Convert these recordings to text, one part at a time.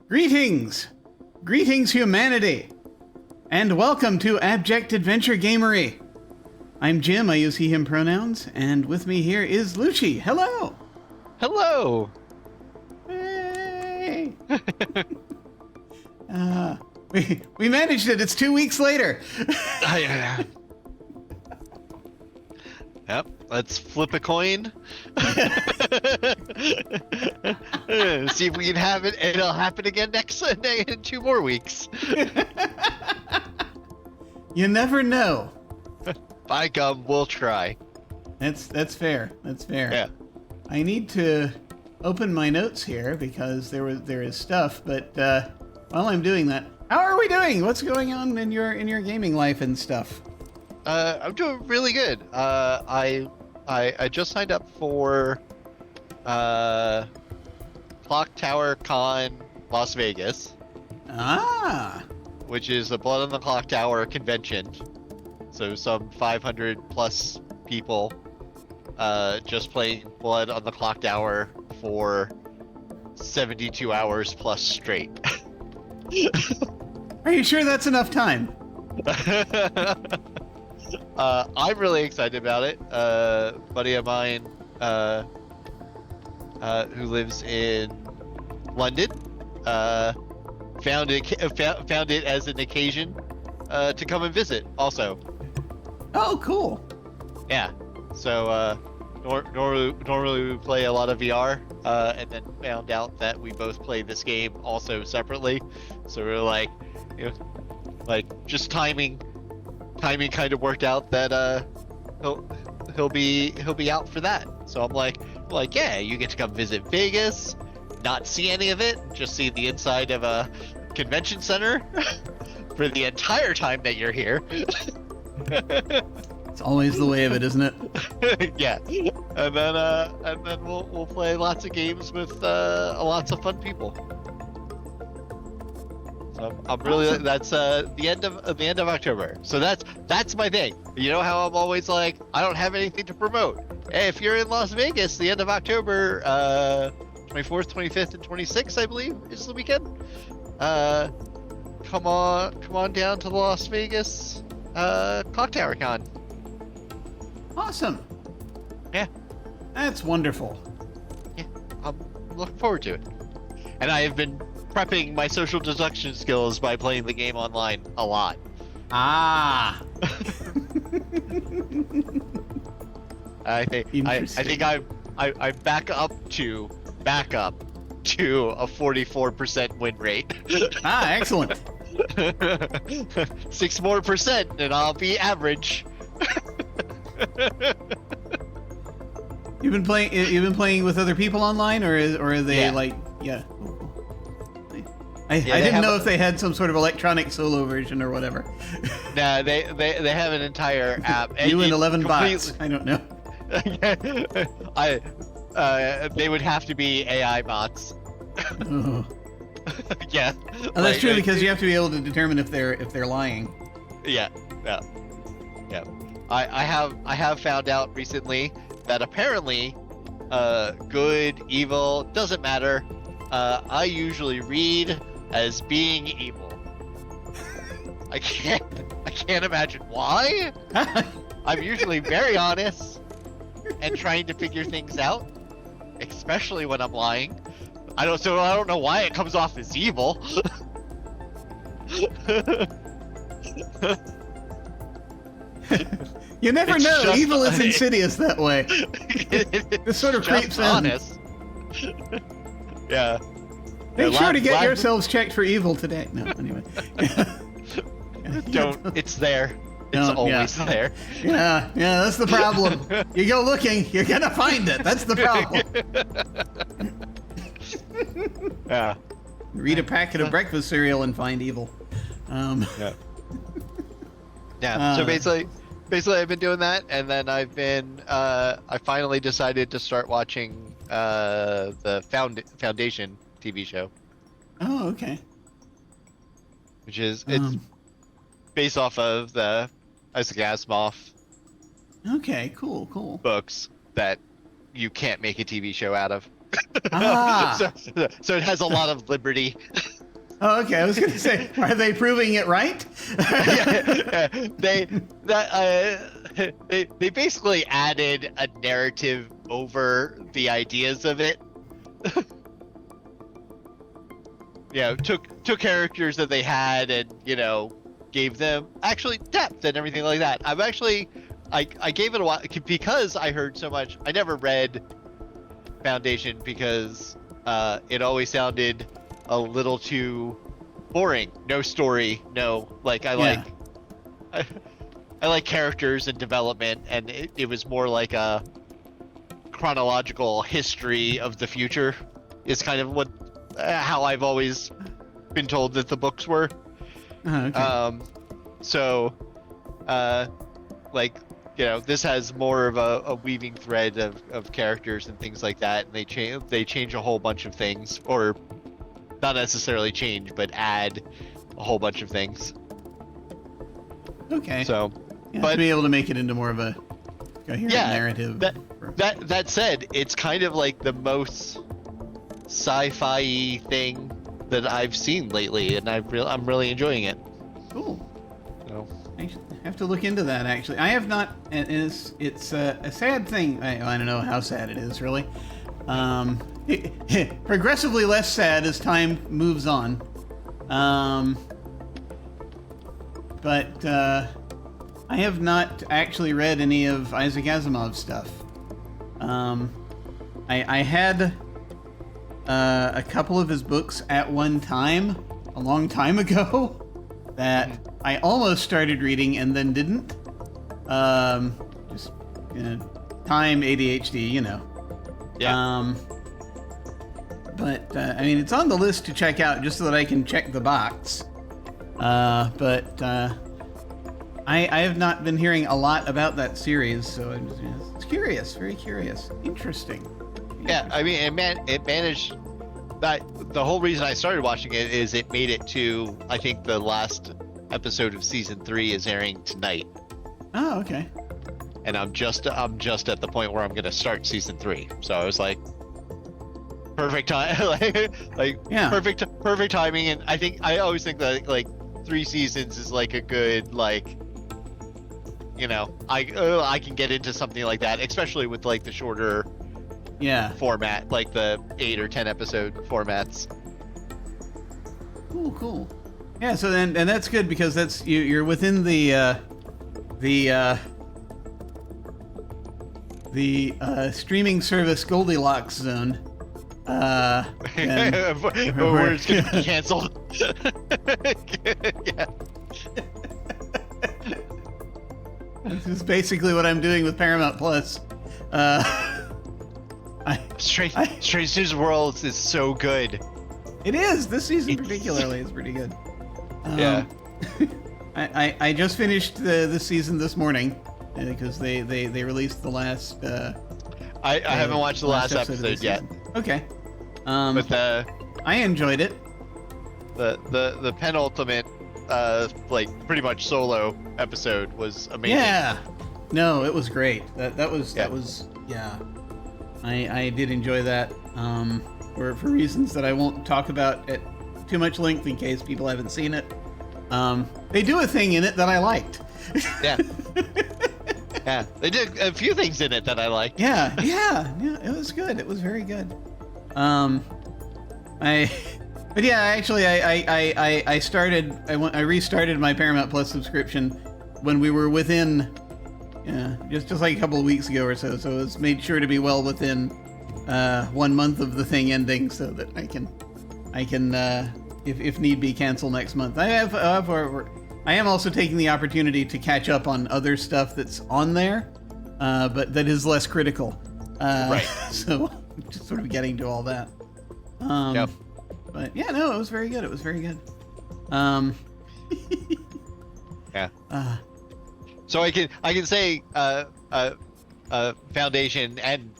Greetings! Greetings, humanity! And welcome to Abject Adventure Gamery! I'm Jim, I use he, him pronouns, and with me here is Lucci. Hello! Hello! Hey! We managed it, it's 2 weeks later! Yep, let's flip a coin. See if we can have it, and it'll happen again next Sunday in 2 more weeks. You never know. By gum, we'll try. That's fair. That's fair. Yeah. I need to open my notes here because there is stuff, but while I'm doing that, how are we doing? What's going on in your gaming life and stuff? I'm doing really good. I just signed up for Clock Tower Con Las Vegas. Ah. Which is the Blood on the Clock Tower convention. So some 500 plus people just playing Blood on the Clock Tower for 72 hours plus straight. Are you sure that's enough time? I'm really excited about it. A buddy of mine who lives in London found it as an occasion to come and visit also. Oh, cool. Yeah. So normally we play a lot of VR, and then found out that we both play this game also separately. So we were like, just timing kind of worked out that he'll be out for that. So I'm like, yeah, you get to come visit Vegas, not see any of it, just see the inside of a convention center for the entire time that you're here. It's always the way of it, isn't it? Yeah. And then we'll play lots of games with lots of fun people. So I'm really Awesome. That's the end of October. So that's my thing. You know how I'm always like, I don't have anything to promote. Hey, if you're in Las Vegas, the end of October, 24th, 25th, and 26th, I believe, is the weekend. Come on down to the Las Vegas Clock Tower Con. Awesome. Yeah. That's wonderful. Yeah, I'm looking forward to it. And I have been prepping my social deduction skills by playing the game online a lot. Ah. I think I'm back up to a 44% win rate. Ah, excellent. 6 more percent and I'll be average. You've been playing with other people online, or are they Yeah. like, yeah. I didn't know if they had some sort of electronic solo version or whatever. Nah, they have an entire app. You and 11 bots. I don't know. They would have to be AI bots. Oh. Yeah. Oh, that's true, because you have to be able to determine if they're lying. Yeah. I have found out recently that apparently, good, evil, doesn't matter. I usually read as being evil. I can't imagine why. I'm usually very honest and trying to figure things out, especially when I'm lying. I don't know why it comes off as evil. You never It's know. just- Evil is insidious that way. This sort of creeps in. honest. Yeah. Make Yeah, sure to get laugh- yourselves checked for evil today. No, anyway. Don't. It's there. It's No, always yeah. there. Yeah, that's the problem. You go looking, you're gonna find it. That's the problem. Yeah. Read a packet of breakfast cereal and find evil. Yeah. Yeah. So basically, I've been doing that, and then I've been. I finally decided to start watching the Foundation TV show, Oh, okay. which is it's based off of the Isaac Asimov Okay, cool. books that you can't make a TV show out of. Ah. So it has a lot of liberty. Oh, okay. I was going to say, are they proving it right? Yeah, they basically added a narrative over the ideas of it. Took characters that they had and gave them actually depth and everything like that. I gave it a while because I heard so much. I never read Foundation because it always sounded a little too boring. No story, I like characters and development, and it was more like a chronological history of the future is kind of how I've always been told that the books were. Okay. This has more of a weaving thread of characters and things like that, and they change a whole bunch of things, or not necessarily change, but add a whole bunch of things. Okay. So, to be able to make it into more of a coherent narrative. That said, it's kind of like the most sci-fi thing that I've seen lately, and I'm really enjoying it. Cool. So. I have to look into that, actually. I have not, and it's a sad thing. I don't know how sad it is, really. Progressively less sad as time moves on. But I have not actually read any of Isaac Asimov's stuff. I had a couple of his books at one time, a long time ago, that I almost started reading and then didn't. Just time, ADHD, Yeah. But I mean, it's on the list to check out just so that I can check the box. But I have not been hearing a lot about that series, so it's curious, very curious, interesting. Yeah, I mean, it managed. The whole reason I started watching it is it made it to, I think, the last episode of season 3 is airing tonight. Oh, okay. And I'm just at the point where I'm gonna start season 3. So I was like, perfect time, Yeah. perfect timing. And I always think that like 3 seasons is like a good I can get into something like that, especially with like the shorter format, like the 8 or 10 episode formats. Cool. Yeah, so then, and that's good because that's you're within the streaming service Goldilocks zone. Where it's gonna be canceled. Yeah. This is basically what I'm doing with Paramount Plus. Strange News Worlds is so good. It is. This season particularly is pretty good. Yeah. I just finished this season this morning because they released the last. I haven't watched the last episode yet. Okay. But I enjoyed it. The penultimate pretty much solo episode was amazing. Yeah. No, it was great. That was I did enjoy that. For reasons that I won't talk about at too much length in case people haven't seen it. They do a thing in it that I liked. Yeah. Yeah, they did a few things in it that I liked. Yeah, it was good. It was very good. I restarted my Paramount Plus subscription when we were within, just like a couple of weeks ago or so. So it's made sure to be well within 1 month of the thing ending, so that I can, if need be, cancel next month. I am also taking the opportunity to catch up on other stuff that's on there, but that is less critical. Right. So just sort of getting to all that. Yep. But yeah, no, it was very good. It was very good. Yeah. So I can say Foundation and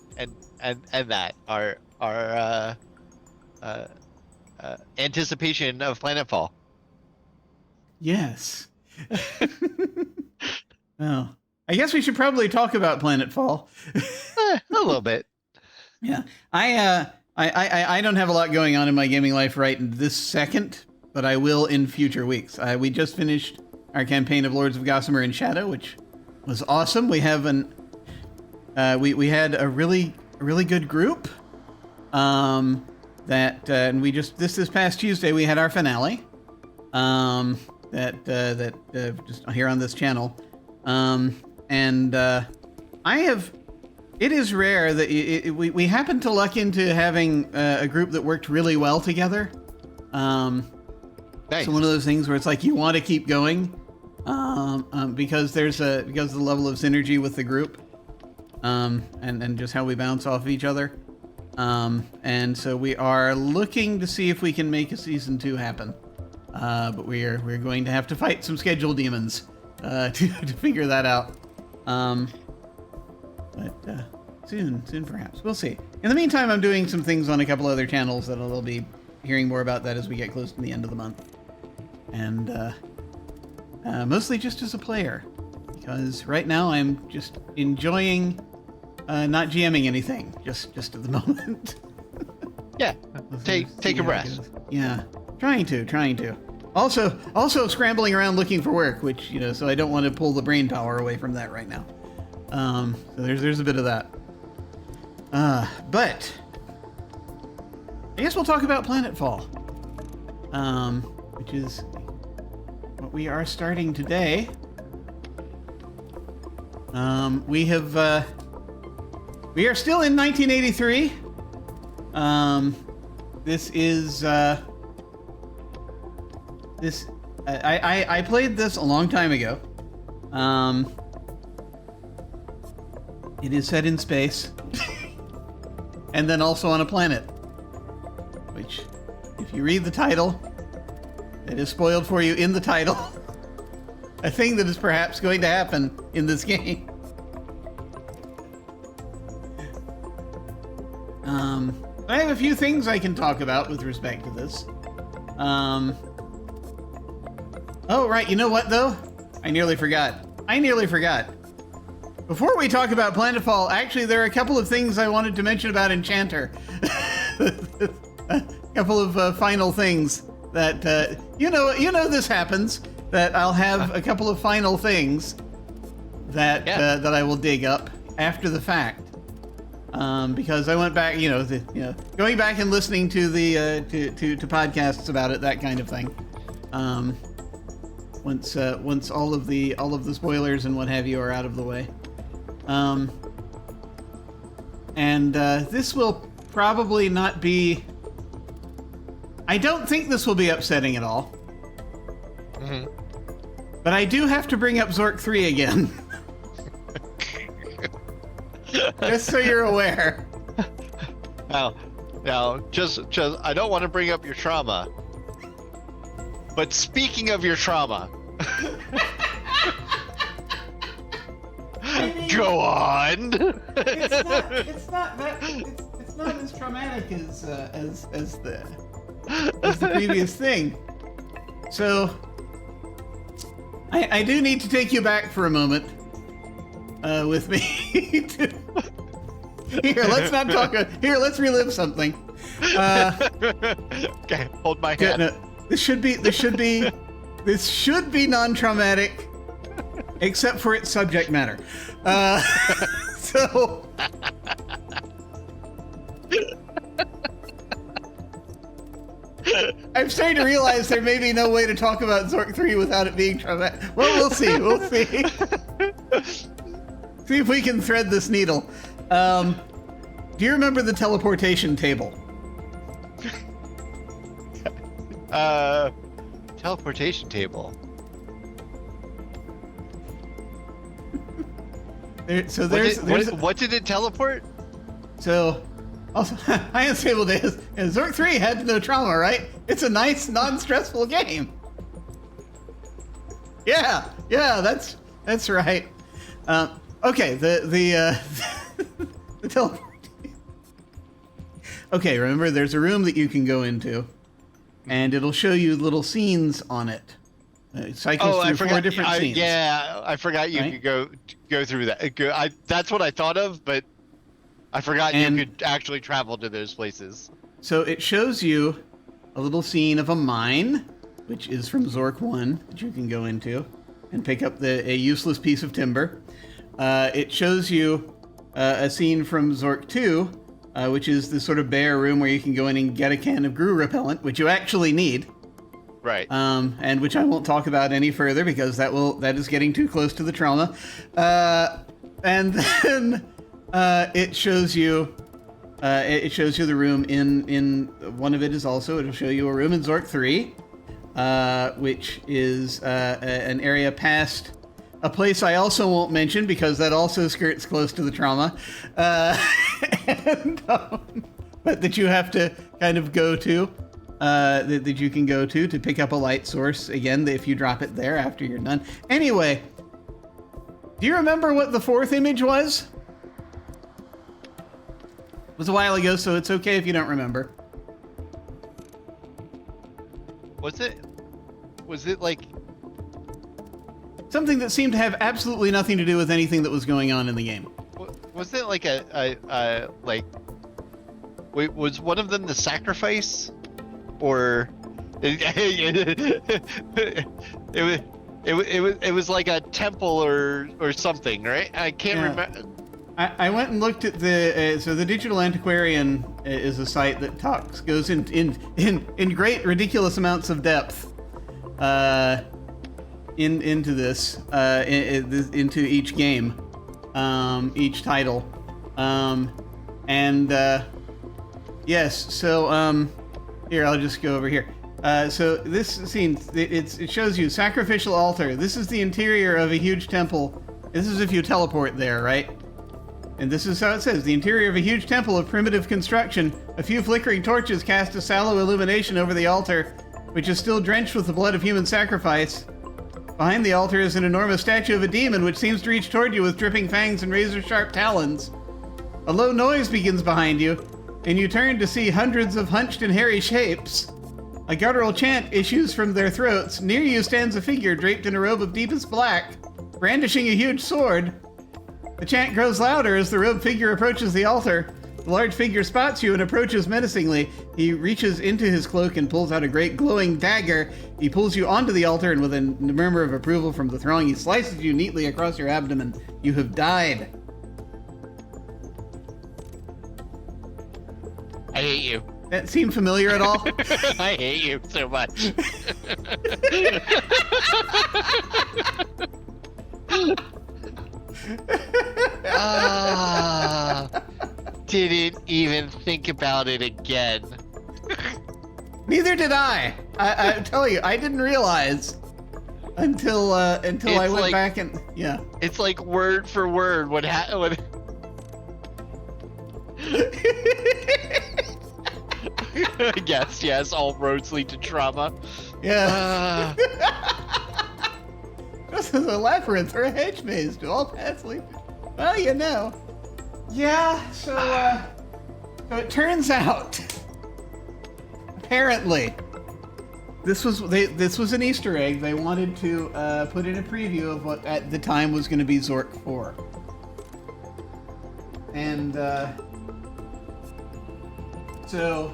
that are anticipation of Planetfall. Yes. Well, I guess we should probably talk about Planetfall. A little bit. Yeah. I don't have a lot going on in my gaming life right this second, but I will in future weeks. We just finished our campaign of Lords of Gossamer and Shadow, which was awesome. We have we had a really good group. And we just this past Tuesday we had our finale. Just here on this channel. It is rare that we happen to luck into having a group that worked really well together. Nice. So one of those things where it's like you want to keep going, because because of the level of synergy with the group, and just how we bounce off of each other. And so we are looking to see if we can make a season 2 happen. But we're going to have to fight some schedule demons to figure that out. But soon perhaps. We'll see. In the meantime, I'm doing some things on a couple other channels that I'll be hearing more about that as we get close to the end of the month. And mostly just as a player, because right now I'm just enjoying not GMing anything, just at the moment. Yeah, take a rest. Yeah, trying to. Also scrambling around looking for work, which, so I don't want to pull the brain power away from that right now. So there's a bit of that. But I guess we'll talk about Planetfall, which is what we are starting today. We are still in 1983. This is I played this a long time ago. It is set in space, and then also on a planet, which, if you read the title, it is spoiled for you in the title. A thing that is perhaps going to happen in this game. I have a few things I can talk about with respect to this. Oh, right, you know what, though? I nearly forgot. Before we talk about Planetfall, actually, there are a couple of things I wanted to mention about Enchanter. A couple of final things that, this happens, that I'll have a couple of final things that that I will dig up after the fact. Because I went back, going back and listening to the to podcasts about it, that kind of thing. Once all of the spoilers and what have you are out of the way. This will probably not be. I don't think this will be upsetting at all. Mm-hmm. But I do have to bring up Zork 3 again. Just so you're aware. Now, just I don't want to bring up your trauma. But speaking of your trauma, go on. It's not as traumatic as the previous thing. So I do need to take you back for a moment with me. Here, let's not talk. Here, let's relive something. Okay, hold my hand. No, this should be non-traumatic, except for its subject matter. So. I'm starting to realize there may be no way to talk about Zork 3 without it being traumatic. Well, we'll see. See if we can thread this needle. Do you remember the teleportation table? Teleportation table. What did it teleport? So, also, Iron's Table Days, and Zork 3 had no trauma, right? It's a nice, non-stressful game. Yeah, that's right. Okay, the teleport. Okay, remember, there's a room that you can go into, and it'll show you little scenes on it. It cycles through 4 different scenes. Yeah, I forgot you could go through that. That's what I thought of, but I forgot you could actually travel to those places. So it shows you a little scene of a mine, which is from Zork 1 that you can go into and pick up a useless piece of timber. It shows you a scene from Zork 2, which is this sort of bare room where you can go in and get a can of Grue repellent, which you actually need. Right. And which I won't talk about any further because that is getting too close to the trauma. And then it shows you the room in one of it is also, it'll show you a room in Zork 3, which is an area past a place I also won't mention because that also skirts close to the trauma, but that you have to kind of go to, that you can go to pick up a light source, again, if you drop it there after you're done. Anyway, do you remember what the fourth image was? It was a while ago, so it's okay if you don't remember. Was it like something that seemed to have absolutely nothing to do with anything that was going on in the game? Was it like like, wait, was one of them the sacrifice, or it was like a temple or something, right? I can't remember. I went and looked at the so the Digital Antiquarian is a site that goes in great ridiculous amounts of depth into this into each game, each title, and yes. So here, I'll just go over here. So this scene, it shows you sacrificial altar. This is the interior of a huge temple. This is if you teleport there, right? And this is how it says: the interior of a huge temple of primitive construction. A few flickering torches cast a sallow illumination over the altar, which is still drenched with the blood of human sacrifice. Behind the altar is an enormous statue of a demon, which seems to reach toward you with dripping fangs and razor-sharp talons. A low noise begins behind you, and you turn to see hundreds of hunched and hairy shapes. A guttural chant issues from their throats. Near you stands a figure draped in a robe of deepest black, brandishing a huge sword. The chant grows louder as the robed figure approaches the altar. The large figure spots you and approaches menacingly. He reaches into his cloak and pulls out a great glowing dagger. He pulls you onto the altar, and with a murmur of approval from the throng, he slices you neatly across your abdomen. You have died. I hate you. That seem familiar at all? I hate you so much. Didn't even think about it again. Neither did I. I tell you, I didn't realize until I went back and yeah. It's like word for word what happened. I guess, yes, all roads lead to trauma. Yeah. This is a labyrinth or a hedge maze. Do all paths lead? Well, you know. Yeah, so it turns out, apparently, this was an Easter egg. They wanted to put in a preview of what at the time was going to be Zork 4. And so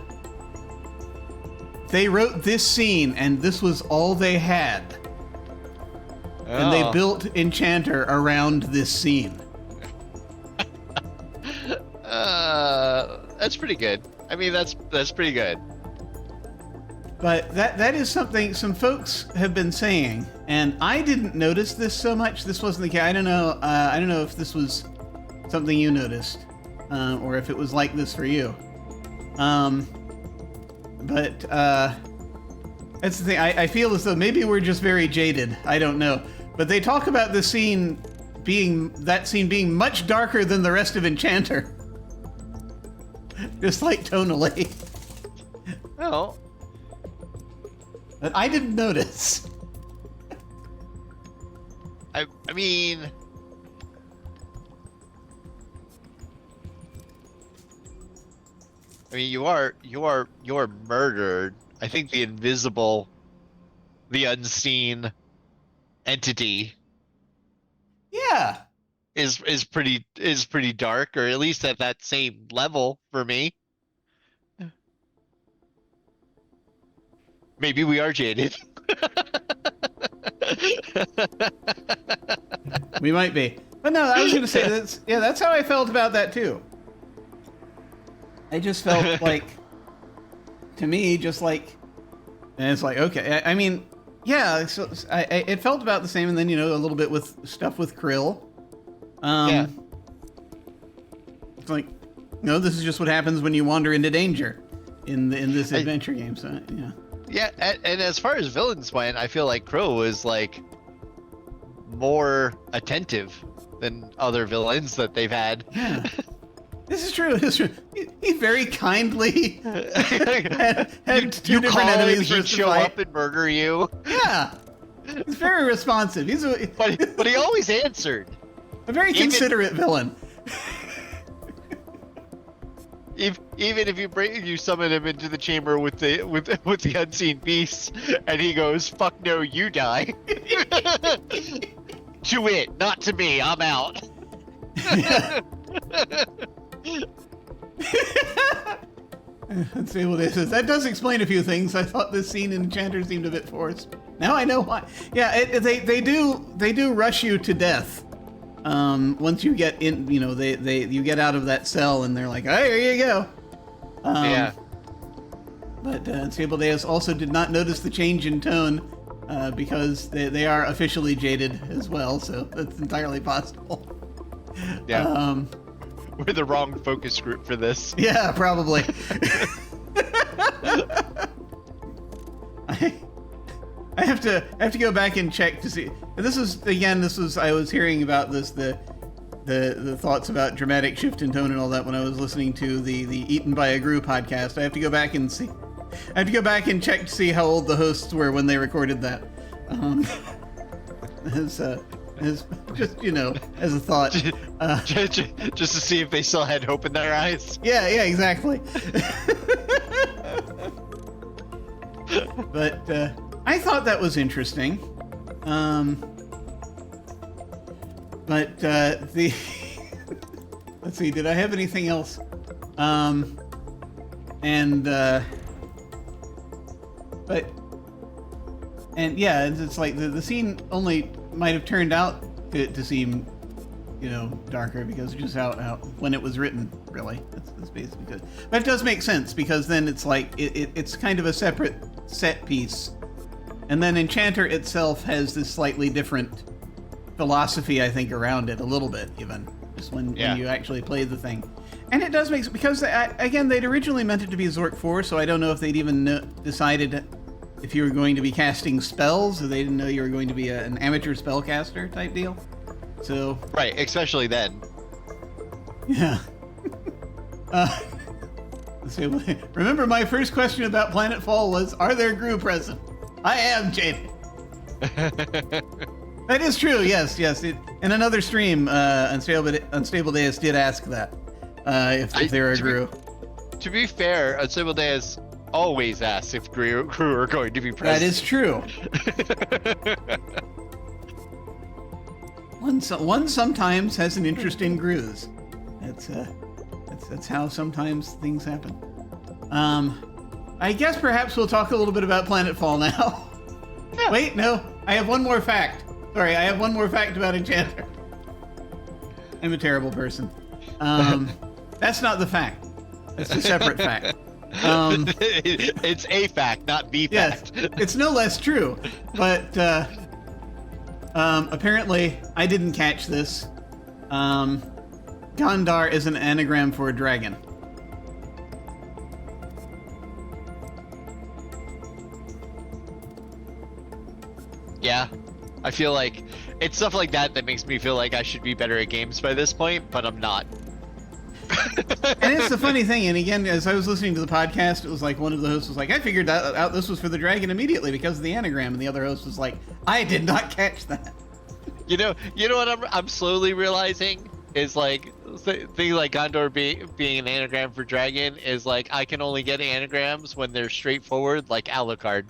they wrote this scene, and this was all they had. Oh. And they built Enchanter around this scene. That's pretty good. I mean, that's pretty good. But that is something some folks have been saying, and I didn't notice this so much. This wasn't the case. I don't know if this was something you noticed, or if it was like this for you. But that's the thing. I feel as though maybe we're just very jaded. I don't know. But they talk about the scene being much darker than the rest of Enchanter. Just like tonally. Well, but I didn't notice. I mean, you are murdered. I think the invisible, the unseen entity. Yeah. Is pretty dark, or at least at that same level for me. maybe we are jaded. We might be. But no, I was going to say that's how I felt about that too. I just felt like, to me, just like, and it's like, okay, I mean, yeah, so it felt about the same, and then, you know, a little bit with stuff with Krill. Yeah. It's like, no, this is just what happens when you wander into danger in this adventure game, so, yeah. Yeah, and as far as villains went, I feel like Krill was, like, more attentive than other villains that they've had. Yeah. This is true. This is true. He very kindly had two different enemies. He'd show up and murder you. Yeah, he's very responsive. But he always answered. A very considerate villain. Even if you summon him into the chamber with the unseen beasts, and he goes, "Fuck no, you die." To it, not to me. I'm out. Let's see what it is. That does explain a few things. I thought this scene in Enchanter seemed a bit forced. Now I know why. Yeah, they do rush you to death. Once you get in, you know, you get out of that cell and they're like, "Oh, here you go." Yeah. But Unstable Deus also did not notice the change in tone because they are officially jaded as well, so that's entirely possible. Yeah. We're the wrong focus group for this. Yeah, probably. I have to go back and check to see. This was I was hearing about this the thoughts about dramatic shift in tone and all that when I was listening to the Eaten by a Gru podcast. I have to go back and see. I have to go back and check to see how old the hosts were when they recorded that. As just, you know, as a thought. Just to see if they still had hope in their eyes. Yeah, exactly. But I thought that was interesting. But the let's see, did I have anything else? And yeah, it's like the scene only might have turned out to seem, you know, darker because of just how when it was written, really. That's basically good. But it does make sense because then it's like it's kind of a separate set piece, and then Enchanter itself has this slightly different philosophy, I think, around it a little bit, even just when you actually play the thing. And it does make, because again, they'd originally meant it to be Zork 4, so I don't know if they'd even decided if you were going to be casting spells, or they didn't know you were going to be an amateur spellcaster type deal. So right, especially then. Yeah. Let's see, remember my first question about Planetfall was, are there Gru present? I am, Jade. That is true, yes. In another stream, Unstable Deus did ask that, if there are Gru. To be fair, Unstable Deus always asks if Gru are going to be present. That is true. One sometimes has an interest in Grus. That's how sometimes things happen. I guess perhaps we'll talk a little bit about Planetfall now. Yeah. Wait, no. I have one more fact. Sorry, I have one more fact about Enchanter. I'm a terrible person. That's not the fact. That's a separate fact. It's a fact, not the fact. Yes, it's no less true. But apparently, I didn't catch this. Gondar is an anagram for a dragon. Yeah, I feel like it's stuff like that makes me feel like I should be better at games by this point, but I'm not. And it's the funny thing, and again, as I was listening to the podcast, it was like one of the hosts was like, I figured out this was for the dragon immediately because of the anagram, and the other host was like, I did not catch that. You know what I'm slowly realizing is like thing like Gondor being an anagram for dragon is like I can only get anagrams when they're straightforward, like Alucard.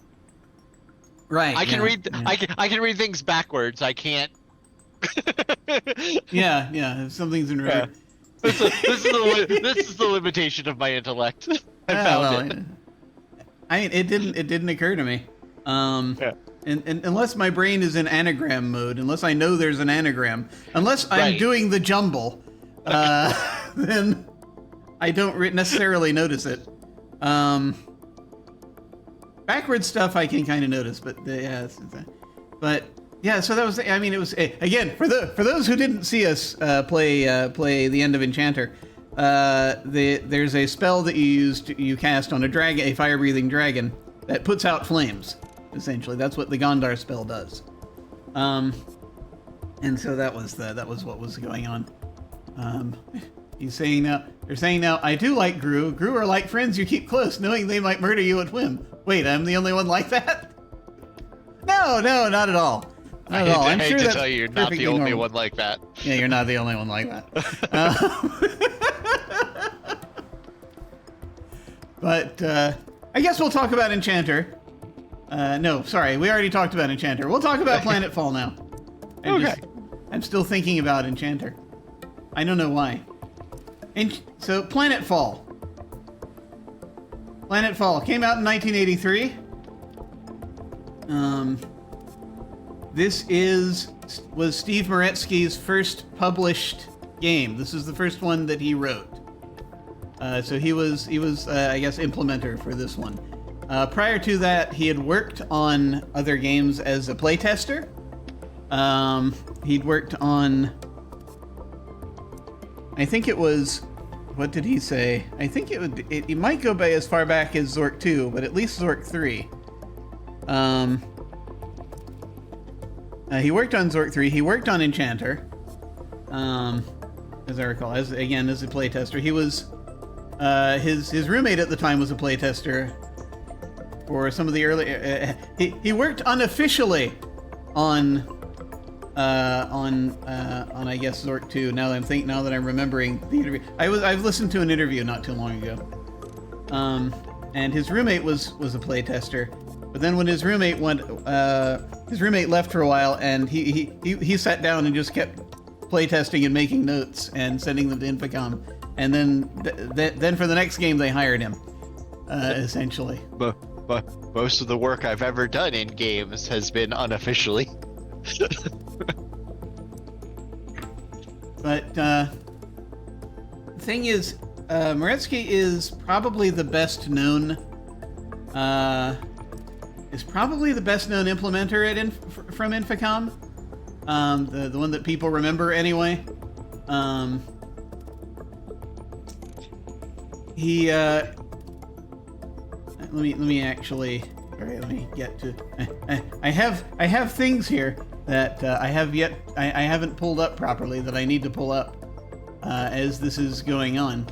Right. I can read. Yeah. I can read things backwards. I can't. Yeah. If something's in red. Yeah. This is the limitation of my intellect. I found it. I mean, it didn't occur to me. Yeah. And unless my brain is in anagram mode, unless I know there's an anagram, unless I'm Right. doing the jumble, then I don't necessarily notice it. Backwards stuff I can kind of notice, but but yeah. So that was. I mean, it was again for those who didn't see us play the end of Enchanter. There's a spell that you cast on a fire-breathing dragon that puts out flames. Essentially, that's what the Gondar spell does. And so that was what was going on. They're saying now, I do like Gru. Gru are like friends you keep close, knowing they might murder you at whim. Wait, I'm the only one like that? No, not at all. Not at all. I'm I hate sure to that's tell you, you're not the perfectly only normal. one like that. Yeah, you're not the only one like that. But I guess we'll talk about Enchanter. No, sorry, we already talked about Enchanter. We'll talk about Planetfall now. I'm still thinking about Enchanter. I don't know why. So Planetfall. Planetfall came out in 1983. This was Steve Maretsky's first published game. This is the first one that he wrote. So he was I guess implementer for this one. Prior to that, he had worked on other games as a playtester. He'd worked on, I think it was, what did he say? I think it might go by as far back as Zork 2, but at least Zork 3. He worked on Zork 3. He worked on Enchanter, as I recall, as a playtester. He was, his roommate at the time was a playtester for some of the early. He worked unofficially on I guess Zork 2. Now that I'm remembering the interview, I've listened to an interview not too long ago. And his roommate was a playtester, but then when his roommate left for a while, and he sat down and just kept playtesting and making notes and sending them to Infocom, and then for the next game they hired him, essentially. But most of the work I've ever done in games has been unofficially. But the thing is, Maretsky is probably the best known implementer from Infocom. The one that people remember anyway. He let me actually. All right, let me get to. I have things here that I haven't pulled up properly that I need to pull up as this is going on.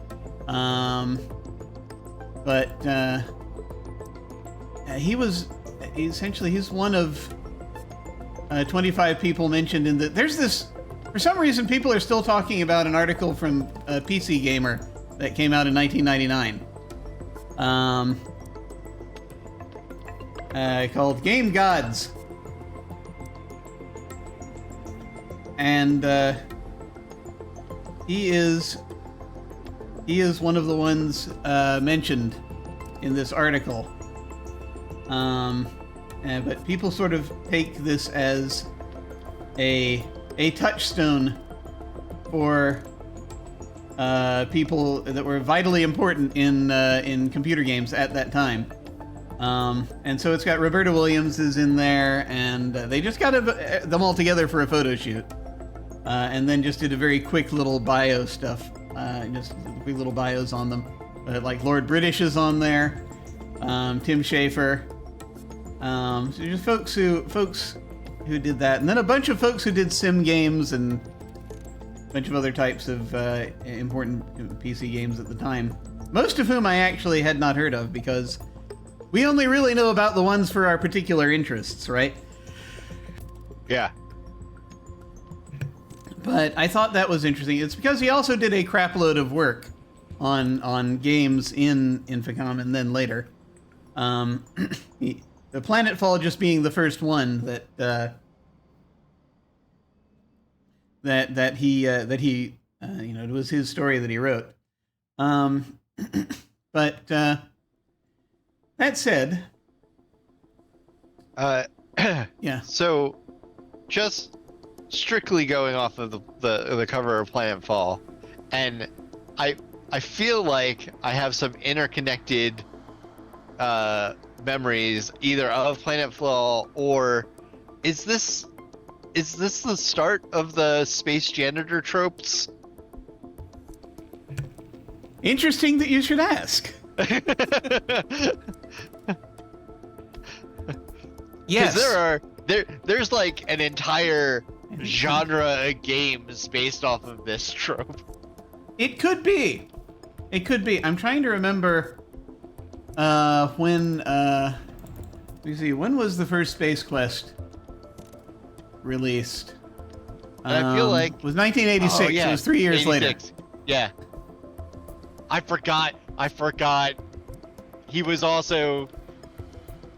But he's one of 25 people mentioned in the. There's this. For some reason, people are still talking about an article from PC Gamer that came out in 1999. Called Game Gods. And he is one of the ones mentioned in this article. But people sort of take this as a touchstone for people that were vitally important in computer games at that time. And so it's got Roberta Williams is in there, and they just got them all together for a photo shoot. And then just did a very quick little bio stuff, just quick little bios on them. Like Lord British is on there, Tim Schafer. So just folks who did that, and then a bunch of folks who did sim games and a bunch of other types of important PC games at the time. Most of whom I actually had not heard of, because we only really know about the ones for our particular interests, right? Yeah. But I thought that was interesting. It's because he also did a crapload of work on games in Infocom and then later. The Planetfall just being the first one that he it was his story that he wrote. But That said, Uh, yeah. so just strictly going off of the cover of Planetfall, and I feel like I have some interconnected memories either of Planetfall or is this the start of the space janitor tropes? Interesting that you should ask. Yes. There's like an entire genre of games based off of this trope. It could be. It could be. I'm trying to remember when let me see, when was the first Space Quest released? And I feel like it was 1986. Oh, yeah, It was 3 years 86. later. Yeah. I forgot. He was also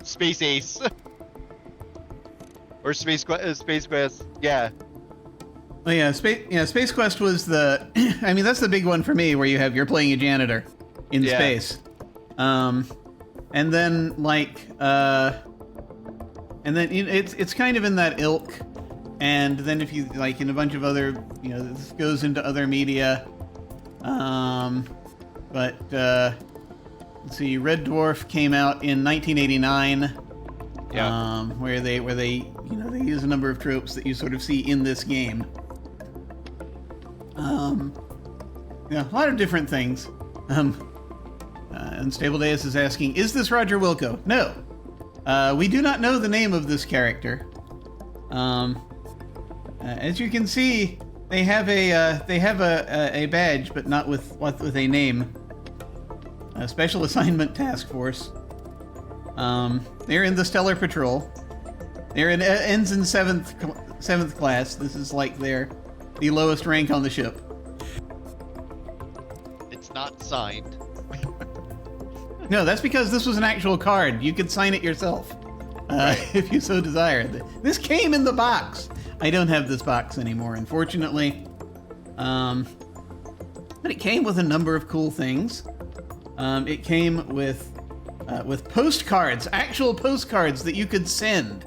Space Ace. Or Space Quest. Yeah. Oh yeah, Space Quest was the I mean that's the big one for me where you're playing a janitor in space. And then it's kind of in that ilk. And then if you like in a bunch of other, this goes into other media. But let's see, Red Dwarf came out in 1989. Yeah. Where they they use a number of tropes that you sort of see in this game. A lot of different things. Unstable Deus is asking, is this Roger Wilco? No. We do not know the name of this character. As you can see, they have a badge, but not with a name. A Special Assignment Task Force. They're in the Stellar Patrol. They're in Ensign Seventh Class. This is like the lowest rank on the ship. It's not signed. No, that's because this was an actual card. You could sign it yourself, if you so desired. This came in the box. I don't have this box anymore, unfortunately. But it came with a number of cool things. It came with postcards, actual postcards that you could send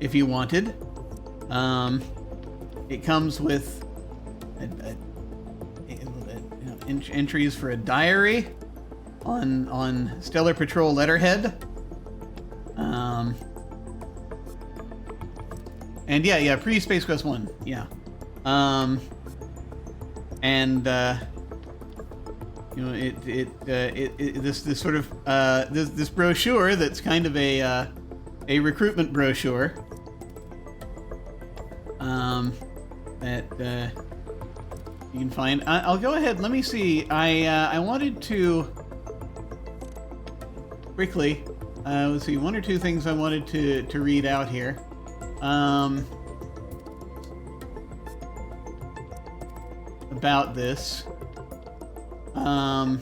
if you wanted. It comes with entries for a diary on Stellar Patrol letterhead. And pre-Space Quest 1, yeah. This sort of this brochure that's kind of a recruitment brochure that you can find. I'll go ahead. Let me see. I wanted to quickly. Let's see. One or two things I wanted to read out here. About this. Let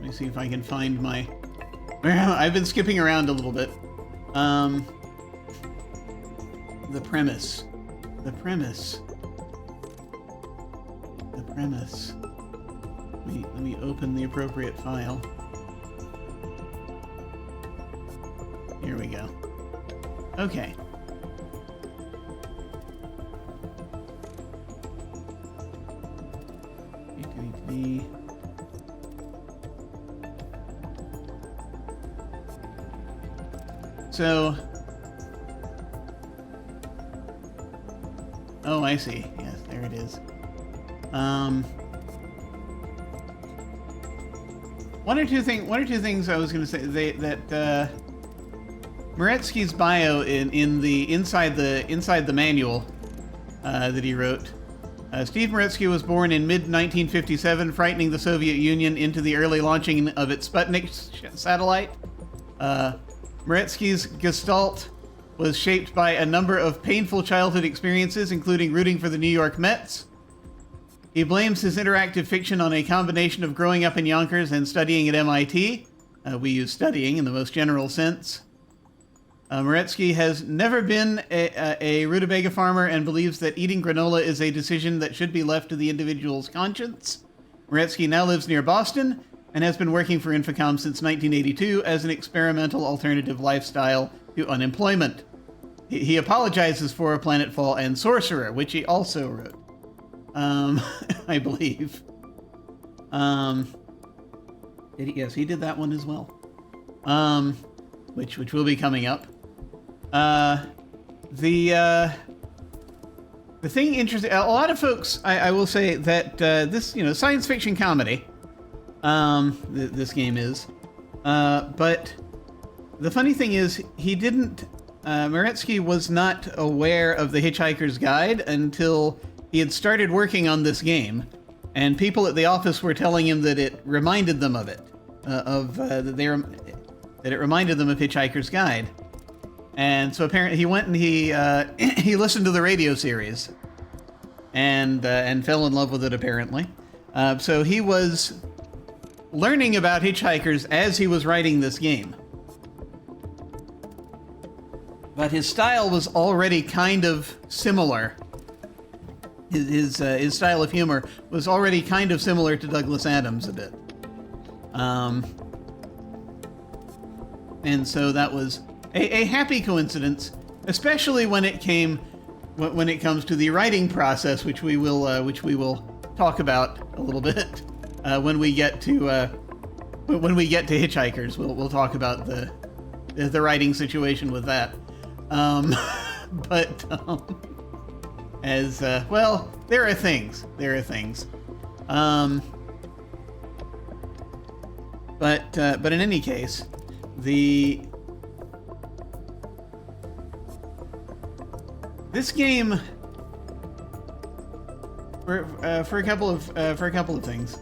me see if I can find my. I've been skipping around a little bit. The premise. Let me open the appropriate file. Here we go. Okay. So, oh, I see. Yes, there it is. One or two things I was going to say. That Moretsky's bio inside the manual that he wrote. Steve Moretsky was born in mid-1957, frightening the Soviet Union into the early launching of its Sputnik satellite. Moretsky's gestalt was shaped by a number of painful childhood experiences, including rooting for the New York Mets. He blames his interactive fiction on a combination of growing up in Yonkers and studying at MIT. We use studying in the most general sense. Moretsky has never been a rutabaga farmer and believes that eating granola is a decision that should be left to the individual's conscience. Moretsky now lives near Boston and has been working for Infocom since 1982 as an experimental alternative lifestyle to unemployment. He apologizes for Planetfall and Sorcerer, which he also wrote. I believe. Yes, he did that one as well. Which will be coming up. The thing interesting, a lot of folks, I will say that this, science fiction comedy, this game is, but the funny thing is he didn't, Moretsky was not aware of the Hitchhiker's Guide until he had started working on this game, and people at the office were telling him that it reminded them of it, that it reminded them of Hitchhiker's Guide. And so apparently he went and he he listened to the radio series and fell in love with it apparently. So he was learning about hitchhikers as he was writing this game. But his style was already kind of similar. His style of humor was already kind of similar to Douglas Adams a bit. And so that was a happy coincidence, especially when it comes to the writing process, which we will talk about a little bit when we get to Hitchhikers. We'll talk about the writing situation with that. As well, there are things. But in any case, this game, for a couple of things,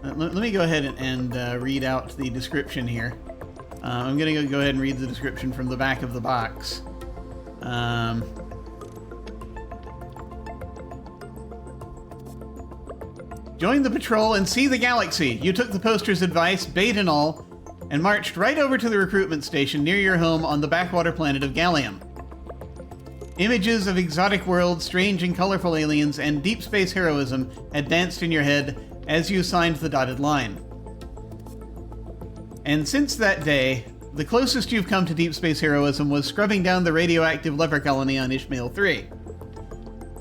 let me go ahead and read out the description here. I'm going to go ahead and read the description from the back of the box. Join the patrol and see the galaxy. You took the poster's advice, bait and all, and marched right over to the recruitment station near your home on the backwater planet of Gallium. Images of exotic worlds, strange and colorful aliens, and deep space heroism had danced in your head as you signed the dotted line. And since that day, the closest you've come to deep space heroism was scrubbing down the radioactive leper colony on Ishmael 3.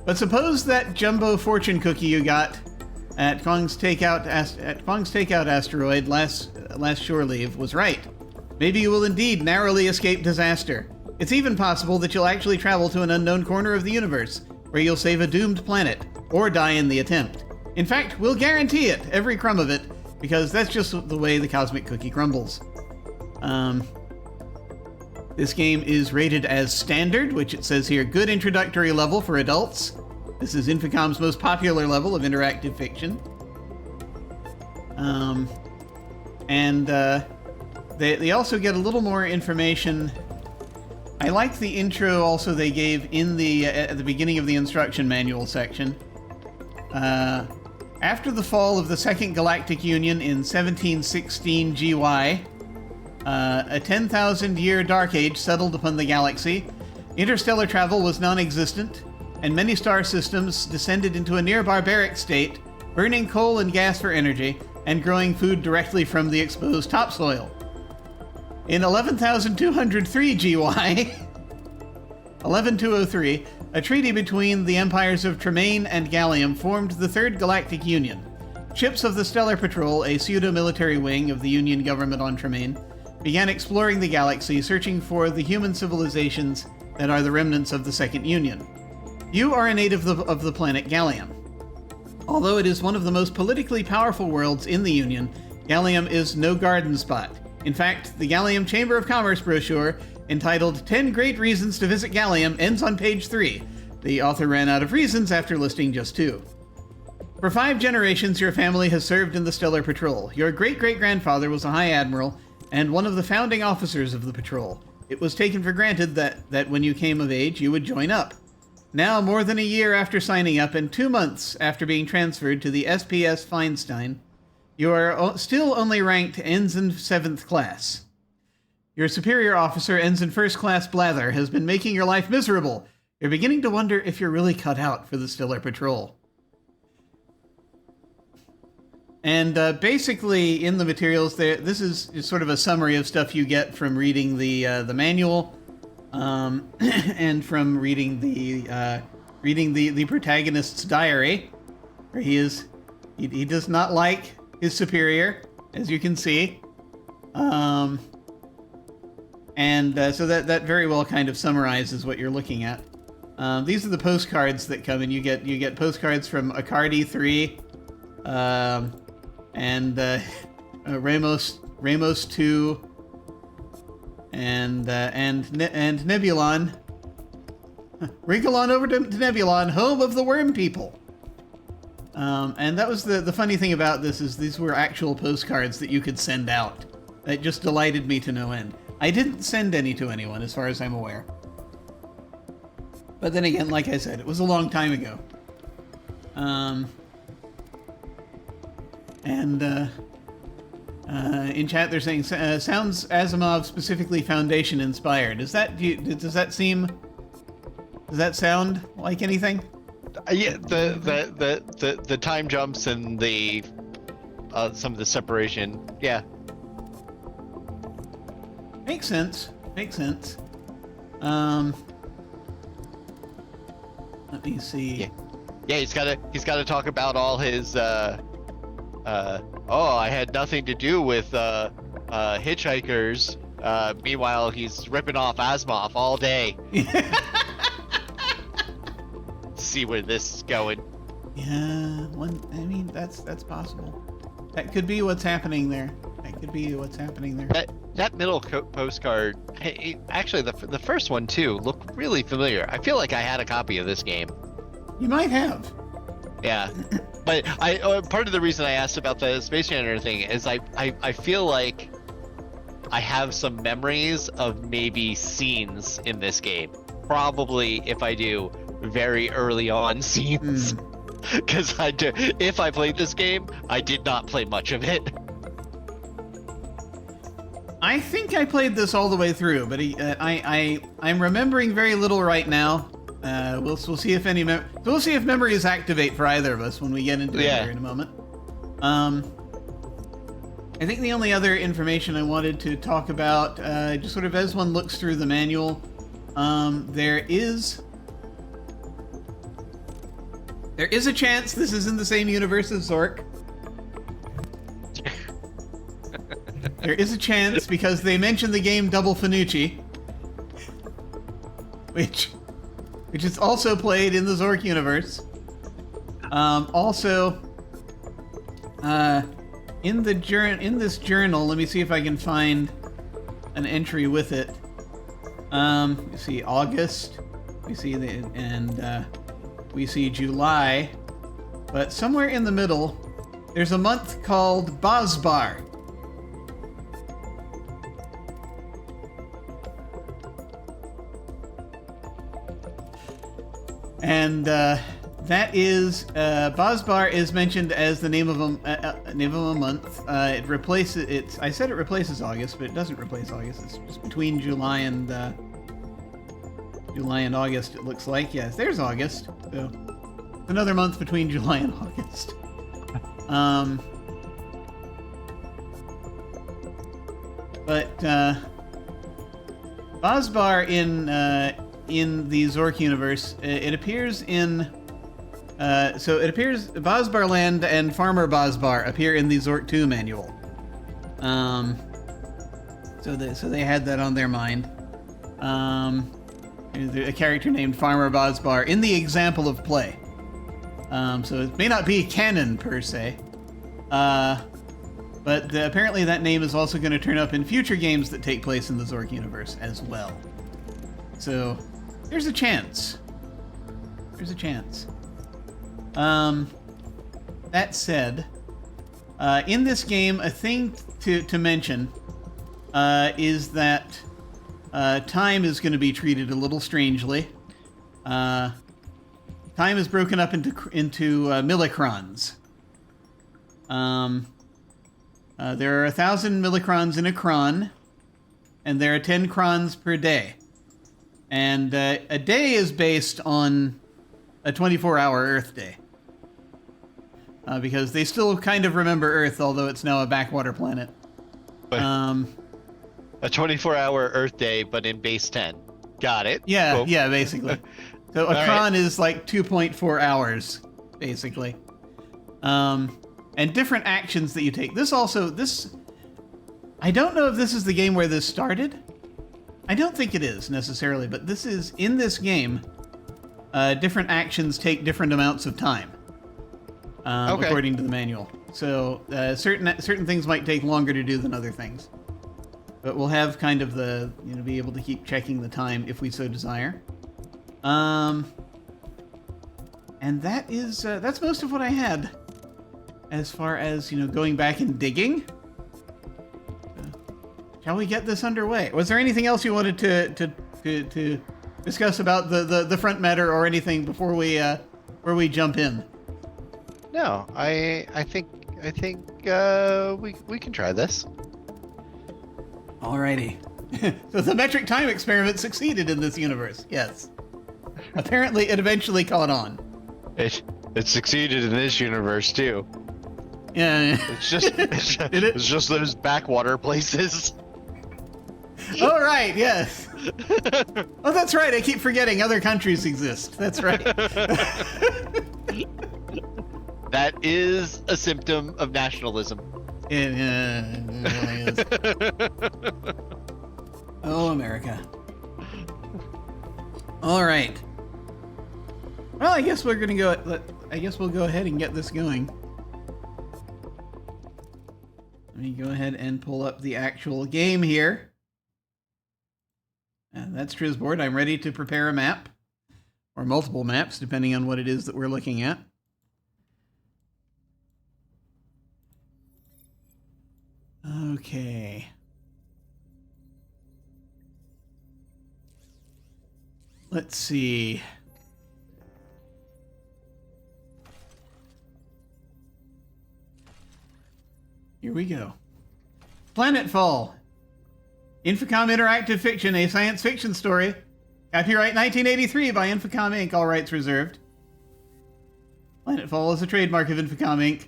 But suppose that jumbo fortune cookie you got at Kwang's Takeout asteroid last shore leave was right. Maybe you will indeed narrowly escape disaster. It's even possible that you'll actually travel to an unknown corner of the universe, where you'll save a doomed planet, or die in the attempt. In fact, we'll guarantee it, every crumb of it, because that's just the way the cosmic cookie crumbles. This game is rated as standard, which it says here, good introductory level for adults. This is Infocom's most popular level of interactive fiction. They also get a little more information. I like the intro also they gave in at the beginning of the instruction manual section. After the fall of the Second Galactic Union in 1716 GY, a 10,000-year dark age settled upon the galaxy. Interstellar travel was non-existent, and many star systems descended into a near-barbaric state, burning coal and gas for energy, and growing food directly from the exposed topsoil. In 11,203 GY, 11203, a treaty between the empires of Tremaine and Gallium formed the Third Galactic Union. Ships of the Stellar Patrol, a pseudo-military wing of the Union government on Tremaine, began exploring the galaxy, searching for the human civilizations that are the remnants of the Second Union. You are a native of the planet Gallium. Although it is one of the most politically powerful worlds in the Union, Gallium is no garden spot. In fact, the Gallium Chamber of Commerce brochure, entitled 10 Great Reasons to Visit Gallium, ends on page 3. The author ran out of reasons after listing just 2. For 5 generations, your family has served in the Stellar Patrol. Your great-great-grandfather was a High Admiral and one of the founding officers of the Patrol. It was taken for granted that when you came of age, you would join up. Now, more than a year after signing up and 2 months after being transferred to the SPS Feinstein, you are still only ranked Ensign Seventh Class. Your superior officer, Ensign First Class Blather, has been making your life miserable. You're beginning to wonder if you're really cut out for the Stellar Patrol. And basically, in the materials, this is sort of a summary of stuff you get from reading the manual, and from reading the protagonist's diary, where he does not like his superior, as you can see, and so that very well kind of summarizes what you're looking at. These are the postcards that come in. You get postcards from Acardi 3. And Ramos 2, and Nebulon. Wrinkle on over to Nebulon, home of the worm people. And that was the funny thing about this, is these were actual postcards that you could send out. That just delighted me to no end. I didn't send any to anyone, as far as I'm aware. But then again, like I said, it was a long time ago. And in chat they're saying sounds Asimov specifically Foundation inspired. Does that sound like anything? Yeah, the time jumps and the some of the separation. Yeah, makes sense. Let me see. Yeah, he's got to talk about all his. I had nothing to do with hitchhikers. Meanwhile, he's ripping off Asimov all day. See where this is going. Yeah, that's possible. That could be what's happening there. That middle postcard, actually the first one too, looked really familiar. I feel like I had a copy of this game. You might have. Yeah, but part of the reason I asked about the Space Janitor thing is I feel like I have some memories of maybe scenes in this game. Probably, if I do, very early on scenes. Because if I played this game, I did not play much of it. I think I played this all the way through, but I'm remembering very little right now. We'll see if memories activate for either of us when we get into it here in a moment. I think the only other information I wanted to talk about, just sort of as one looks through the manual, there is a chance this is in the same universe as Zork. There is a chance because they mention the game Double Finucci, which is also played in the Zork universe. Also, in this journal, let me see if I can find an entry with it. You see August, we see July, but somewhere in the middle, there's a month called Bozbar. And that is Bozbar is mentioned as the name of a month. It replaces it. I said it replaces August, but it doesn't replace August. It's just between July and August. It looks like yes. There's August. So another month between July and August. But Bozbar in the Zork universe, it appears in. It appears Bozbar Land and Farmer Bozbar appear in the Zork 2 manual. So they had that on their mind. There's a character named Farmer Bozbar in the example of play. So it may not be canon per se. But apparently that name is also going to turn up in future games that take place in the Zork universe as well. So there's a chance. That said, in this game, a thing to mention is that time is going to be treated a little strangely. Time is broken up into millicrons. There are 1,000 millicrons in a cron, and there are 10 crons per day. And a day is based on a 24-hour Earth day. Because they still kind of remember Earth, although it's now a backwater planet. But a 24-hour Earth day, but in base 10. Got it. Yeah, Cool. yeah, basically. So a cron is like 2.4 hours, basically. And different actions that you take. This, I don't know if this is the game where this started. I don't think it is, necessarily, but this is, in this game, different actions take different amounts of time. According to the manual. So certain things might take longer to do than other things. But we'll have kind of the, be able to keep checking the time if we so desire. And that is, that's most of what I had. As far as, going back and digging. Shall we get this underway? Was there anything else you wanted to discuss about the front matter or anything before we jump in? No, I think we can try this. Alrighty. So the metric time experiment succeeded in this universe. Yes. Apparently, it eventually caught on. It succeeded in this universe too. Yeah. It's just those backwater places. Oh, right, yes. Oh, that's right. I keep forgetting other countries exist. That's right. That is a symptom of nationalism. It really is. Oh, America. All right. Well, I guess we're gonna go. I guess we'll go ahead and get this going. Let me go ahead and pull up the actual game here. And that's Trisboard. I'm ready to prepare a map, or multiple maps, depending on what it is that we're looking at. Okay. Let's see. Here we go. Planetfall. Infocom Interactive Fiction, a science fiction story. Copyright 1983 by Infocom Inc., all rights reserved. Planetfall is a trademark of Infocom Inc.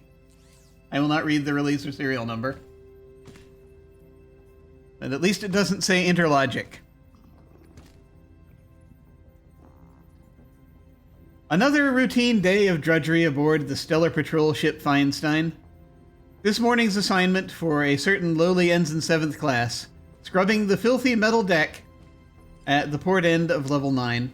I will not read the release or serial number. But at least it doesn't say Interlogic. Another routine day of drudgery aboard the stellar patrol ship Feinstein. This morning's assignment for a certain lowly Ensign Seventh Class, scrubbing the filthy metal deck at the port end of Level 9.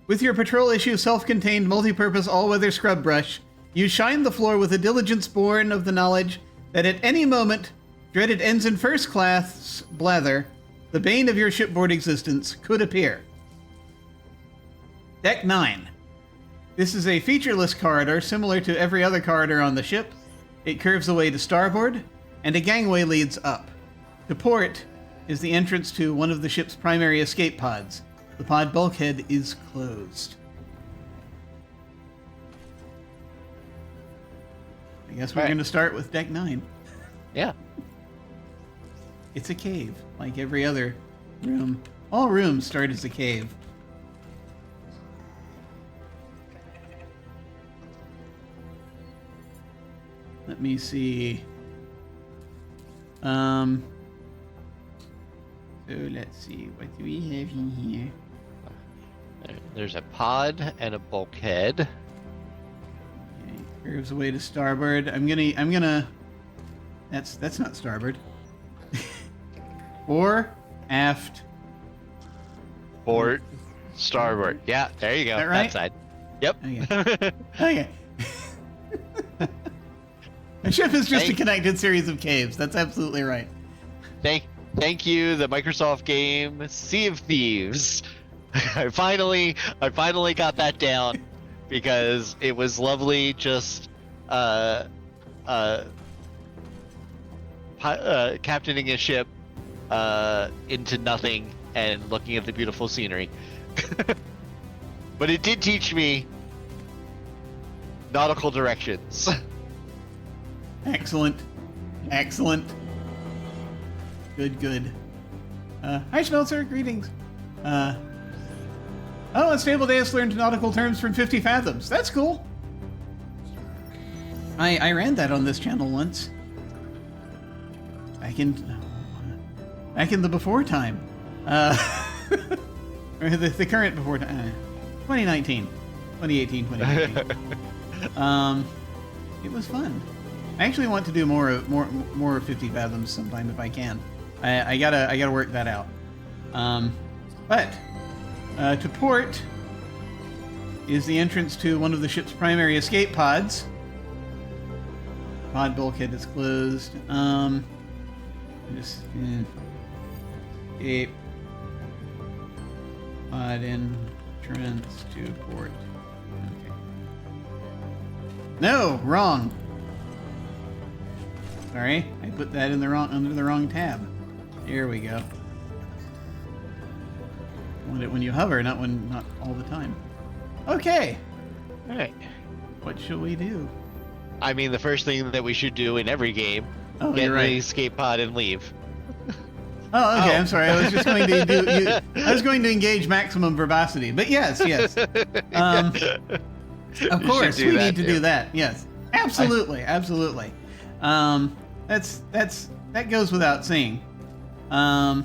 With your patrol issue self-contained multi-purpose all-weather scrub brush, you shine the floor with a diligence born of the knowledge that at any moment, dreaded Ensign First Class Blather, the bane of your shipboard existence, could appear. Deck 9. This is a featureless corridor similar to every other corridor on the ship. It curves away to starboard, and a gangway leads up. To port is the entrance to one of the ship's primary escape pods. The pod bulkhead is closed. I guess we're going to start with Deck 9. Yeah. It's a cave, like every other room. All rooms start as a cave. Let me see. So let's see. What do we have in here? There's a pod and a bulkhead. Okay, curves away to starboard. I'm gonna. That's not starboard. Fore, aft. Port, starboard. Yeah, there you go. That right? That side. Yep. Okay. Okay. A ship is just a connected series of caves. That's absolutely right. Thank you, the Microsoft game Sea of Thieves. I finally got that down because it was lovely just captaining a ship into nothing and looking at the beautiful scenery. But it did teach me nautical directions. Excellent. Excellent. Good, good. Hi, Schmelzer. Greetings. Oh, a stable dais learned nautical terms from 50 fathoms. That's cool. I ran that on this channel once. Back in the before time. Or the current before time. 2019. 2018, 2019. It was fun. I actually want to do more 50 fathoms sometime if I can. I gotta work that out. But to port is the entrance to one of the ship's primary escape pods. Pod bulkhead is closed. Escape pod entrance to port. Okay. No, wrong. Sorry, I put that in under the wrong tab. Here we go. I want it when you hover, not all the time. Okay. All right. What shall we do? I mean, the first thing that we should do in every game, Oh, get you're right. the escape pod and leave. Oh, okay. Oh. I'm sorry. I was just going to I was going to engage maximum verbosity, but yes. Of course, we need to do that. Yes, absolutely, absolutely. That goes without saying. Let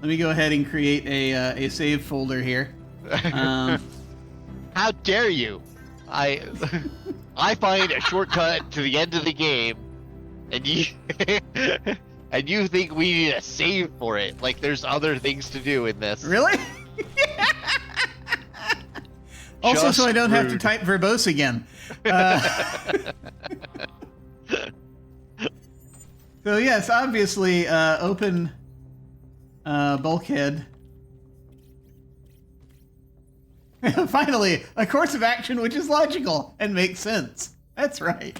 me go ahead and create a save folder here. How dare you? I find a shortcut to the end of the game, and you and you think we need a save for it? Like there's other things to do in this. Really? Also, Just so I don't have to rude. type verbose again. So yes, obviously, open bulkhead. Finally, a course of action which is logical and makes sense. That's right.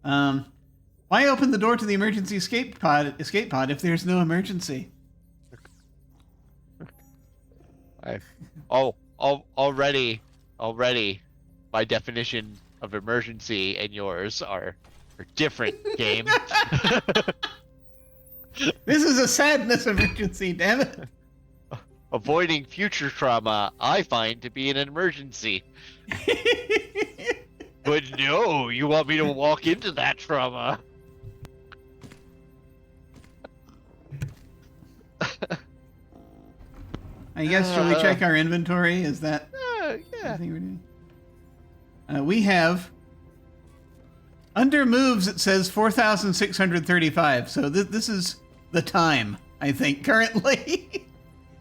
Why open the door to the emergency escape pod if there's no emergency? Already, by definition of emergency and yours are different, game. This is a sadness emergency, damn it. Avoiding future trauma, I find to be an emergency. But no, you want me to walk into that trauma. I guess, shall we check our inventory? Is that Yeah. everything we're doing? We have, under moves, it says 4,635. So this is the time, I think, currently.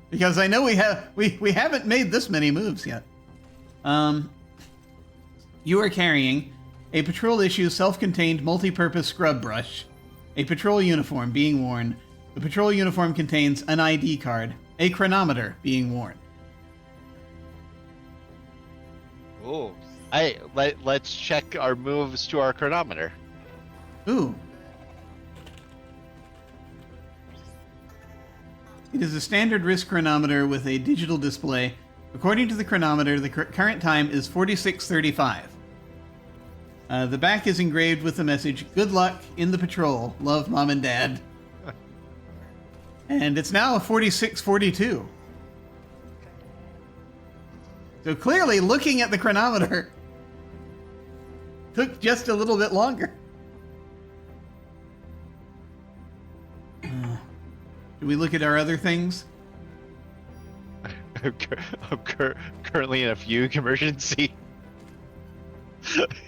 Because I know we haven't made this many moves yet. You are carrying a patrol issue self-contained multi-purpose scrub brush, a patrol uniform being worn. The patrol uniform contains an ID card, a chronometer being worn. Oh, let's check our moves to our chronometer. Ooh. It is a standard wrist chronometer with a digital display. According to the chronometer, the current time is 46:35. The back is engraved with the message, "Good luck in the patrol. Love, Mom and Dad." And it's now 46:42. So clearly, looking at the chronometer took just a little bit longer. Do we look at our other things? I'm currently in a fugue emergency.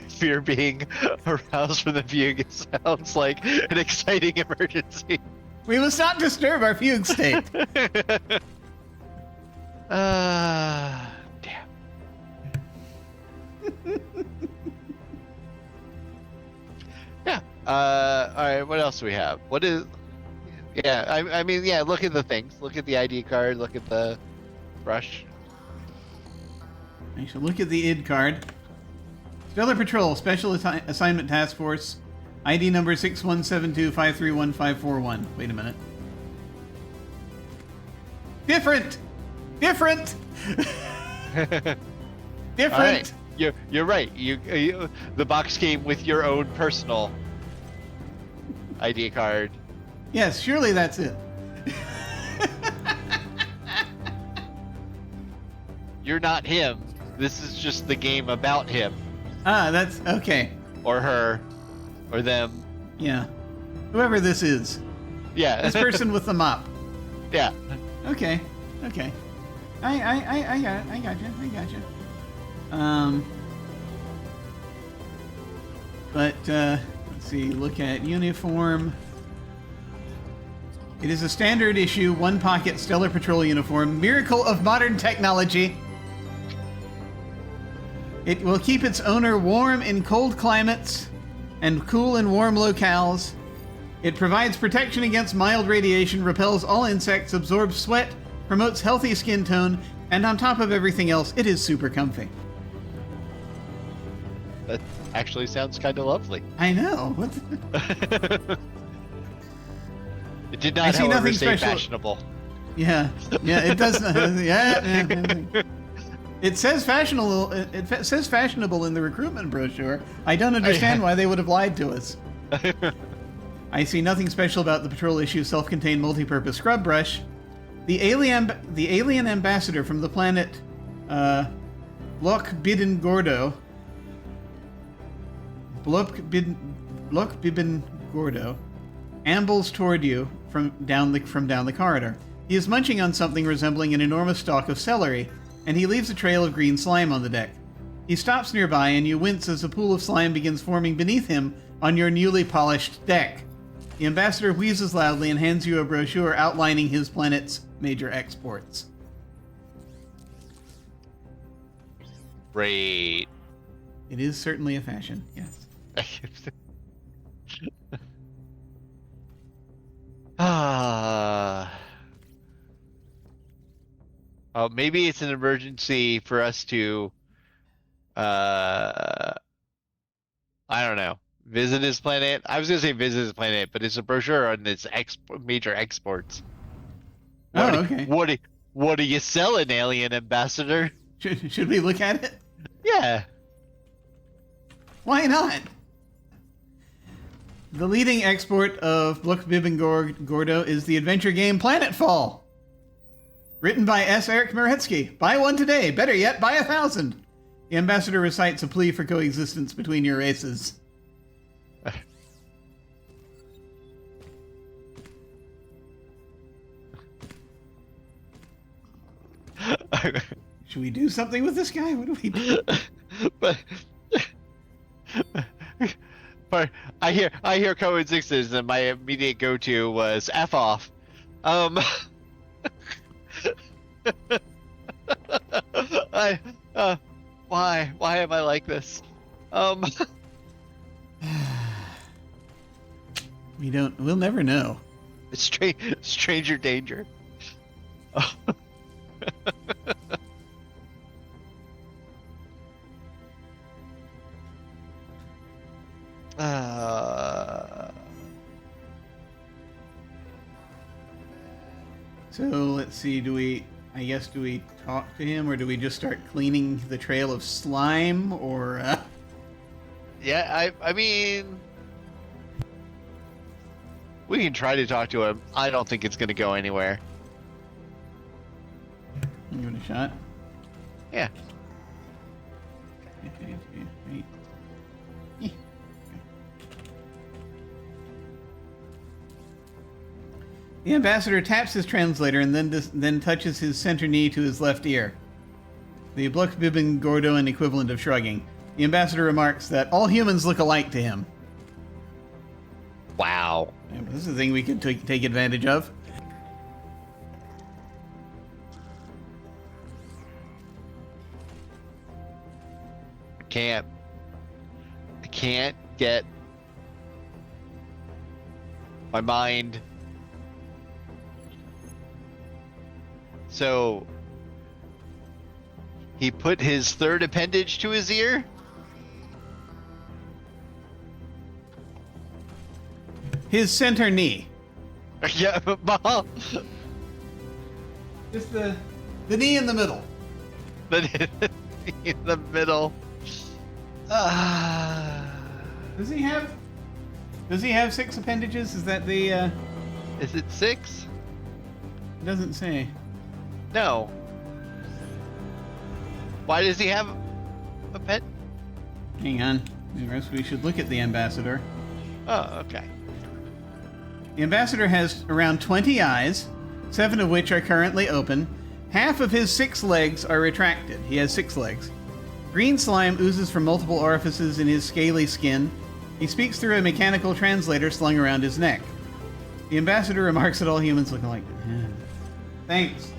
Fear being aroused from the fugue sounds like an exciting emergency. We must not disturb our fugue state. Damn. Yeah. All right. What else do we have? What is? Yeah. I mean, yeah. Look at the things. Look at the ID card. Look at the brush. I should look at the ID card. Stellar Patrol, Special Assignment Task Force, ID number 6172531541. Wait a minute. Different! Different! Different! All right. You're right. You the box came with your own personal ID card. Yes, surely that's it. you're not him. This is just the game about him. Ah, that's okay. Or her. Or them. Yeah. Whoever this is. Yeah. This person with the mop. Yeah. Okay. Okay. I gotcha. But let's see. Look at uniform. It is a standard issue, one pocket Stellar Patrol uniform, miracle of modern technology. It will keep its owner warm in cold climates and cool in warm locales. It provides protection against mild radiation, repels all insects, absorbs sweat, promotes healthy skin tone, and on top of everything else, it is super comfy. That actually sounds kind of lovely. I know. What the... It did not, however, say fashionable. Yeah, it does. Yeah. It says fashionable. It says fashionable in the recruitment brochure. I don't understand why they would have lied to us. I see nothing special about the patrol issue self-contained multi-purpose scrub brush. The alien ambassador from the planet Blok-Bidden Gordo ambles toward you from down the corridor. He is munching on something resembling an enormous stalk of celery, and he leaves a trail of green slime on the deck. He stops nearby, and you wince as a pool of slime begins forming beneath him on your newly polished deck. The ambassador wheezes loudly and hands you a brochure outlining his planet's major exports. Great. It is certainly a fashion, yes. Maybe it's an emergency for us to, I don't know, visit his planet. I was gonna say visit his planet, but it's a brochure on its major exports. Okay. What do you selling, alien ambassador? Should we look at it? Yeah. Why not? The leading export of Blok-Bibben Gordo is the adventure game Planetfall. Written by S. Eric Moretsky. Buy one today. Better yet, buy 1,000. The ambassador recites a plea for coexistence between your races. Should we do something with this guy? What do we do? But I hear coexistence, and my immediate go-to was F off. Why am I like this? We'll never know. Stranger danger. So let's see, do we talk to him, or do we just start cleaning the trail of slime, or Yeah, I mean, we can try to talk to him. I don't think it's gonna go anywhere. Give it a shot? Yeah. The ambassador taps his translator and then touches his center knee to his left ear. The Blok-Bibben Gordoan equivalent of shrugging. The ambassador remarks that all humans look alike to him. Wow. Yeah, this is a thing we could take advantage of. I can't get my mind. So he put his third appendage to his ear? His center knee. Yeah, Mom. Just the knee in the middle. In the middle. Does he have 6 appendages? Is that the Is it 6? It doesn't say. No. Why does he have a pet? Hang on. First, we should look at the ambassador. Oh, okay. The ambassador has around 20 eyes, 7 of which are currently open. Half of his 6 legs are retracted. He has 6 legs. Green slime oozes from multiple orifices in his scaly skin. He speaks through a mechanical translator slung around his neck. The ambassador remarks that all humans look alike. Thanks.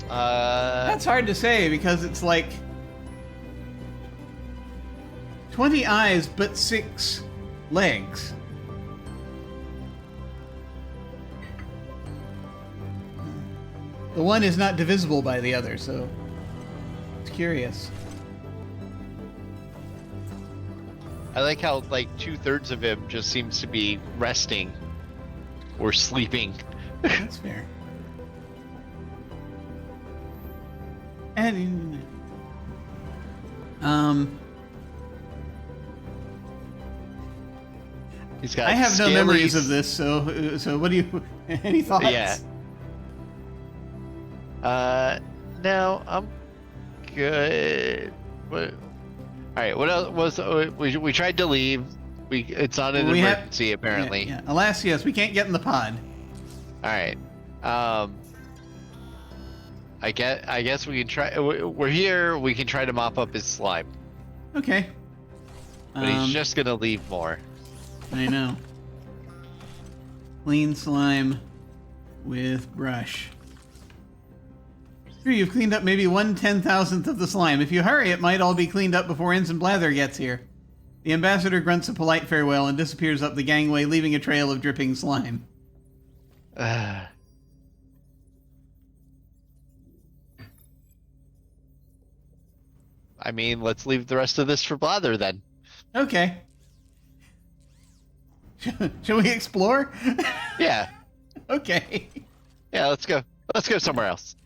That's hard to say because it's like 20 eyes but 6 legs. The one is not divisible by the other, so it's curious. I like how like 2/3 of him just seems to be resting or sleeping. That's fair. And he's got I have no scaly memories of this, so what do you? Any thoughts? Yeah. No, I'm good. What? All right. What else was we tried to leave? It's not an emergency apparently. Yeah. Alas, yes, we can't get in the pod. All right. I guess we can try. We're here. We can try to mop up his slime. Okay. But he's just gonna leave more. I know. Clean slime with brush. Here, you've cleaned up maybe 1/10,000th of the slime. If you hurry, it might all be cleaned up before Ensign Blather gets here. The ambassador grunts a polite farewell and disappears up the gangway, leaving a trail of dripping slime. I mean, let's leave the rest of this for Blather then. Okay. Shall we explore? Yeah. Okay. Yeah, let's go. Let's go somewhere else.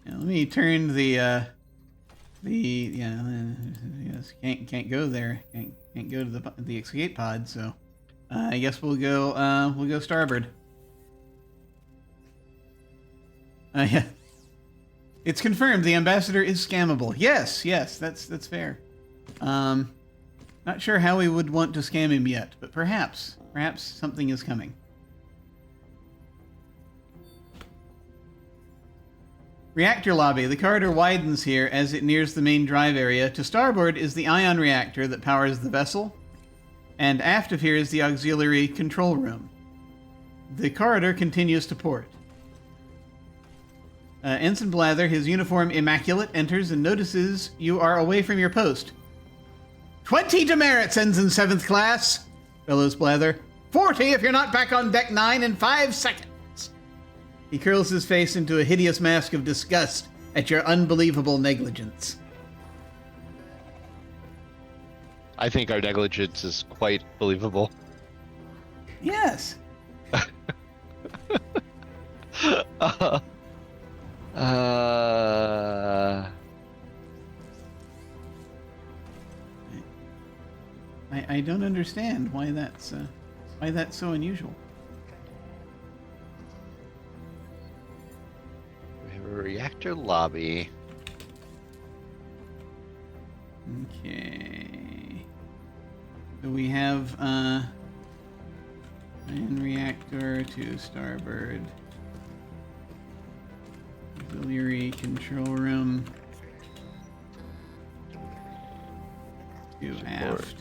Now, let me turn yes, can't go there. Can't go to the escape pod. So, I guess we'll go starboard. Yeah. It's confirmed the ambassador is scammable. Yes, that's fair. Not sure how we would want to scam him yet, but perhaps something is coming. Reactor lobby. The corridor widens here as it nears the main drive area. To starboard is the ion reactor that powers the vessel, and aft of here is the auxiliary control room. The corridor continues to port. Ensign Blather, his uniform immaculate, enters and notices you are away from your post. 20 demerits, Ensign Seventh Class, bellows Blather. 40 if you're not back on deck 9 in 5 seconds. He curls his face into a hideous mask of disgust at your unbelievable negligence. I think our negligence is quite believable. Yes. I don't understand why that's so unusual. We have a reactor lobby. Okay. So we have ion reactor to starboard. Auxiliary control room to aft.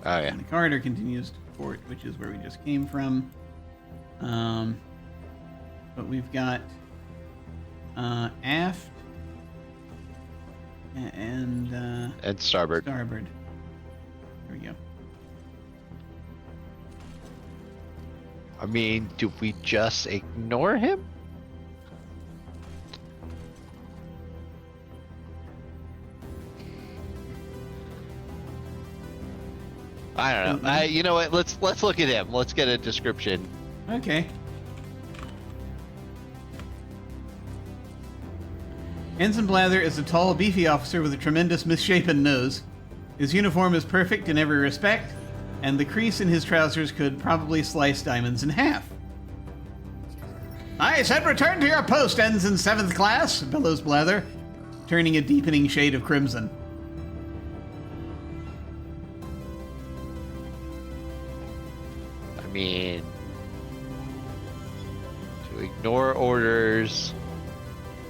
Oh yeah. And the corridor continues to port, which is where we just came from. But we've got aft and starboard. Starboard. There we go. I mean, do we just ignore him? I don't know. You know what? Let's look at him. Let's get a description. Okay. Ensign Blather is a tall, beefy officer with a tremendous misshapen nose. His uniform is perfect in every respect, and the crease in his trousers could probably slice diamonds in half. I said return to your post, Ensign Seventh Class, bellows Blather, turning a deepening shade of crimson. I mean, to ignore orders,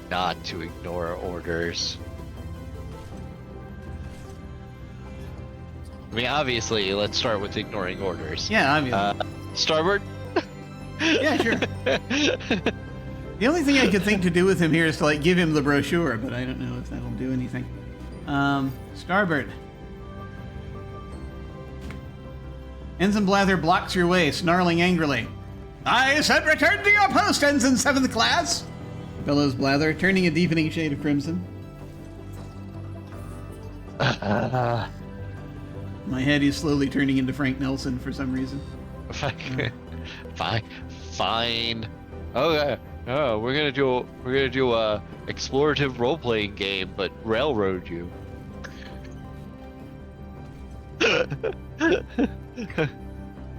not to ignore orders. I mean, obviously, let's start with ignoring orders. Yeah, obviously. Starboard? Yeah, sure. The only thing I could think to do with him here is to, like, give him the brochure, but I don't know if that'll do anything. Starboard. Ensign Blather blocks your way, snarling angrily. I said return to your post, Ensign Seventh Class! Bellows Blather, turning a deepening shade of crimson. My head is slowly turning into Frank Nelson for some reason. Fine. Okay. Oh, we're gonna do a explorative role-playing game, but railroad you.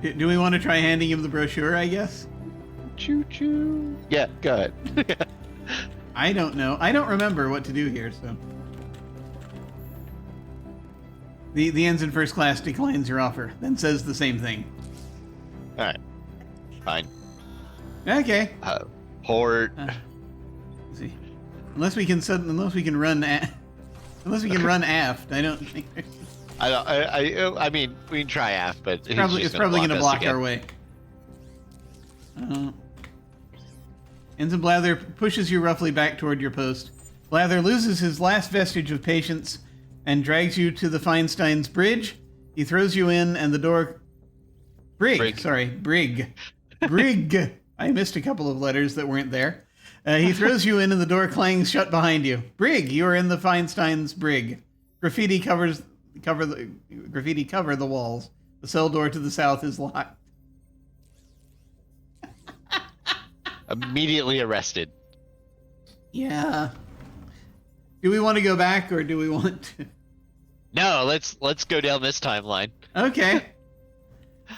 Do we want to try handing him the brochure, I guess? Choo choo. Yeah, go ahead. I don't know. I don't remember what to do here, so. The Ensign First Class declines your offer, then says the same thing. Alright. Fine. Okay. Port. Let's see. Unless we can run aft, I don't think there's... I mean, we can try aft, but it's probably going to block our way. Ensign Blather pushes you roughly back toward your post. Blather loses his last vestige of patience and drags you to the Feinstein's bridge. He throws you in, and the door... Brig. Brig. I missed a couple of letters that weren't there. He throws you in, and the door clangs shut behind you. Brig, you are in the Feinstein's brig. Graffiti cover the walls. The cell door to the south is locked. Immediately arrested. Yeah. Do we want to go back, or do we want to? No, let's go down this timeline. Okay.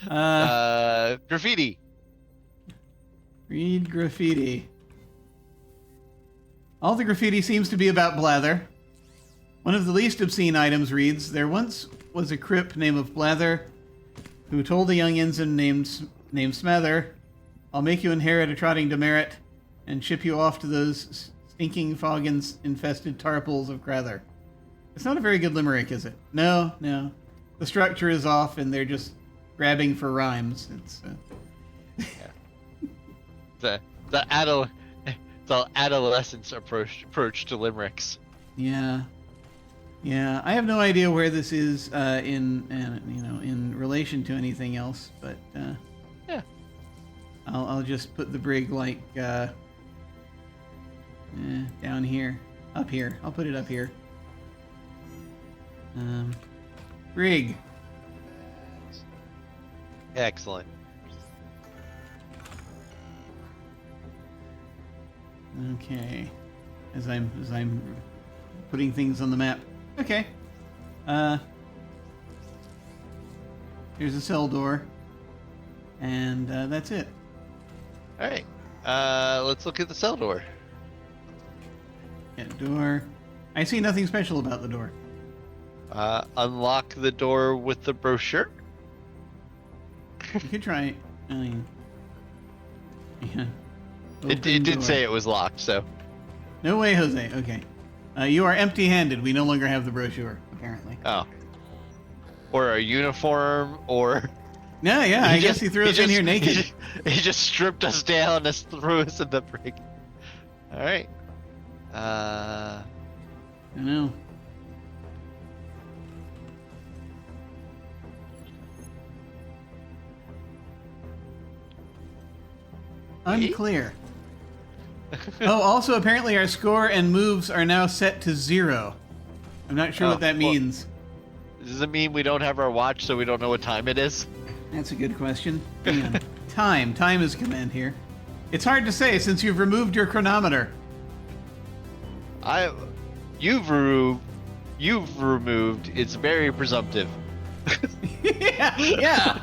Graffiti. Read graffiti. All the graffiti seems to be about Blather. One of the least obscene items reads, there once was a crip named of Blather who told a young ensign named Smather, I'll make you inherit a trotting demerit and ship you off to those stinking fog-infested tarples of Crather. It's not a very good limerick, is it? No. The structure is off and they're just grabbing for rhymes. It's the adolescence approach to limericks. Yeah. I have no idea where this is in relation to anything else, but yeah, I'll just put the brig like down here, up here. I'll put it up here. Brig. Excellent. Okay. As I'm putting things on the map. Okay. Here's a cell door. And that's it. Alright. Let's look at the cell door. Yeah, door. I see nothing special about the door. Unlock the door with the brochure? You could try it. I mean, yeah. It did say it was locked, so. No way, Jose. Okay. You are empty-handed. We no longer have the brochure, apparently. Oh. Or a uniform, or... No, yeah, I guess he threw us in here naked. He just stripped us down and threw us in the brig. Alright. I know. Unclear. Oh, also apparently our score and moves are now set to 0. I'm not sure what that means. Does it mean we don't have our watch, so we don't know what time it is? That's a good question. Hang on. Time is command here. It's hard to say since you've removed your chronometer. You've removed. It's very presumptive. Yeah.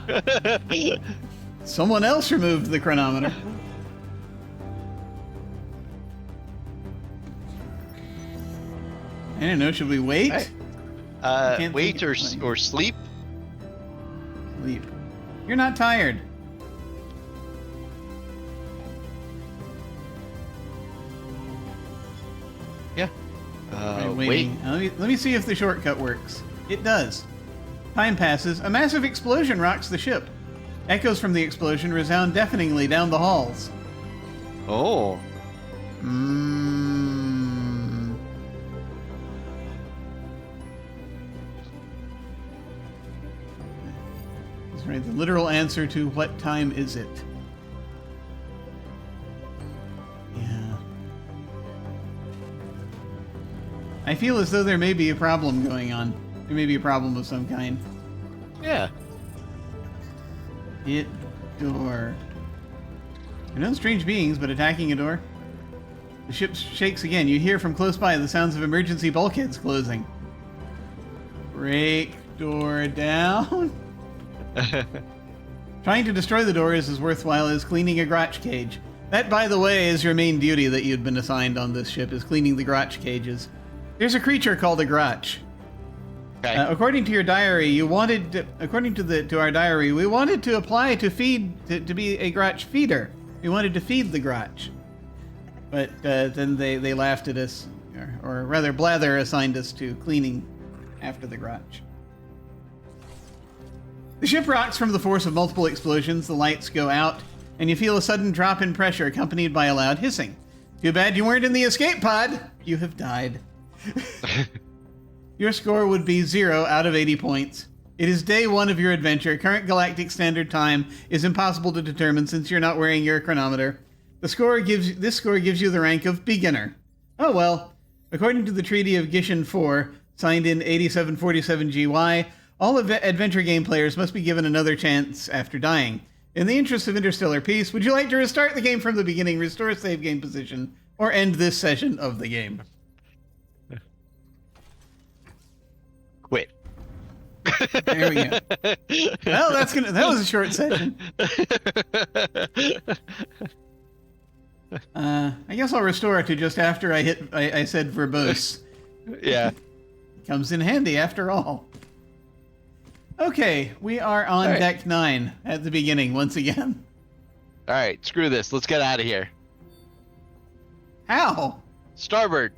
Someone else removed the chronometer. I don't know. Should we wait? Right. can't Wait think or of a plan. or sleep. Sleep. You're not tired. Yeah. I'm Wait. waiting. Let me see if the shortcut works. It does. Time passes. A massive explosion rocks the ship. Echoes from the explosion resound deafeningly down the halls. Oh. That's right. The literal answer to what time is it? Yeah. I feel as though there may be a problem going on. There may be a problem of some kind. Yeah. Hit door. There are no strange beings, but attacking a door. The ship shakes again. You hear from close by the sounds of emergency bulkheads closing. Break door down. Trying to destroy the door is as worthwhile as cleaning a grotch cage. That, by the way, is your main duty that you'd been assigned on this ship, is cleaning the grotch cages. There's a creature called a grotch. Okay. According to your diary, you wanted, according to our diary, we wanted to apply to to be a grotch feeder. We wanted to feed the grotch. But then they laughed at us, or rather Blather assigned us to cleaning after the grotch. The ship rocks from the force of multiple explosions, the lights go out, and you feel a sudden drop in pressure accompanied by a loud hissing. Too bad you weren't in the escape pod! You have died. Your score would be 0 out of 80 points. It is day 1 of your adventure. Current galactic standard time is impossible to determine since you're not wearing your chronometer. This score gives you the rank of beginner. Oh well. According to the Treaty of Gishin 4, signed in 8747 GY, all adventure game players must be given another chance after dying. In the interest of interstellar peace, would you like to restart the game from the beginning, restore save game position, or end this session of the game? Quit. There we go. Well, that was a short session. I guess I'll restore it to just after I said verbose. Yeah. Comes in handy after all. Okay, we are on All right. deck 9 at the beginning once again. All right. Screw this. Let's get out of here. How? Starboard.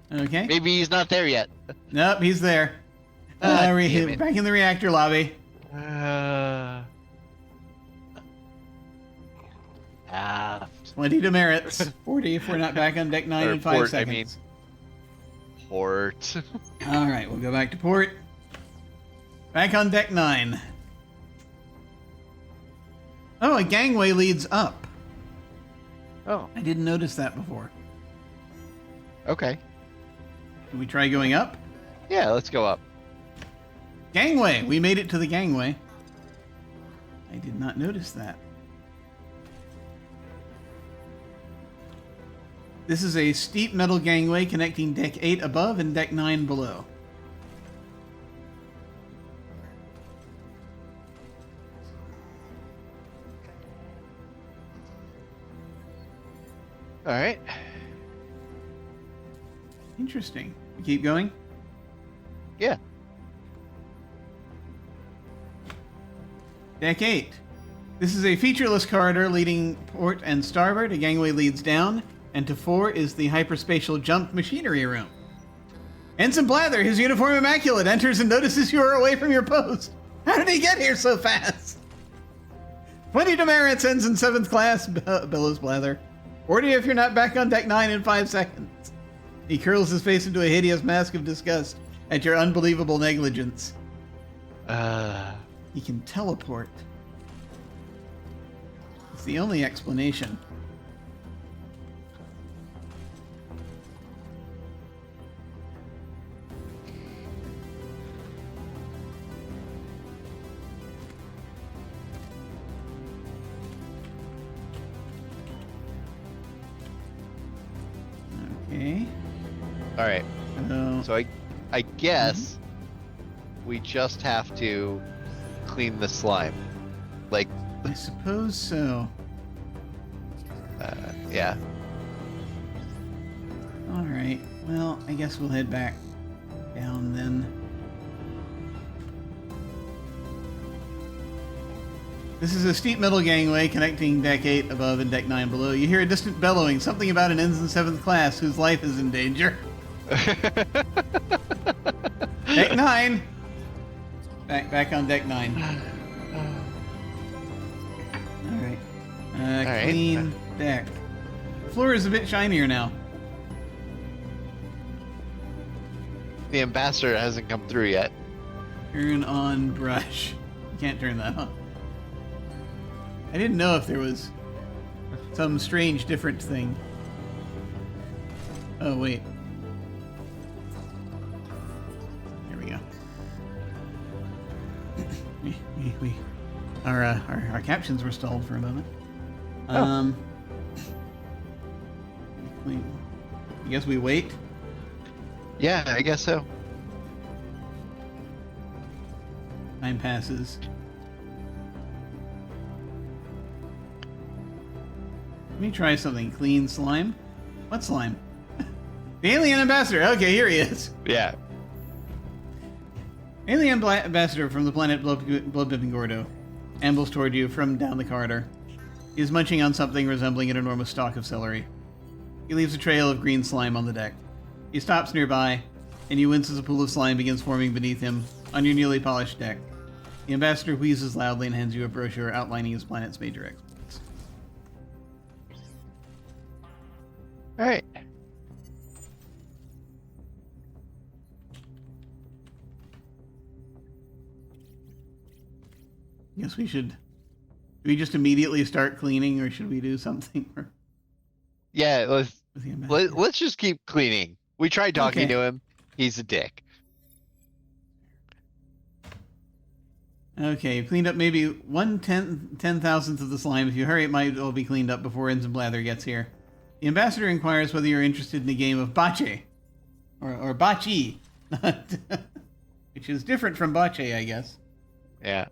Okay. Maybe he's not there yet. Nope, he's there. Damn it. Back in the reactor lobby. Aft. 20 demerits. 40 if we're not back on deck 9 Or in 5 port, seconds. Port. All right, we'll go back to port. Back on deck 9. Oh, a gangway leads up. Oh. I didn't notice that before. Okay. Can we try going up? Yeah. Let's go up. Gangway! We made it to the gangway. I did not notice that. This is a steep metal gangway connecting deck 8 above and deck 9 below. All right. Interesting. We keep going? Yeah. Deck 8. This is a featureless corridor leading port and starboard. A gangway leads down, and to 4 is the hyperspatial jump machinery room. Ensign Blather, his uniform immaculate, enters and notices you are away from your post. How did he get here so fast? 20 demerits, Ensign 7th Class, bellows Blather. 40 if you're not back on deck 9 in 5 seconds. He curls his face into a hideous mask of disgust at your unbelievable negligence. He can teleport. It's the only explanation. Okay. All right. So I guess we just have to clean the slime. Like, I suppose so. yeah. Oh, Alright, well, I guess we'll head back down then. This is a steep metal gangway connecting Deck 8 above and Deck 9 below. You hear a distant bellowing, something about an Ensign 7th Class whose life is in danger. Deck 9! Back on Deck 9. Alright. Clean deck. The floor is a bit shinier now. The ambassador hasn't come through yet. Turn on brush. You can't turn that on. I didn't know if there was some strange different thing. Oh, wait. There we go. Our captions were stalled for a moment. I guess we wait. Yeah, I guess so. Time passes. Let me try something. Clean slime? What slime? The alien ambassador! Okay, here he is. Yeah. Alien ambassador from the planet Blood-Dipping Gordo ambles toward you from down the corridor. He is munching on something resembling an enormous stalk of celery. He leaves a trail of green slime on the deck. He stops nearby, and you wince as a pool of slime begins forming beneath him on your newly polished deck. The ambassador wheezes loudly and hands you a brochure outlining his planet's major exploits. Alright. Guess we should... Do we just immediately start cleaning, or should we do something? Yeah, With the ambassador? let's just keep cleaning. We tried talking to him. He's a dick. Okay, you've cleaned up maybe 1/10,000th of the slime. If you hurry, it might all be cleaned up before Ensign Blather gets here. The ambassador inquires whether you're interested in a game of bocce. Or bocce. Which is different from bocce, I guess. Yeah.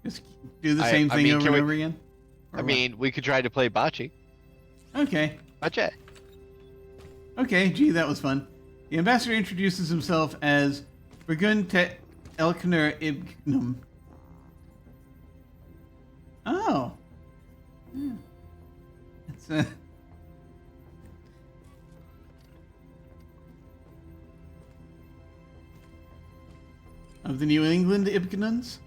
Just do the same thing over and over again? I mean, we could try to play bocce. Okay. Bocce. Okay, gee, that was fun. The ambassador introduces himself as Burgun Te Elkner Ibgnum. Oh. Yeah. That's of the New England Ibgnums?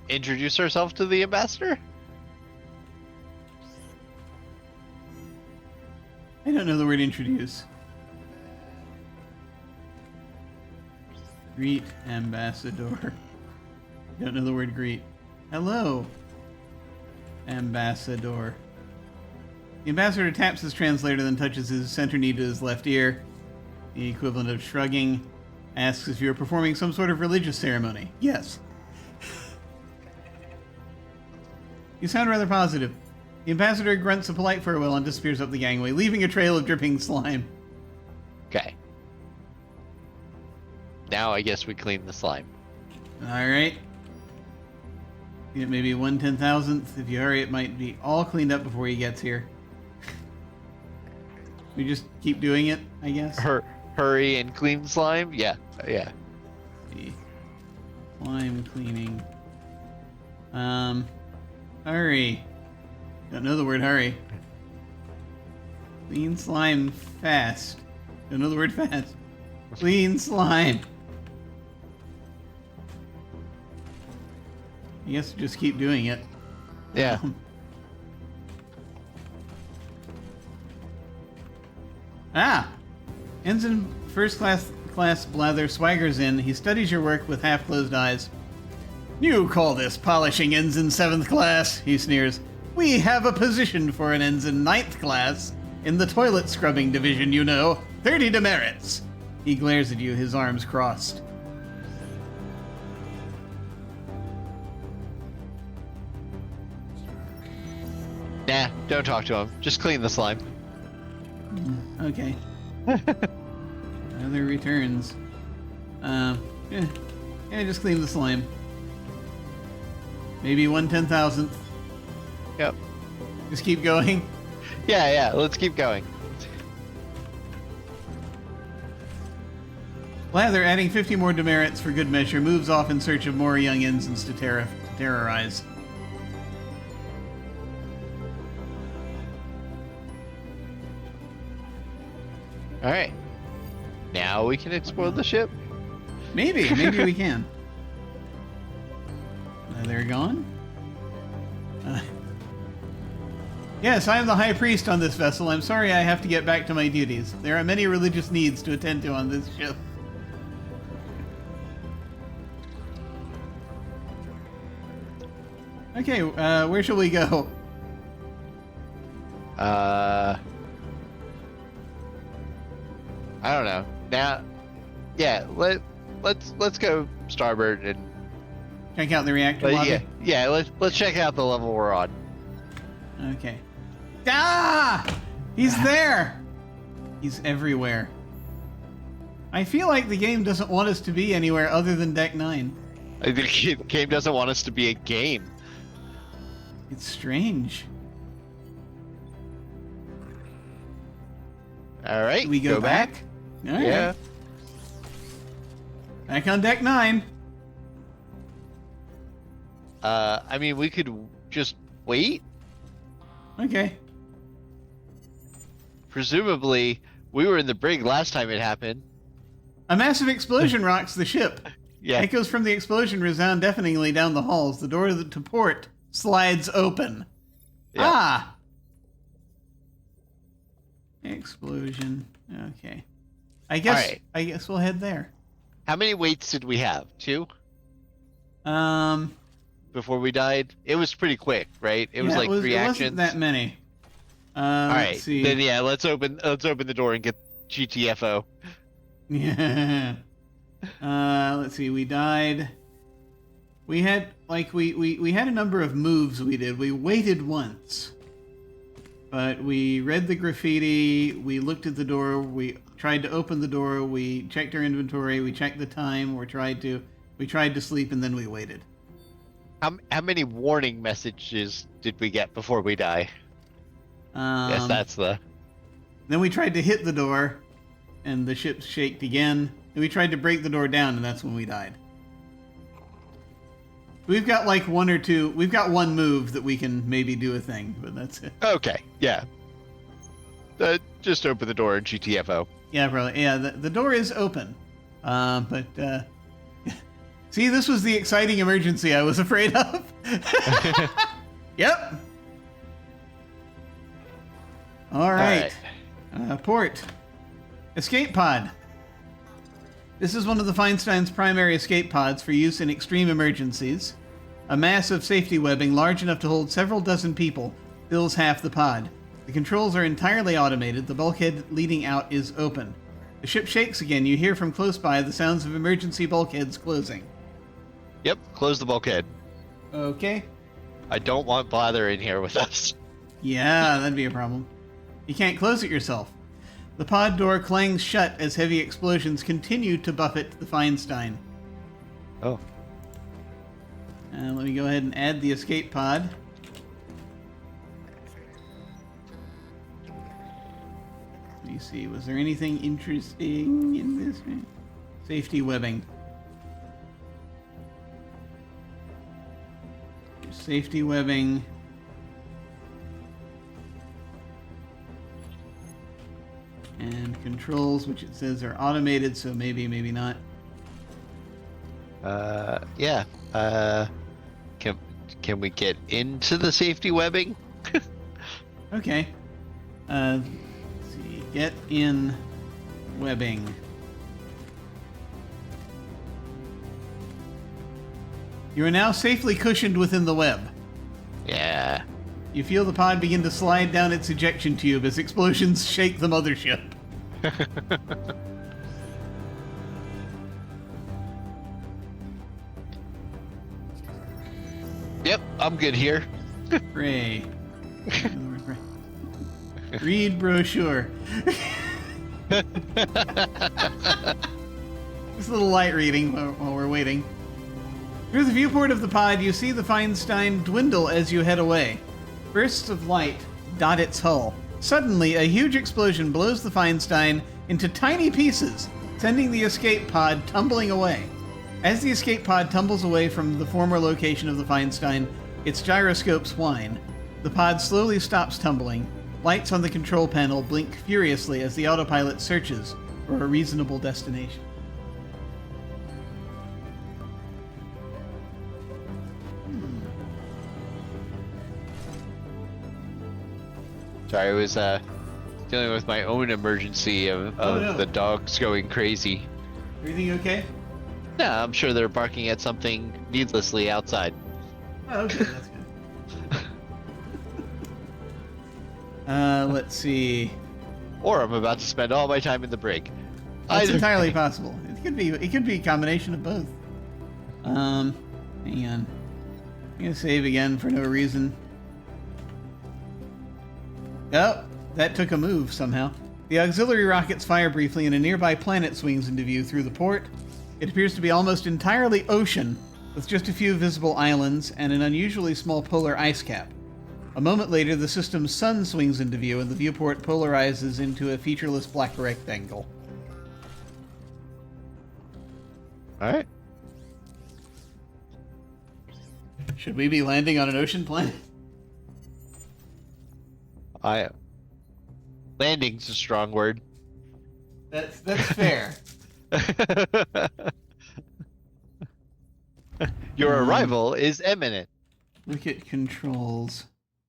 Introduce ourselves to the ambassador? I don't know the word introduce. Greet ambassador. Don't know the word greet. Hello, ambassador. The ambassador taps his translator, then touches his center knee to his left ear. The equivalent of shrugging. Asks if you're performing some sort of religious ceremony. Yes. You sound rather positive. The ambassador grunts a polite farewell and disappears up the gangway, leaving a trail of dripping slime. Okay. Now I guess we clean the slime. Alright. Maybe 1/10,000th. If you hurry, it might be all cleaned up before he gets here. We just keep doing it, I guess. Hurry and clean slime? Yeah. Yeah. Slime cleaning. Hurry. Don't know the word hurry. Clean slime fast. Don't know the word fast. Clean slime. I guess just keep doing it. Yeah. Ensign First Class Blather swaggers in. He studies your work with half-closed eyes. You call this polishing Ensign 7th Class, he sneers. We have a position for an Ensign 9th Class in the toilet scrubbing division, you know. 30 demerits. He glares at you, his arms crossed. Nah, don't talk to him. Just clean the slime. Okay. Other returns. Yeah, just clean the slime. Maybe 1/10,000th. Yep. Just keep going. Yeah, let's keep going. Lather, adding 50 more demerits for good measure, moves off in search of more young ensigns to terrorize. Alright. Now we can explore the ship. Maybe we can. They're gone? Yes, I am the High Priest on this vessel. I'm sorry I have to get back to my duties. There are many religious needs to attend to on this ship. Okay, where shall we go? I don't know. Now, yeah, let's go starboard and Check out the reactor lobby? yeah. Let's check out the level we're on. Okay. Ah! He's there! He's everywhere. I feel like the game doesn't want us to be anywhere other than Deck 9. The game doesn't want us to be a game. It's strange. All right, Do we go back? All right. Yeah. Back on Deck 9. I mean, we could just wait. Okay. Presumably, we were in the brig last time it happened. A massive explosion rocks the ship. Yeah. Echoes from the explosion resound deafeningly down the halls. The door to port slides open. Yeah. Ah! Explosion. Okay. I guess we'll head there. How many waits did we have? 2? Um, Before we died? It was pretty quick, right? It was like 3 it actions. wasn't that many. All right. Let's see. Then yeah, let's open the door and get GTFO. Yeah. Let's see. We died. We had we had a number of moves we did. We waited once. But we read the graffiti, we looked at the door, we tried to open the door, we checked our inventory, we checked the time, we tried to sleep, and then we waited. How many warning messages did we get before we die? Yes, that's the... Then we tried to hit the door, and the ship shaked again. And we tried to break the door down, and that's when we died. We've got like one or two. We've got one move that we can maybe do a thing, but that's it. Okay, yeah. Just open the door and GTFO. Yeah, probably. Yeah, the door is open. But see, this was the exciting emergency I was afraid of. Yep. All right. Port. Escape pod. This is one of the Feinstein's primary escape pods for use in extreme emergencies. A mass of safety webbing large enough to hold several dozen people fills half the pod. The controls are entirely automated. The bulkhead leading out is open. The ship shakes again. You hear from close by the sounds of emergency bulkheads closing. Yep, close the bulkhead. Okay. I don't want blather in here with us. Yeah, that'd be a problem. You can't close it yourself. The pod door clangs shut as heavy explosions continue to buffet the Feinstein. Oh. Let me go ahead and add the escape pod. Let me see, was there anything interesting in this? Safety webbing. Safety webbing. And controls, which it says are automated, so maybe, maybe not. Yeah. Can we get into the safety webbing? Okay. Let's see. Get in webbing. You are now safely cushioned within the web. Yeah. You feel the pod begin to slide down its ejection tube as explosions shake the mothership. Yep, I'm good here. Hooray. Read brochure. Just a little light reading while we're waiting. Through the viewport of the pod, you see the Feinstein dwindle as you head away. Bursts of light dot its hull. Suddenly, a huge explosion blows the Feinstein into tiny pieces, sending the escape pod tumbling away. As the escape pod tumbles away from the former location of the Feinstein, its gyroscopes whine. The pod slowly stops tumbling. Lights on the control panel blink furiously as the autopilot searches for a reasonable destination. Sorry, I was dealing with my own emergency of no. the dogs going crazy. Everything okay? Yeah, I'm sure they're barking at something needlessly outside. Oh, okay, that's good. Let's see. Or I'm about to spend all my time in the brig. That's Either entirely way. possible. It could be a combination of both. Hang on. I'm gonna save again for no reason. Oh, that took a move somehow. The auxiliary rockets fire briefly and a nearby planet swings into view through the port. It appears to be almost entirely ocean, with just a few visible islands and an unusually small polar ice cap. A moment later, the system's sun swings into view and the viewport polarizes into a featureless black rectangle. Alright. Should we be landing on an ocean planet? Landing's a strong word. That's fair. Your arrival is imminent. Look at controls.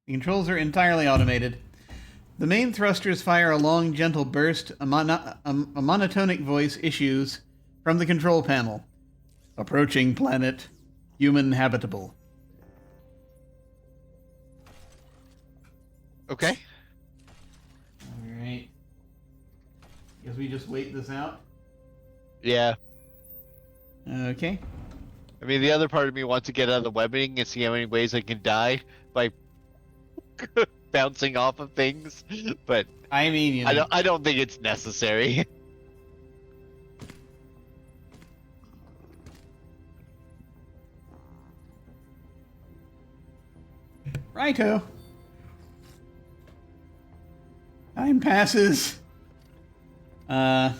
The controls are entirely automated. The main thrusters fire a long, gentle burst. A monotonic voice issues from the control panel. Approaching planet. Human habitable. Okay. Alright. Guess we just wait this out? Yeah. Okay. I mean, the other part of me wants to get out of the webbing and see how many ways I can die by bouncing off of things, but I mean, you know. I don't think it's necessary. Righto. Time passes. Well,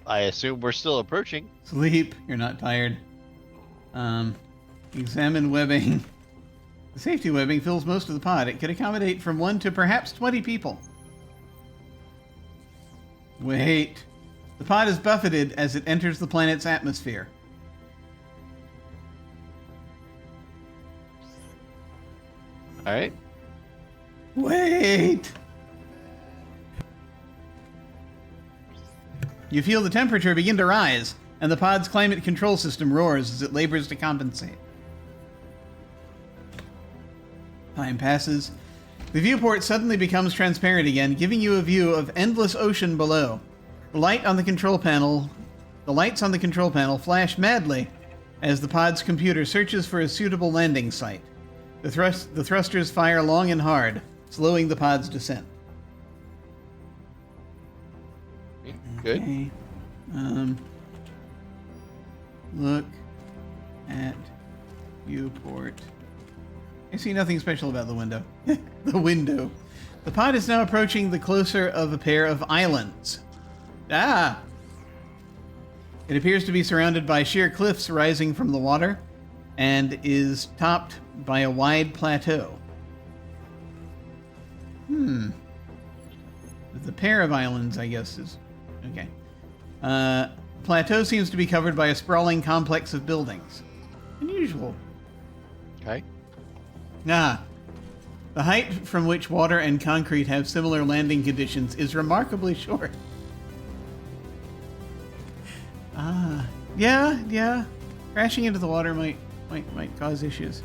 I assume we're still approaching. Sleep. You're not tired. Examine webbing. The safety webbing fills most of the pod. It could accommodate from 1 to perhaps 20 people. Wait. The pod is buffeted as it enters the planet's atmosphere. Alright. Wait! You feel the temperature begin to rise, and the pod's climate control system roars as it labors to compensate. Time passes. The viewport suddenly becomes transparent again, giving you a view of endless ocean below. The lights on the control panel flash madly as the pod's computer searches for a suitable landing site. The thrusters fire long and hard, slowing the pod's descent. Good. Okay. Look at viewport. I see nothing special about the window. The window. The pod is now approaching the closer of a pair of islands. Ah! It appears to be surrounded by sheer cliffs rising from the water and is topped by a wide plateau. The pair of islands, I guess, is... Okay. Plateau seems to be covered by a sprawling complex of buildings. Unusual. Okay. The height from which water and concrete have similar landing conditions is remarkably short. Yeah. Crashing into the water might cause issues.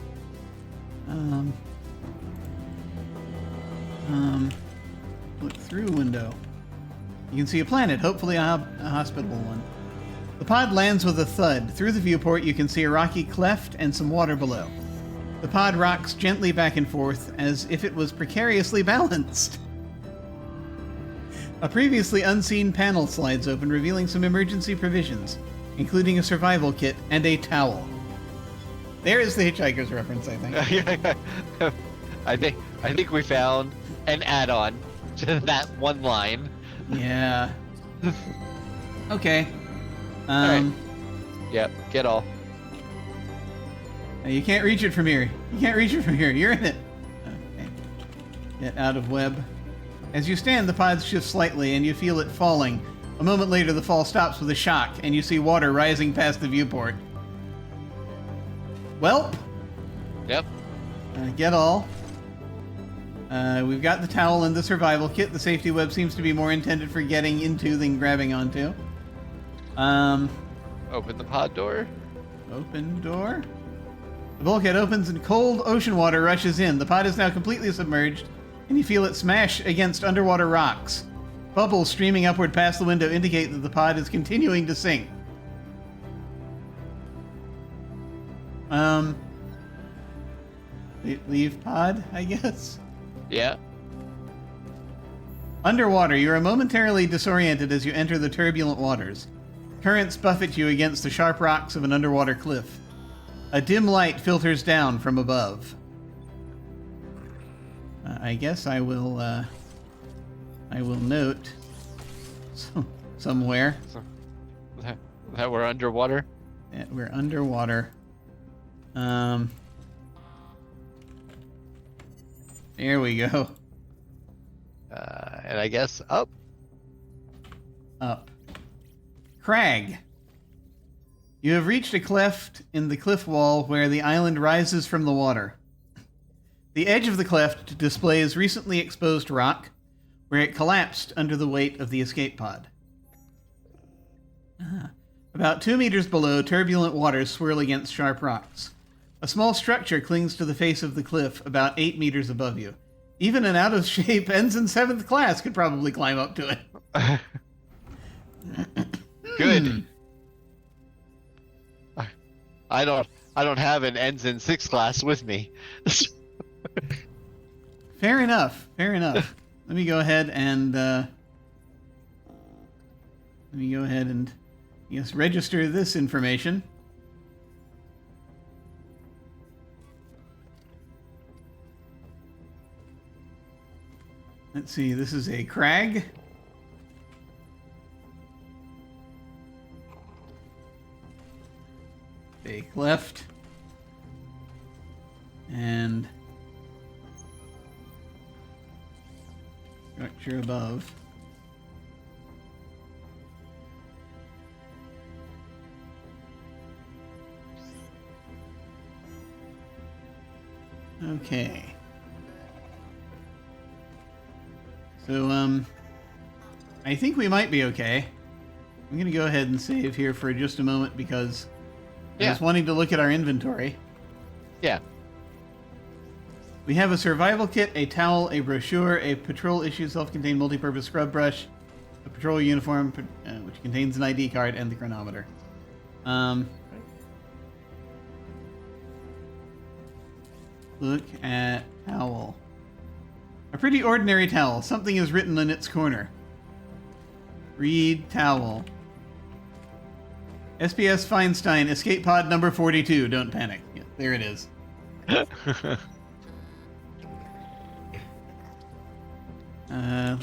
Look through window. You can see a planet, hopefully a hospitable one. The pod lands with a thud. Through the viewport, you can see a rocky cleft and some water below. The pod rocks gently back and forth as if it was precariously balanced. A previously unseen panel slides open, revealing some emergency provisions, including a survival kit and a towel. There is the Hitchhiker's reference, I think. I think we found an add-on to that one line. Yeah. Okay. Alright. Yep, get all. You can't reach it from here. You can't reach it from here. You're in it. Okay. Get out of web. As you stand, the pod shifts slightly, and you feel it falling. A moment later, the fall stops with a shock, and you see water rising past the viewport. Welp. Yep. Get all. We've got the towel and the survival kit. The safety web seems to be more intended for getting into than grabbing onto. Open the pod door. Open door. The bulkhead opens and cold ocean water rushes in. The pod is now completely submerged, and you feel it smash against underwater rocks. Bubbles streaming upward past the window indicate that the pod is continuing to sink. Leave pod, I guess? Yeah. Underwater, you are momentarily disoriented as you enter the turbulent waters. Currents buffet you against the sharp rocks of an underwater cliff. A dim light filters down from above. I guess I will note somewhere that we're underwater. that we're underwater. There we go. And I guess up. Up. Crag. You have reached a cleft in the cliff wall where the island rises from the water. The edge of the cleft displays recently exposed rock, where it collapsed under the weight of the escape pod. About 2 meters below, turbulent waters swirl against sharp rocks. A small structure clings to the face of the cliff about 8 meters above you. Even an out-of-shape Ensign Seventh Class could probably climb up to it. Good. I don't have an Ensign Sixth Class with me. Fair enough. Fair enough. Let me go ahead and yes, register this information. Let's see. This is a crag. A cleft. And structure above. Okay. So, I think we might be okay. I'm going to go ahead and save here for just a moment because I was wanting to look at our inventory. Yeah. We have a survival kit, a towel, a brochure, a patrol issue self-contained multi-purpose scrub brush, a patrol uniform, which contains an ID card, and the chronometer. Look at towel. A pretty ordinary towel. Something is written in its corner. Read towel. SPS Feinstein, escape pod number 42. Don't panic. Yeah, there it is.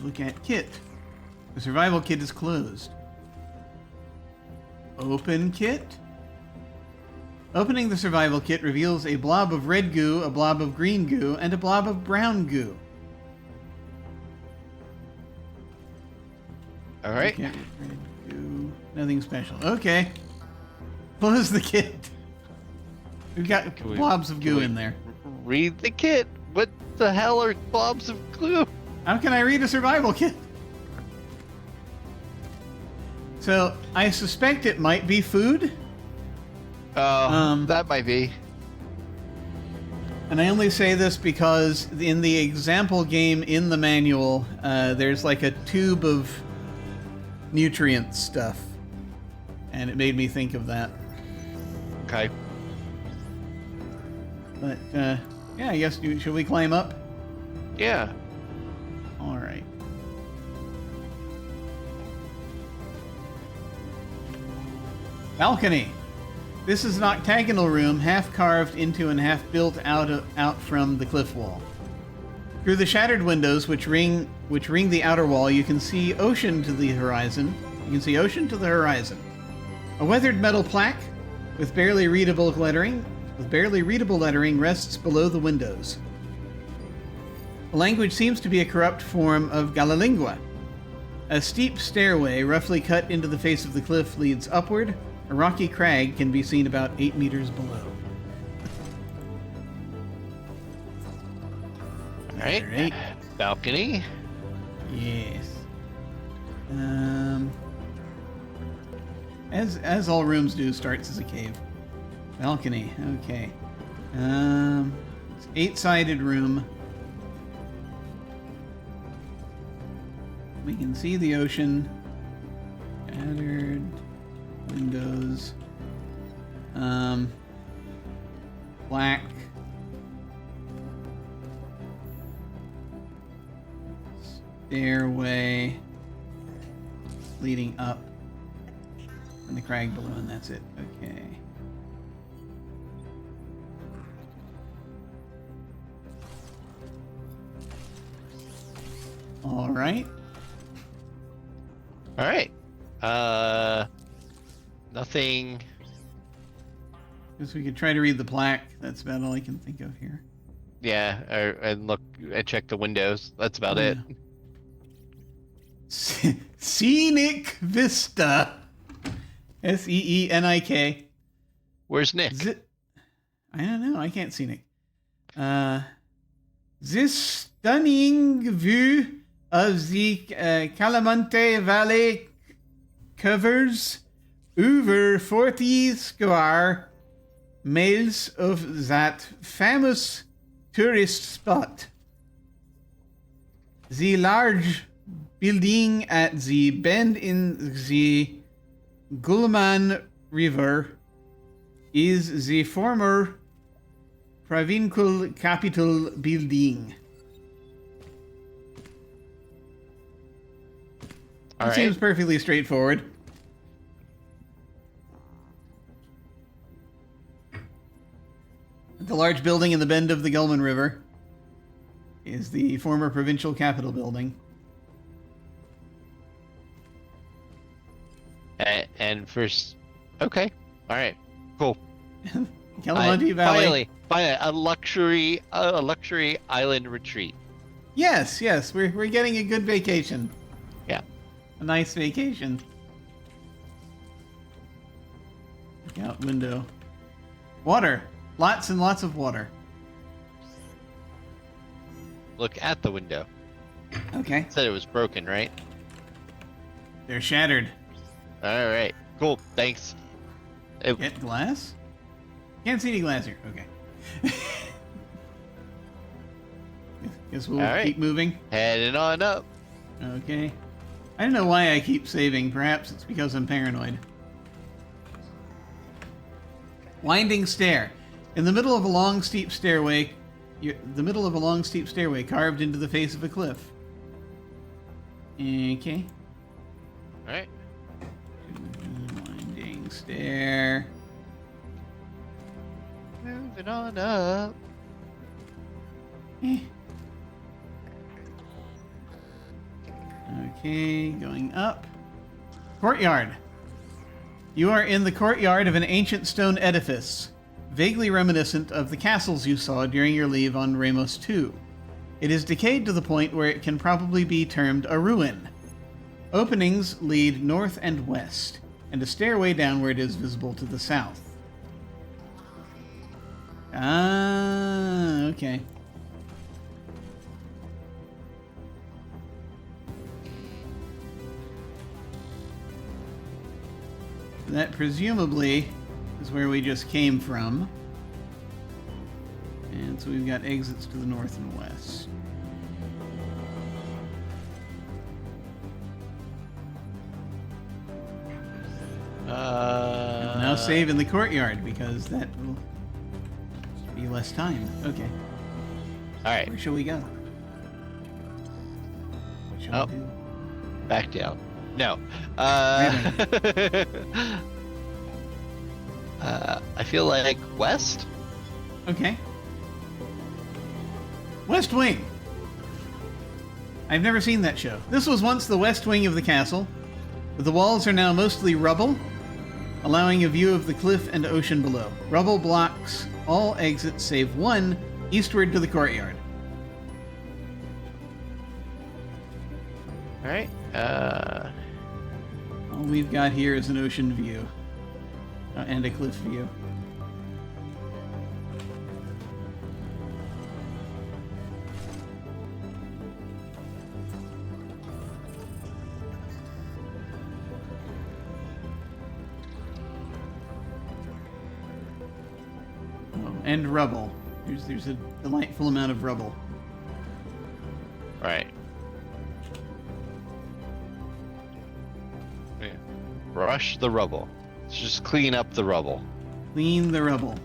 Look at kit. The survival kit is closed. Open kit. Opening the survival kit reveals a blob of red goo, a blob of green goo, and a blob of brown goo. All right. Okay, red goo. Nothing special. Okay. Close the kit. We've got blobs of goo in there. Read the kit. What the hell are blobs of glue? How can I read a survival kit? So, I suspect it might be food. That might be. And I only say this because in the example game in the manual, there's like a tube of nutrient stuff. and it made me think of that. Okay. But, yeah, I guess, should we climb up? Yeah. All right. Balcony. This is an octagonal room, half carved into and half built out from the cliff wall. Through the shattered windows, which ring the outer wall, you can see ocean to the horizon. A weathered metal plaque with barely readable lettering rests below the windows. The language seems to be a corrupt form of Galalingua. A steep stairway, roughly cut into the face of the cliff, leads upward. A rocky crag can be seen about 8 meters below. All right. Balcony. Yes. As all rooms do, starts as a cave. Balcony. Okay. It's 8-sided room. We can see the ocean. Shattered windows. Black. Stairway leading up. And the crag below, and that's it. Okay. All right. All right. Nothing. Guess we could try to read the plaque. That's about all I can think of here. Yeah, and look, I check the windows. That's about it. Scenic Vista. Seenik. Where's Nick? I don't know. I can't see Nick. This stunning view of the Calamante Valley covers over 40 square miles of that famous tourist spot. The large building at the bend in the Gulman River is the former provincial capital building. All right. Seems perfectly straightforward. The large building in the bend of the Gulman River is the former provincial capital building. And first, okay, all right, cool. Calamanti Valley. Finally, a luxury island retreat. Yes, we're getting a good vacation. Yeah, a nice vacation. Look out window. Water, lots and lots of water. Look at the window. Okay. Said it was broken, right? They're shattered. All right, cool. Thanks. Get glass? Can't see any glass here. Okay. Guess we'll keep moving. Heading on up. Okay. I don't know why I keep saving. Perhaps it's because I'm paranoid. Winding stair. In the middle of a long, steep stairway, carved into the face of a cliff. Okay. All right. Winding stair. Moving on up. Okay, going up. Courtyard. You are in the courtyard of an ancient stone edifice, vaguely reminiscent of the castles you saw during your leave on Ramos II. It is decayed to the point where it can probably be termed a ruin. Openings lead north and west, and a stairway downward is visible to the south. Ah, okay. That presumably is where we just came from. And so we've got exits to the north and west. Now save in the courtyard because that will be less time. Okay. All right. Where shall we go? What shall we do? Back down. No. I feel like west. Okay. West Wing. I've never seen that show. This was once the west wing of the castle, but the walls are now mostly rubble, allowing a view of the cliff and ocean below. Rubble blocks all exits save one eastward to the courtyard. All right. All we've got here is an ocean view and a cliff view. And rubble. There's a delightful amount of rubble. Right. Yeah. Rush the rubble. Let's just clean up the rubble. Clean the rubble.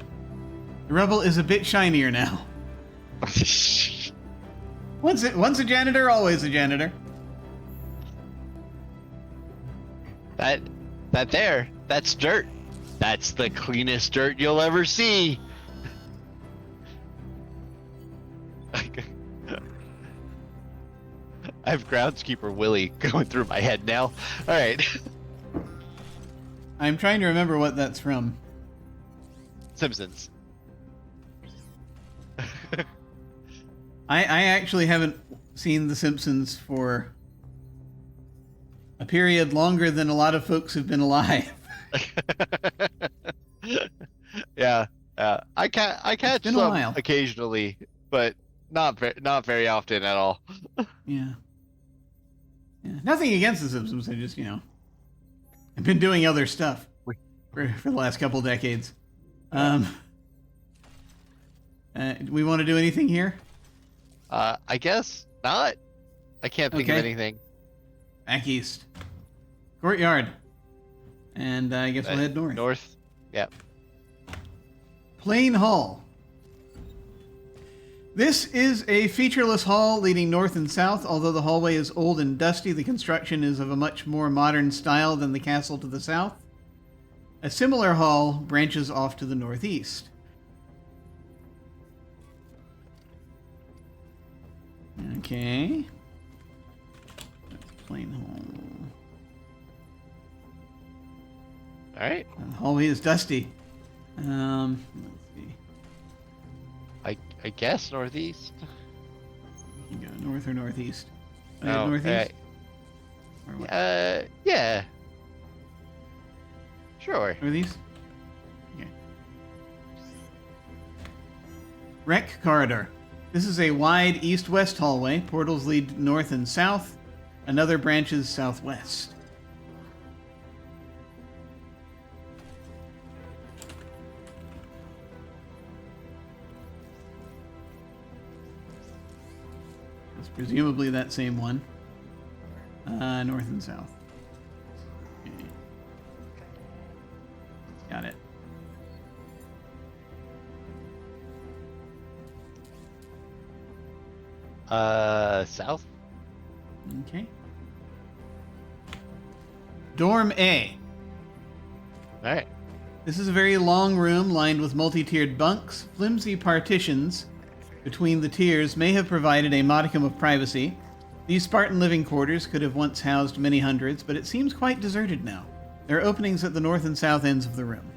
The rubble is a bit shinier now. Once a janitor, always a janitor. That's dirt. That's the cleanest dirt you'll ever see. I have groundskeeper Willie going through my head now. All right. I'm trying to remember what that's from. Simpsons. I actually haven't seen The Simpsons for a period longer than a lot of folks have been alive. Yeah. I catch some occasionally, but not very often at all. Yeah. Nothing against The Simpsons. I just, I've been doing other stuff for the last couple decades. Do we want to do anything here? I guess not. I can't think of anything. Back east. Courtyard. And I guess we'll head north. North. Yep. Plain Hall. This is a featureless hall leading north and south. Although the hallway is old and dusty, the construction is of a much more modern style than the castle to the south. A similar hall branches off to the northeast. Okay. That's Plain Hall. All right. The hallway is dusty. Let's see. I guess northeast. You can go north or northeast. No, northeast? Or what? Yeah. Sure. Northeast? Okay. Rec corridor. This is a wide east-west hallway. Portals lead north and south. Another branches southwest. It's presumably that same one. North and south. Okay. Got it. South. Okay. Dorm A. All right. This is a very long room lined with multi-tiered bunks. Flimsy partitions between the tiers may have provided a modicum of privacy. These Spartan living quarters could have once housed many hundreds, but it seems quite deserted now. There are openings at the north and south ends of the room.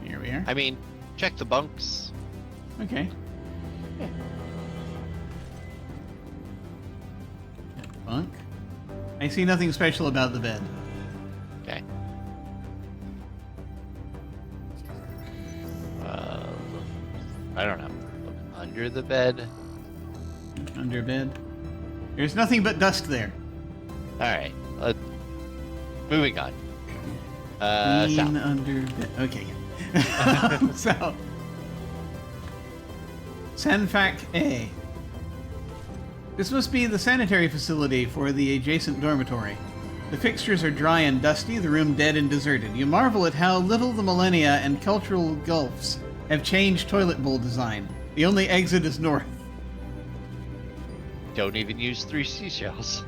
Here we are. I mean, check the bunks. Okay. Yeah. Bunk. I see nothing special about the bed. Okay. I don't know. Look under the bed. Under bed. There's nothing but dust there. All right. Moving on. Clean South. under bed. Okay. Yeah. South. Sanfac A. This must be the sanitary facility for the adjacent dormitory. The fixtures are dry and dusty, the room dead and deserted. You marvel at how little the millennia and cultural gulfs have changed toilet bowl design. The only exit is north. Don't even use 3 seashells.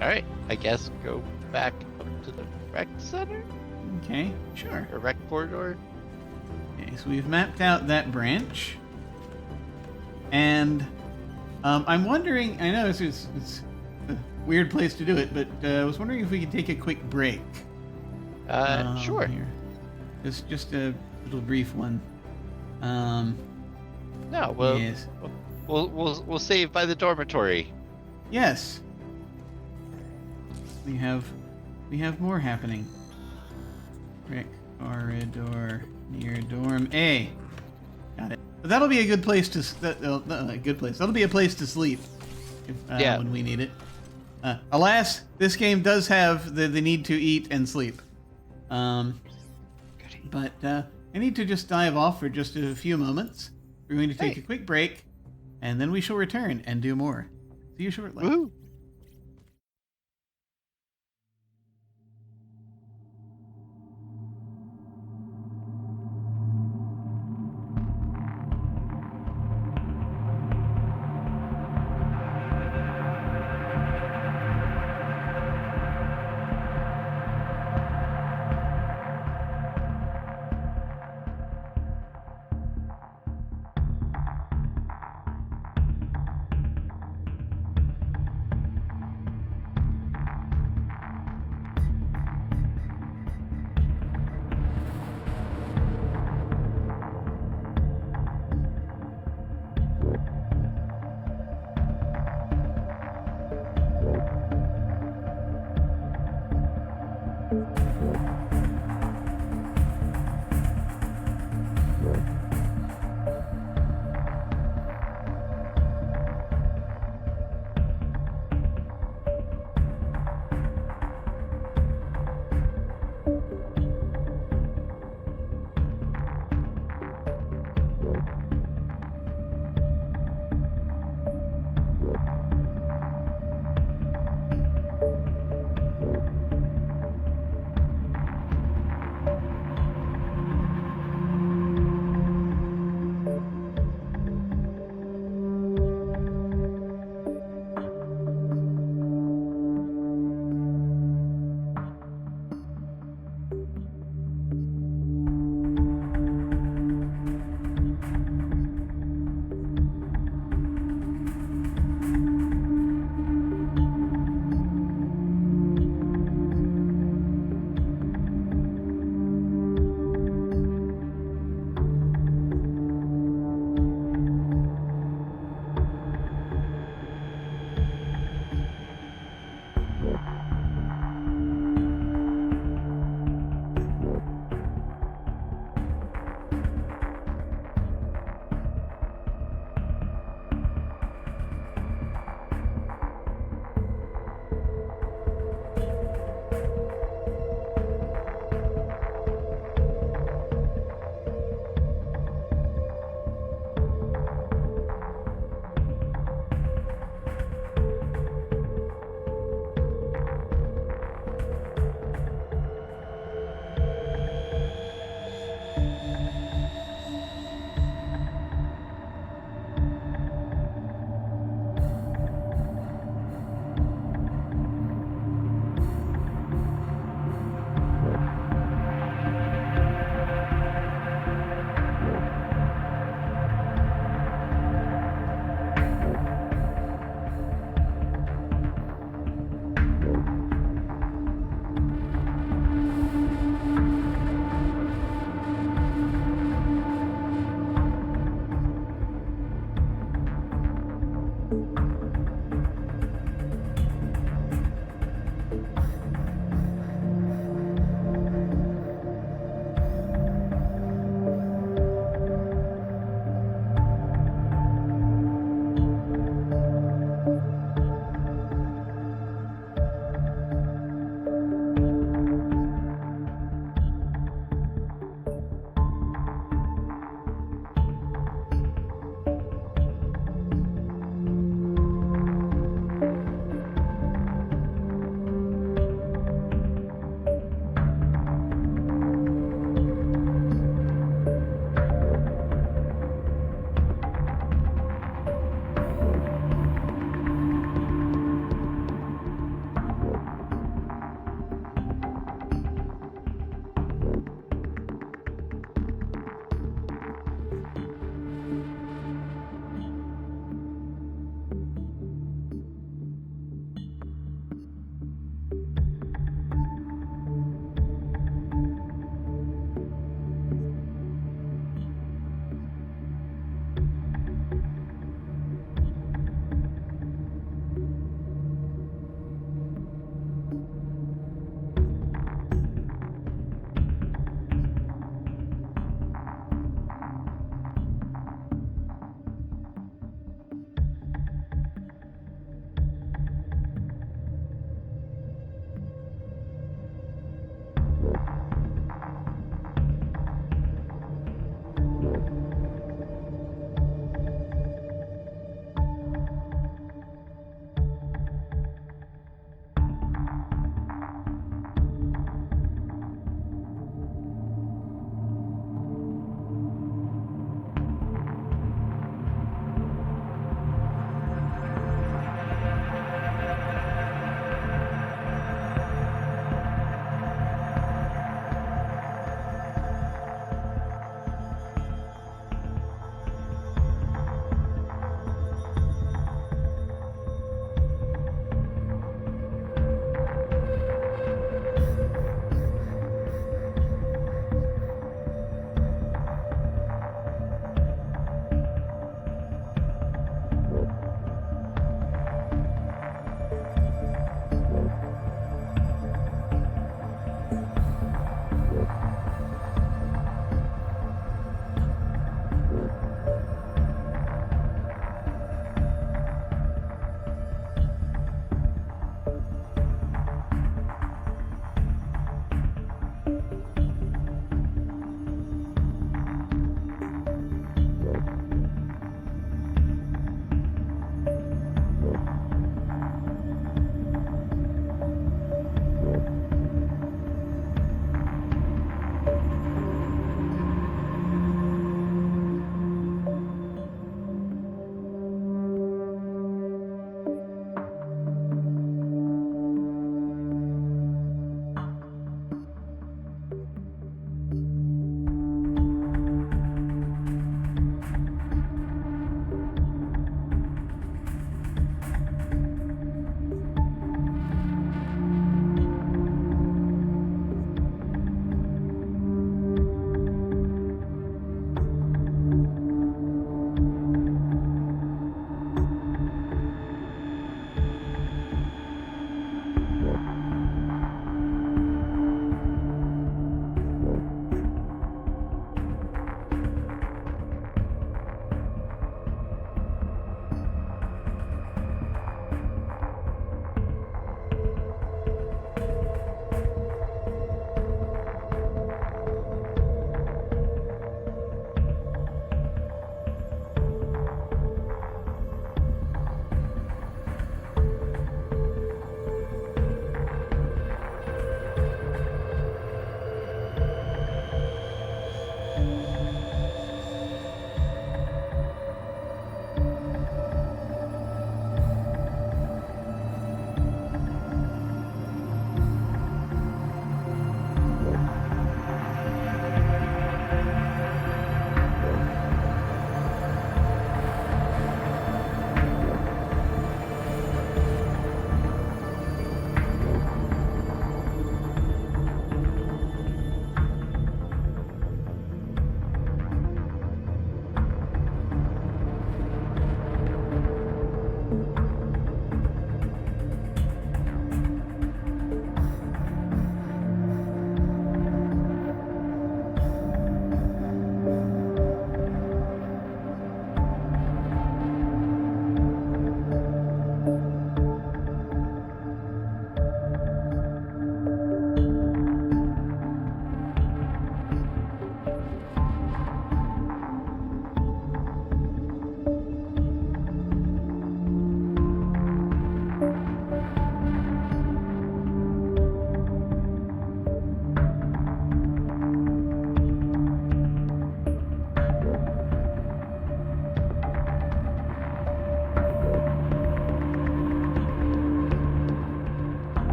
Alright, I guess go back up to the rec center? Okay, sure. Or rec corridor? Okay, so we've mapped out that branch. And I'm wondering, I know it's a weird place to do it, but I was wondering if we could take a quick break. Sure. Here. Just a little brief one. No, well, yes. we'll save by the dormitory. Yes. We have more happening. Rec corridor near dorm A. Got it. But that'll be a good place to a good place. That'll be a place to sleep if, Yeah. when we need it. Alas, this game does have the need to eat and sleep. But I need to just dive off for just a few moments. We're going to take a quick break, and then we shall return and do more. See you shortly. Woohoo!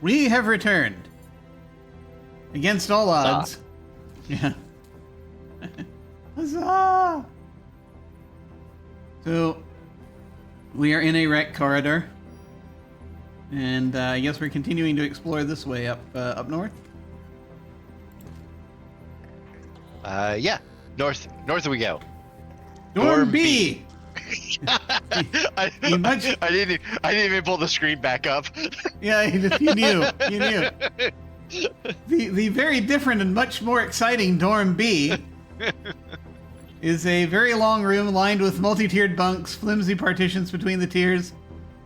We have returned. Against all odds. Yeah. Huzzah! So, we are in a wreck corridor. And I guess we're continuing to explore this way up north. Yeah. North we go. Dorm B! I didn't even pull the screen back up. Yeah, you knew. The very different and much more exciting Dorm B is a very long room lined with multi-tiered bunks, flimsy partitions between the tiers.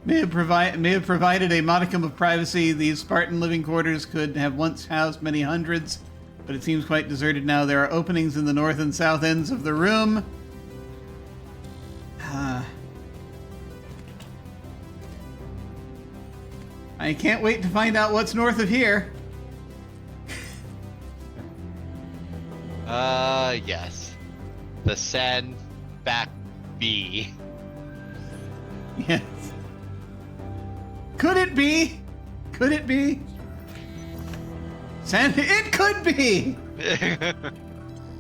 May have provided a modicum of privacy. These Spartan living quarters could have once housed many hundreds, but it seems quite deserted now. There are openings in the north and south ends of the room. I can't wait to find out what's north of here. Yes. The Sand Back B. Yes. Could it be? Could it be? It could be!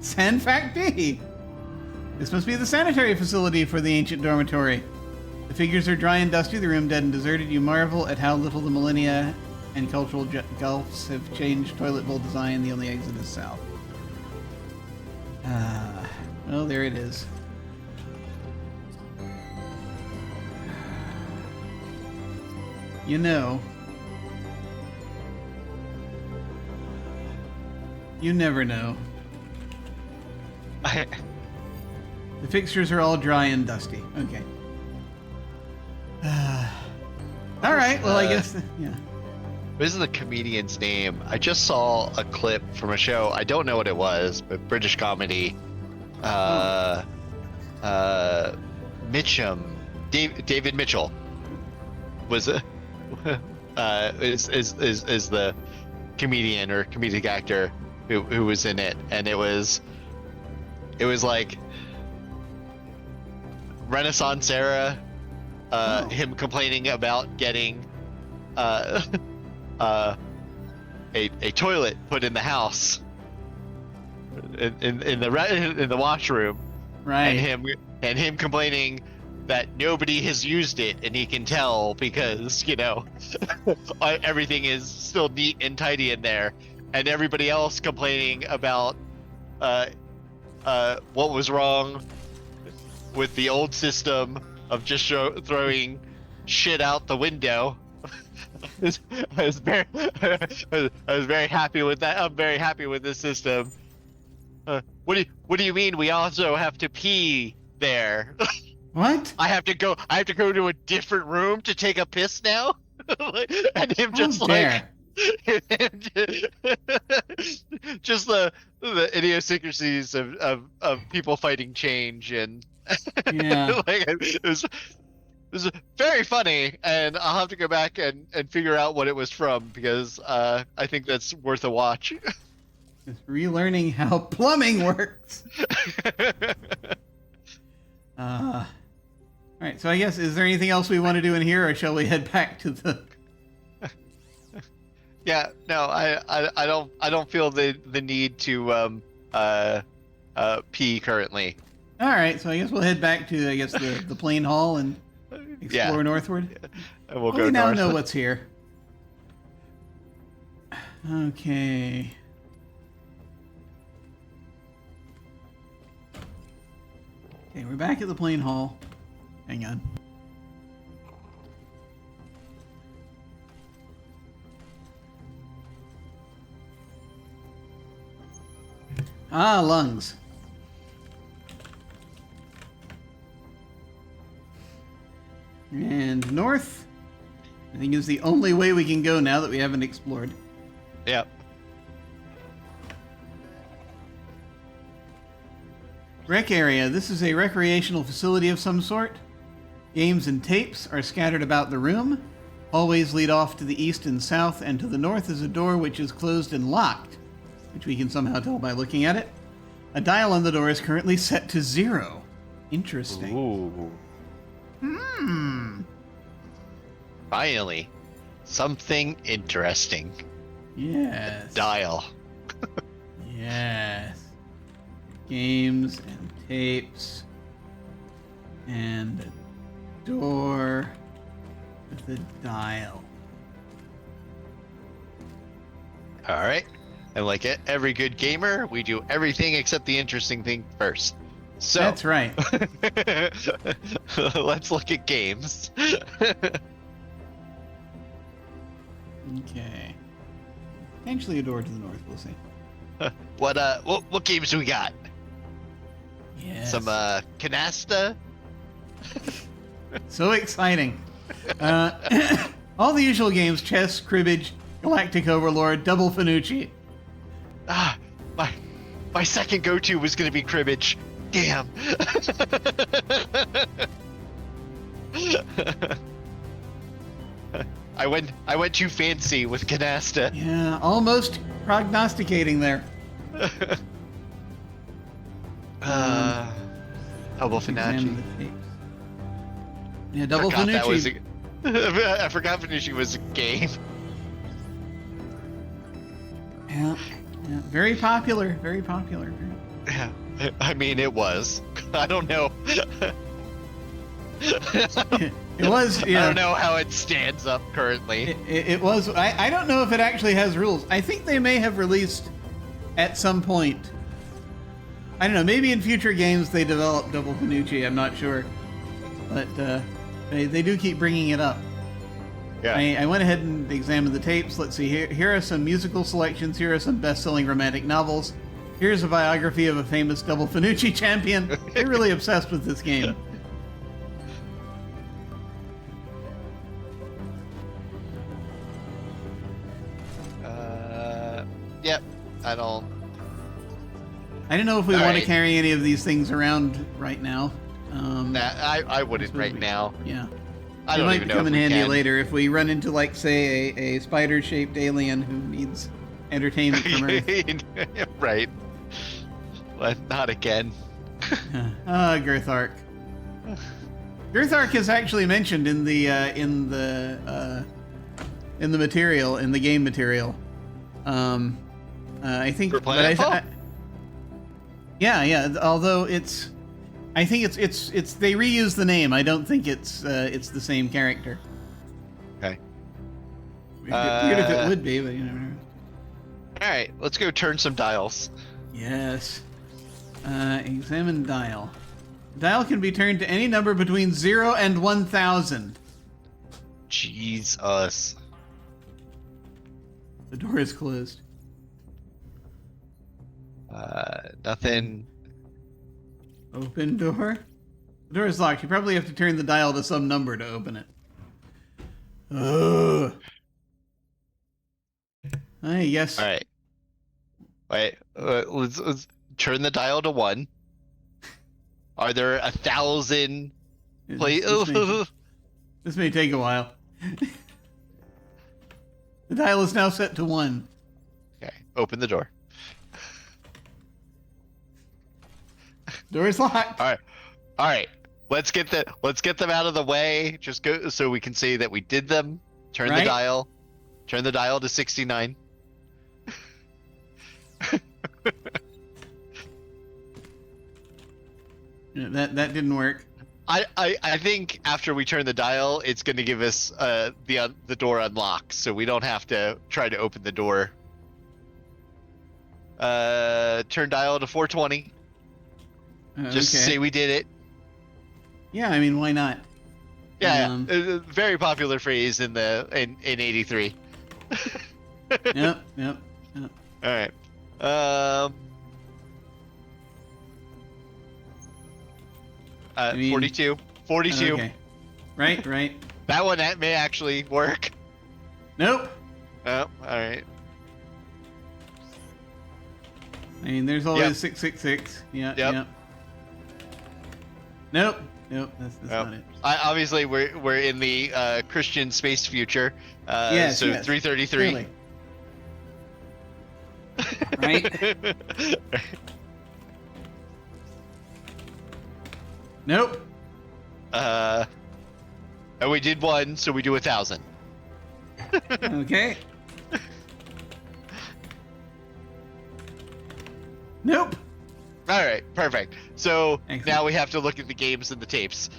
Sandfact B. This must be the sanitary facility for the ancient dormitory. The figures are dry and dusty, the room dead and deserted. You marvel at how little the millennia and cultural gulfs have changed toilet bowl design. The only exit is south. Well, there it is. You know. You never know. The fixtures are all dry and dusty. Okay. All right. Well, I guess. Yeah. What is the comedian's name? I just saw a clip from a show. I don't know what it was, but British comedy. Mitchum. David Mitchell was is the comedian or comedic actor who was in it, and it was like Renaissance era. Him complaining about getting a toilet put in the house in the washroom, Right. and him complaining that nobody has used it, and he can tell because everything is still neat and tidy in there, and everybody else complaining about what was wrong with the old system of just throwing shit out the window. I was very happy with that. I'm very happy with this system. What do you mean? We also have to pee there? What? I have to go to a different room to take a piss now? And him just just the idiosyncrasies of people fighting change, and Yeah. it was very funny, and I'll have to go back and figure out what it was from, because I think that's worth a watch. Just relearning how plumbing works. All right. So I guess, is there anything else we want to do in here, or shall we head back to the? Yeah. No. I don't feel the need to pee currently. All right. So I guess we'll head back to the plane hall and explore northward. Yeah. And we'll go we now north. know what's here. Okay. Okay, we're back at the plane hall. Hang on. Ah, lungs. And north, I think, is the only way we can go now that we haven't explored. Yep. Rec area. This is a recreational facility of some sort. Games and tapes are scattered about the room. Hallways lead off to the east and south, and to the north is a door which is closed and locked, which we can somehow tell by looking at it. A dial on the door is currently set to 0. Interesting. Ooh. Hmm. Finally. Something interesting. Yes. Dial. Yes. Games and tapes. And a door with a dial. All right. And like every good gamer, we do everything except the interesting thing first. So That's right. let's look at games. Okay. Potentially a door to the north, we'll see. What games do we got? Yes. Some canasta. So exciting. All the usual games: chess, cribbage, Galactic Overlord, Double Finucci. Ah, my second go-to was gonna be cribbage. Damn. I went too fancy with canasta. Yeah, almost prognosticating there. Double Let's examine Finucci. the tapes. Yeah, Double Forgot that was Finucci. I forgot Finucci was a game. Yeah, yeah, very popular. Very popular. Yeah, I mean it was. I don't know. It was. Yeah. I don't know how it stands up currently. It was. I don't know if it actually has rules. I think they may have released at some point. I don't know. Maybe in future games they develop Double Finucci. I'm not sure, but they do keep bringing it up. Yeah. I went ahead and examined the tapes. Let's see. Here are some musical selections. Here are some best-selling romantic novels. Here's a biography of a famous Double Finucci champion. They're really obsessed with this game. Yep. I don't. I don't know if we All want to right. carry any of these things around right now. I wouldn't right now. Yeah. I It don't might even know come if in we handy can. later if we run into, like, say, a spider-shaped alien who needs entertainment from Earth. Right. But not again. Girthark. Girthark is actually mentioned in the material, in the game material. I think. For but I Planetfall? yeah. Although I think it's they reuse the name. I don't think it's the same character. Okay. Weird if it would be, but you never know. All right. Let's go turn some dials. Yes. Examine dial. Dial can be turned to any number between 0 and 1,000. Jesus. The door is closed. Nothing. Open door. The door is locked. You probably have to turn the dial to some number to open it. Ugh. Yes. All right. Wait. Let's turn the dial to 1. Are there 1,000? This may take a while. The dial is now set to 1. Okay. Open the door. Door is locked. All right. All right. Let's get them out of the way. Just go so we can see that we did them. Turn the Right. dial. Turn the dial to 69. That didn't work. I think after we turn the dial, it's going to give us the door unlocked, so we don't have to try to open the door. Turn dial to 420. Just to Okay. say we did it. Yeah, I mean, why not? Yeah, very popular phrase in 83. Yep. All right. 42. 42. Okay. Right. That one that may actually work. Nope. Oh, all right. I mean, there's always Yep. 666. Yeah. Yep. Nope. That's Well, not it. Obviously, we're in the Christian space future. Yes, so yes, 333. Clearly. Right. Nope. And we did 1, so we do 1,000. Okay. Nope. All right, perfect. So Excellent. now we have to look at the games and the tapes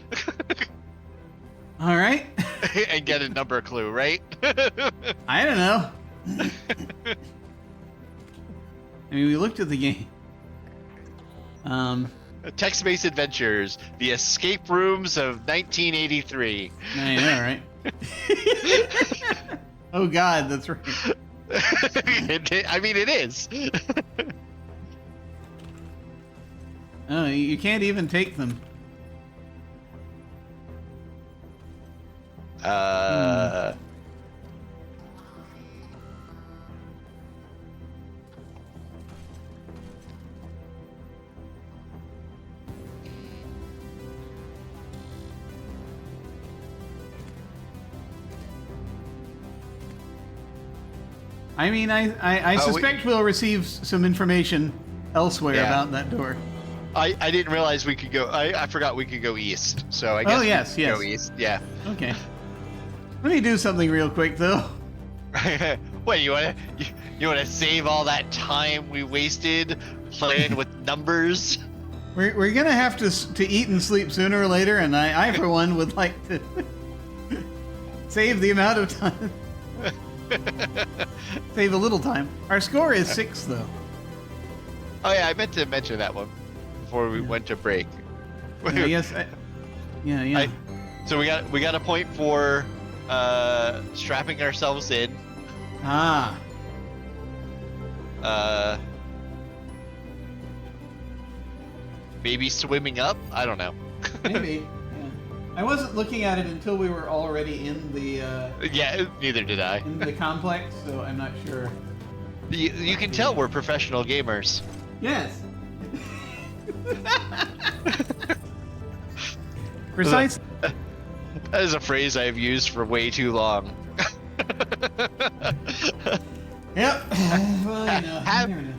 All right. and get a number clue, right? I don't know. I mean, we looked at the game. Text-based adventures, the escape rooms of 1983. I know, right? Oh God, that's right. I mean, it is. Oh, you can't even take them. I mean, I suspect we'll receive some information elsewhere about that door. I didn't realize we could go. I forgot we could go east. So I guess we could go east. Yeah. Okay. Let me do something real quick though. What, you wanna save all that time we wasted playing with numbers? We're gonna have to eat and sleep sooner or later, and I for one would like to save the amount of time. Save a little time. Our score is 6 though. Oh yeah, I meant to mention that one before we went to break. Yes. Yeah. So we got a point for strapping ourselves in. Ah. Maybe swimming up. I don't know. Maybe. Yeah. I wasn't looking at it until we were already in the. Yeah, neither did I. In the complex, so I'm not sure. You can tell we're professional gamers. Yes. Precise. That is a phrase I've used for way too long. Yep. Well, you know.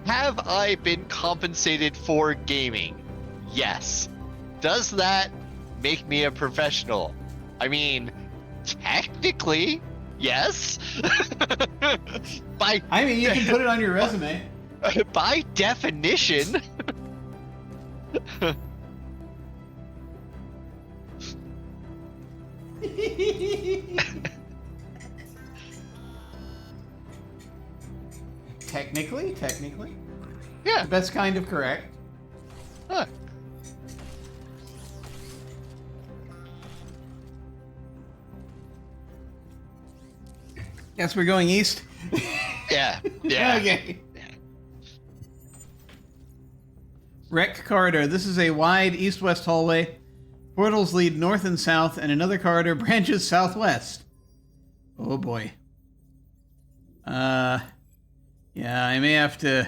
Have I been compensated for gaming? Yes. Does that make me a professional? I mean, technically, yes. I mean, you can put it on your resume. By definition. Technically. Yeah. The best kind of correct. Huh. Guess we're going east? Yeah. Okay. Rec corridor. This is a wide east-west hallway. Portals lead north and south, and another corridor branches southwest. Oh boy. Yeah, I may have to.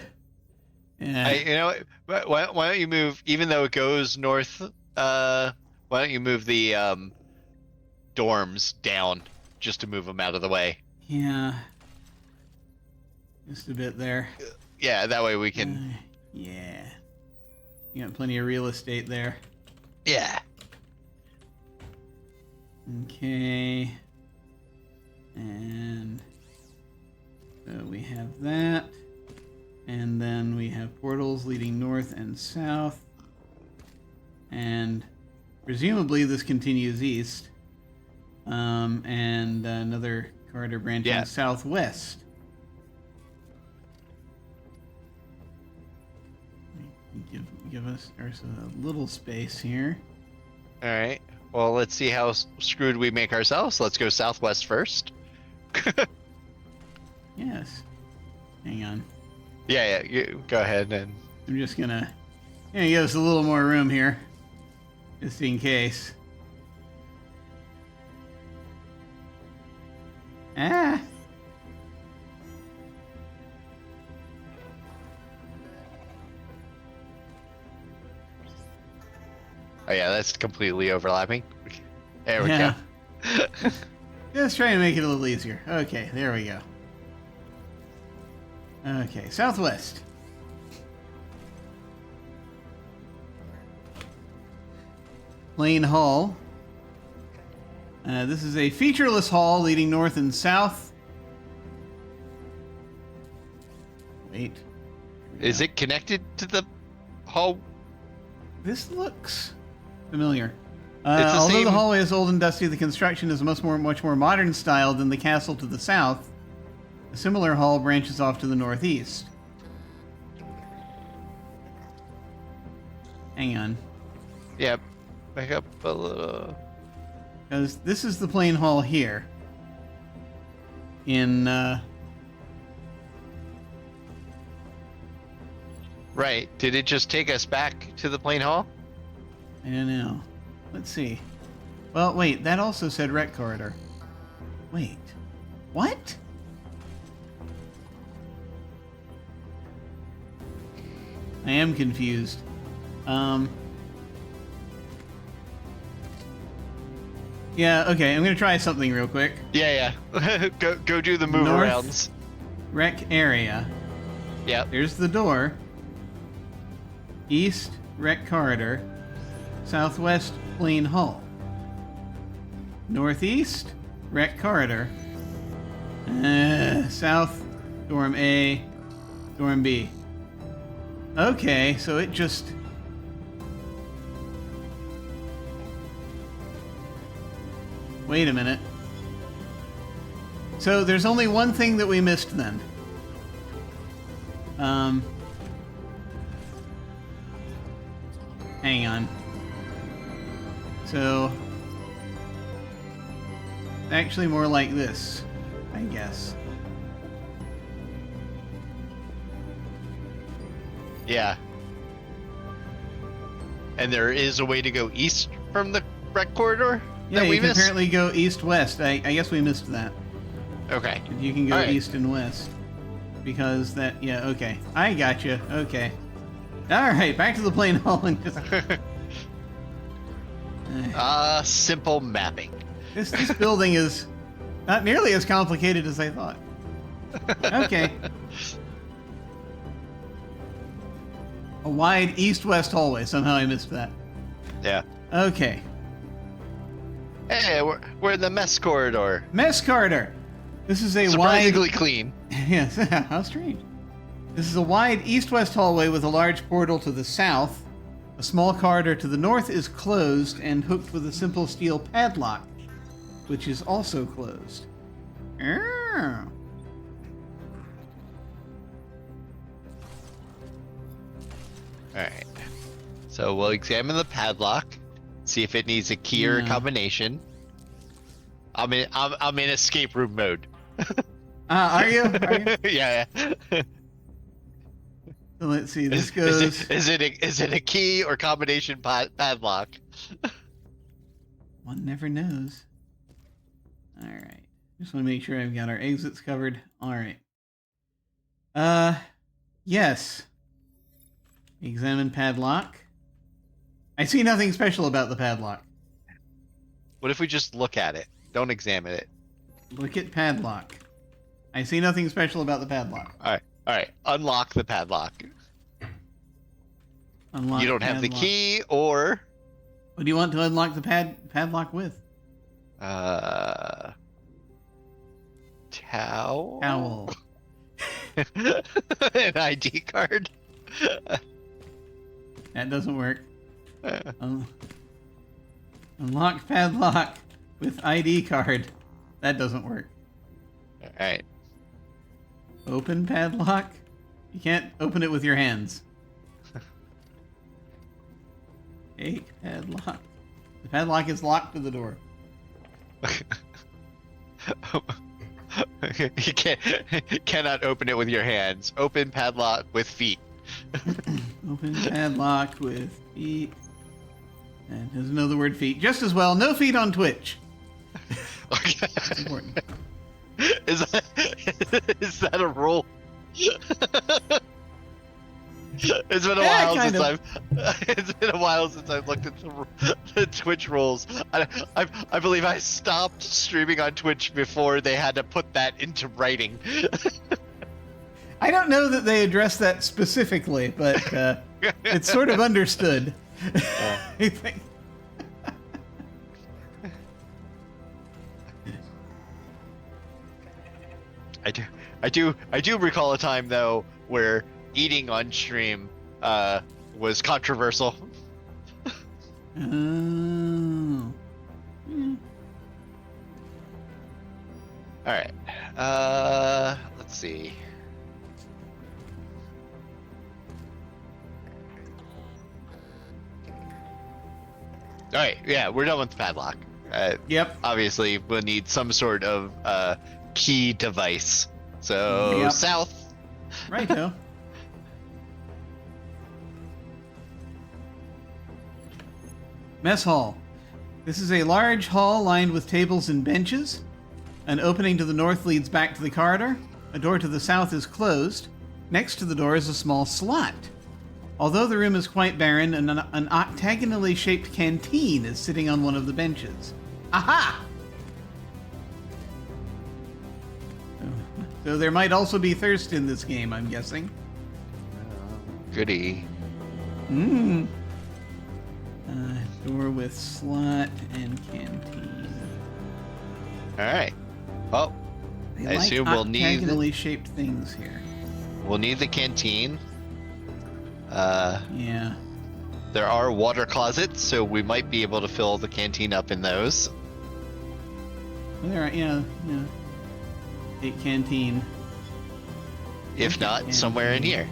Yeah. You know, why don't you move? Even though it goes north, why don't you move the dorms down just to move them out of the way? Yeah. Just a bit there. Yeah, that way we can. Yeah. You got plenty of real estate there. Yeah. Okay. And so we have that. And then we have portals leading north and south. And presumably this continues east. And another corridor branching southwest. Give us a little space here. All right. Well, let's see how screwed we make ourselves. Let's go southwest first. Yes. Hang on. Yeah. You go ahead and. I'm just gonna give us a little more room here, just in case. Ah. Oh yeah, that's completely overlapping. There we go. Just trying to make it a little easier. Okay, there we go. Okay, southwest. Plain Hall. This is a featureless hall leading north and south. Wait. Is it connected to the hall? This looks familiar. It's the Although same- the hallway is old and dusty, the construction is much more modern style than the castle to the south. A similar hall branches off to the northeast. Hang on. Yeah, back up a little. Because this is the plain hall here. In, Right. Did it just take us back to the plain hall? I don't know. Let's see. Well, wait, that also said rec corridor. Wait. What? I am confused. Yeah, okay, I'm gonna try something real quick. Yeah. Go do the move North. arounds. Rec area. Yep. There's the door. East, rec corridor. Southwest, plain hall. Northeast, rec corridor. South, dorm A, dorm B. Okay, so it just... Wait a minute. So there's only one thing that we missed then. Hang on. So, actually more like this, I guess. Yeah. And there is a way to go east from the rec corridor Yeah, that we you can missed? apparently go east-west. I guess we missed that. Okay. You can go All right. east and west. Because that, yeah, okay. I gotcha, okay. Alright, back to the plain hall and just... Simple mapping. This building is not nearly as complicated as I thought. Okay. A wide east-west hallway. Somehow I missed that. Yeah. Okay. Hey, we're in the mess corridor. Mess corridor. This is a Surprisingly wide... clean. Yes, how strange. This is a wide east-west hallway with a large portal to the south. A small corridor to the north is closed and hooked with a simple steel padlock, which is also closed. Oh. Alright. So we'll examine the padlock, see if it needs a key or a Yeah. combination. I'm in escape room mode. Are you? Are you? Yeah. So let's see. This goes. Is it a key or combination padlock? One never knows. All right. Just want to make sure I've got our exits covered. All right. Yes. Examine padlock. I see nothing special about the padlock. What if we just look at it? Don't examine it. Look at padlock. I see nothing special about the padlock. All right. Unlock the padlock. Unlock You don't have the padlock. key, or What do you want to unlock the padlock with? towel. Owl. An ID card. That doesn't work. Unlock padlock with ID card. That doesn't work. All right. Open padlock? You can't open it with your hands. Take padlock. The padlock is locked to the door. You cannot open it with your hands. Open padlock with feet. Open padlock with feet. And there's another word, feet. Just as well, no feet on Twitch. That's important. Is that a rule? It's been a Yeah, while kind since of. it's been a while since I've looked at the Twitch rules. I believe I stopped streaming on Twitch before they had to put that into writing. I don't know that they address that specifically, but it's sort of understood. I think. I do recall a time though where eating on stream was controversial. Oh. Hmm. All right. Let's see. All right. Yeah, we're done with the padlock. Yep. Obviously, we'll need some sort of key device. So Yep. south. Righto. Mess hall. This is a large hall lined with tables and benches. An opening to the north leads back to the corridor. A door to the south is closed. Next to the door is a small slot. Although the room is quite barren, an octagonally shaped canteen is sitting on one of the benches. Aha! So there might also be thirst in this game, I'm guessing. Goody. Mmm. Door with slot and canteen. All right. Well, They I like assume we'll need octagonally shaped things here. the canteen. Yeah. There are water closets, so we might be able to fill the canteen up in those. Well, there are, yeah. A canteen. If not, somewhere in here.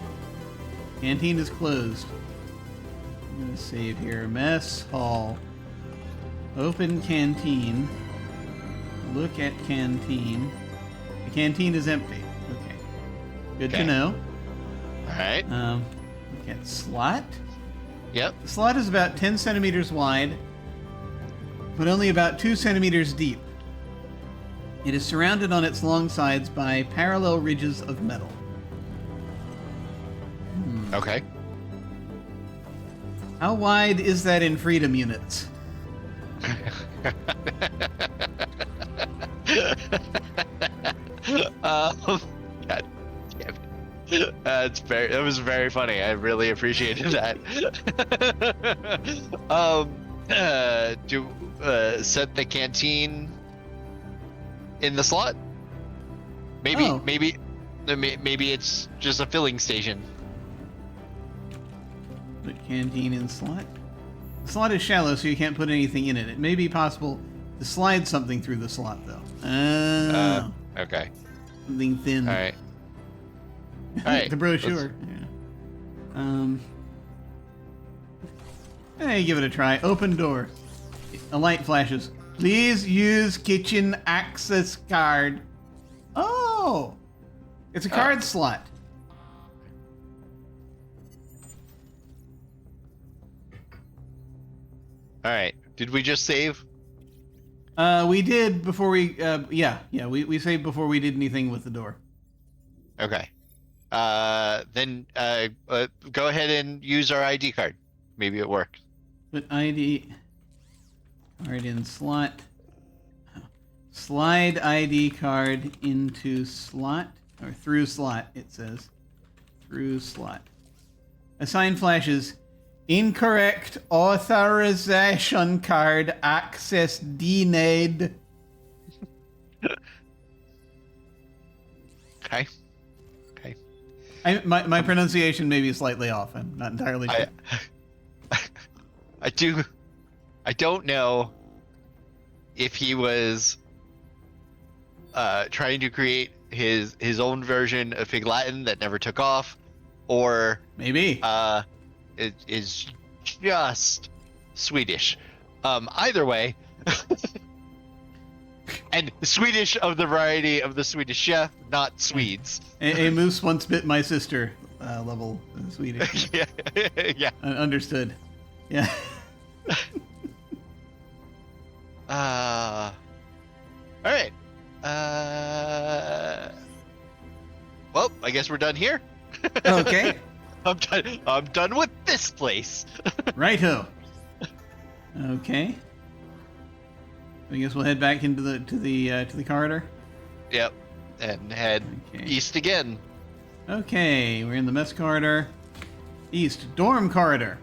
Canteen is closed. I'm gonna save here. Mess hall. Open canteen. Look at canteen. The canteen is empty. Okay. Good to Okay. know. All right. Look at slot. Yep. The slot is about 10 centimeters wide, but only about 2 centimeters deep. It is surrounded on its long sides by parallel ridges of metal. Okay. How wide is that in freedom units? God damn it. That was very funny. I really appreciated that. Set the canteen in the slot. Oh. Maybe it's just a filling station. Put canteen in slot. The slot is shallow, so you can't put anything in it. It may be possible to slide something through the slot, though. Oh. Okay. Something thin. All right. All right. The brochure. Yeah. Hey, give it a try. Open door. A light flashes. Please use kitchen access card. Oh! It's a card slot. All right. Did we just save? We did before we, we saved before we did anything with the door. Okay. Then go ahead and use our ID card. Maybe it worked. Put ID card in slot. Slide ID card into slot, or through slot, it says. Through slot. A sign flashes. Incorrect authorization card access denied. Okay. My pronunciation may be slightly off. I'm not entirely sure. I don't know if he was trying to create his own version of Fig Latin that never took off, or Maybe. it is just Swedish. Either way, and Swedish of the variety of the Swedish chef, not Swedes. A moose once bit my sister. Level Swedish. Yeah, yeah. Understood. Yeah. All right. Well, I guess we're done here. Okay. I'm done with this place. Righto. Okay. I guess we'll head back into the corridor. Yep, and head Okay. east again. Okay, we're in the mess corridor. East, dorm corridor.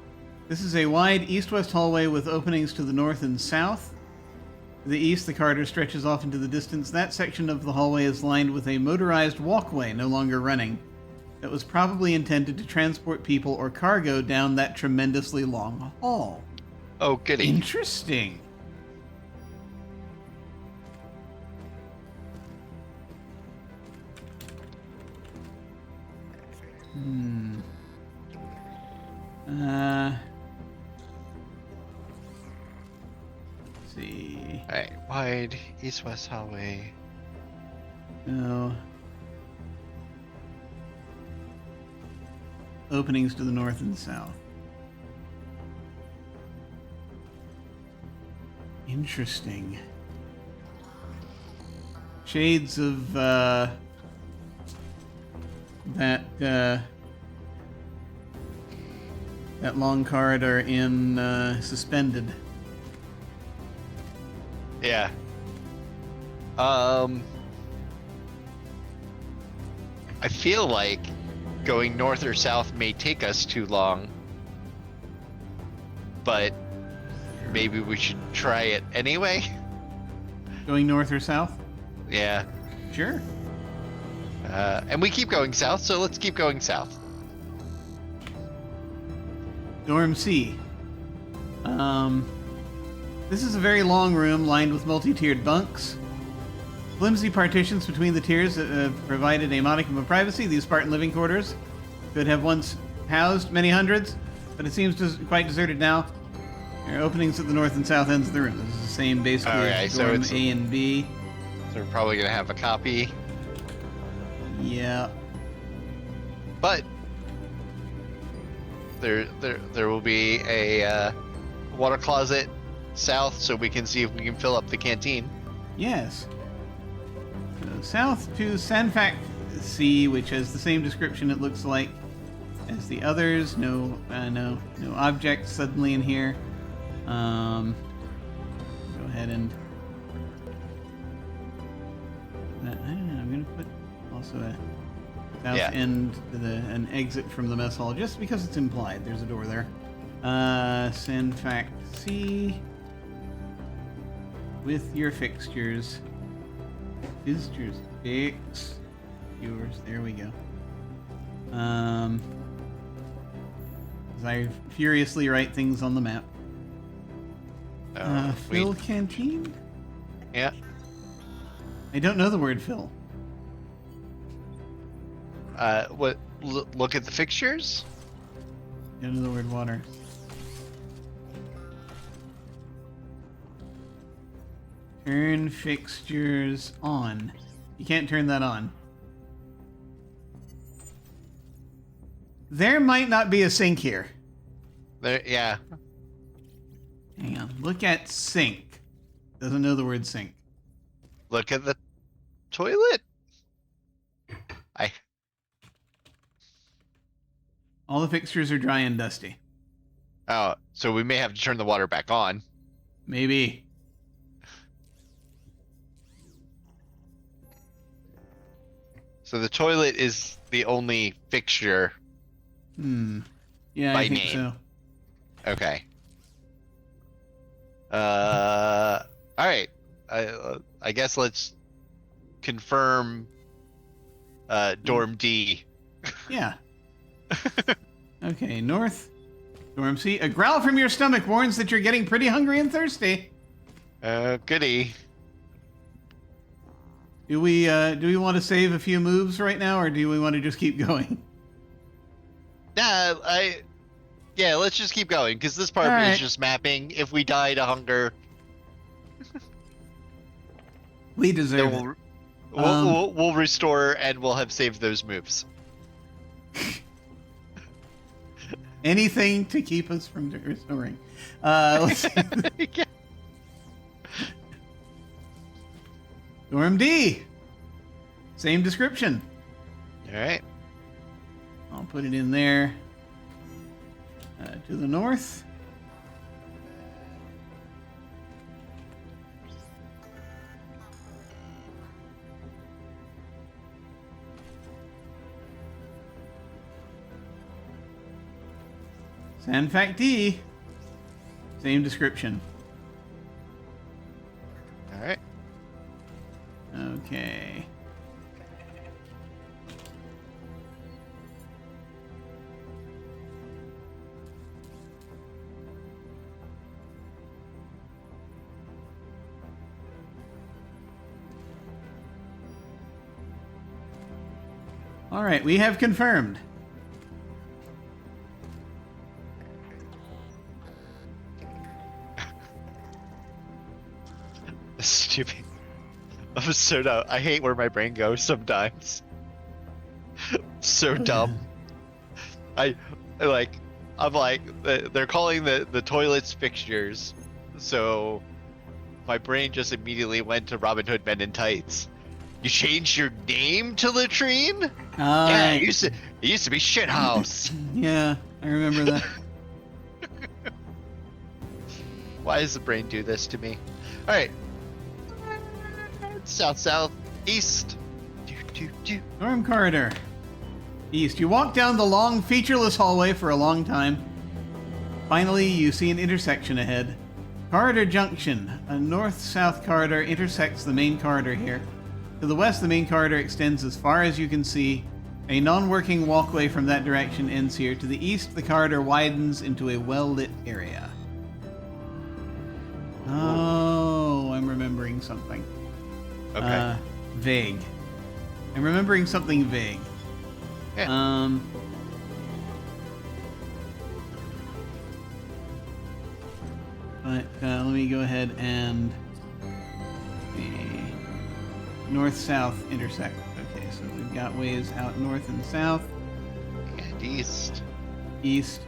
This is a wide east-west hallway with openings to the north and south. To the east, the corridor stretches off into the distance. That section of the hallway is lined with a motorized walkway, no longer running, that was probably intended to transport people or cargo down that tremendously long hall. Oh, goody. Interesting. Let's see. Alright, wide east-west hallway. No. Openings to the north and south. Interesting. Shades of that long corridor in Suspended. Yeah. I feel like going north or south may take us too long, but maybe we should try it anyway. Going north or south? Yeah. Sure. And we keep going south, so let's keep going south. Dorm C. This is a very long room lined with multi-tiered bunks. Flimsy partitions between the tiers provided a modicum of privacy. These Spartan living quarters could have once housed many hundreds, but it seems quite deserted now. There are openings at the north and south ends of the room. This is the same basically as dorm A and B. So we're probably going to have a copy. Yeah. But there will be a water closet south, so we can see if we can fill up the canteen. Yes. So south to Sanfac C, which has the same description, it looks like, as the others. No objects suddenly in here. Go ahead and I'm gonna put also a south end to an exit from the mess hall, just because it's implied. There's a door there. Sanfac C with your fixtures. Fixtures. Fix. Yours. There we go. As I furiously write things on the map. Phil Canteen? Yeah. I don't know the word Phil. What? Look at the fixtures? I don't know the word water. Turn fixtures on. You can't turn that on. There might not be a sink here. There, yeah. Hang on. Look at sink. Doesn't know the word sink. Look at the toilet. All the fixtures are dry and dusty. Oh, so we may have to turn the water back on. Maybe. So the toilet is the only fixture. Yeah, by I think name. so. Okay. All right. I guess let's confirm dorm D. Yeah. Okay, north. Dorm C. A growl from your stomach warns that you're getting pretty hungry and thirsty. Goody. Do we want to save a few moves right now, or do we want to just keep going? Nah, let's just keep going, because this part All is right. just mapping. If we die to hunger, We deserve it. then we'll restore, and we'll have saved those moves. Anything to keep us from restoring. Let's see. Yeah. Dorm D. Same description. All right. I'll put it in there. To the north. Sanfac D. Same description. Okay. All right, we have confirmed. Stupid. I'm so dumb. I hate where my brain goes sometimes. So dumb. I'm like, they're calling the toilets fixtures, so my brain just immediately went to Robin Hood Men in Tights. You changed your name to Latrine? Yeah, it used to be Shithouse. Yeah, I remember that. Why does the brain do this to me? All right. South, south, east. Storm corridor. East. You walk down the long, featureless hallway for a long time. Finally, you see an intersection ahead. Corridor junction. A north-south corridor intersects the main corridor here. To the west, the main corridor extends as far as you can see. A non-working walkway from that direction ends here. To the east, the corridor widens into a well-lit area. Oh, I'm remembering something. Okay. Vague. I'm remembering something vague. Yeah. But let me go ahead and north-south intersect. Okay, so we've got ways out north and south. And east. East.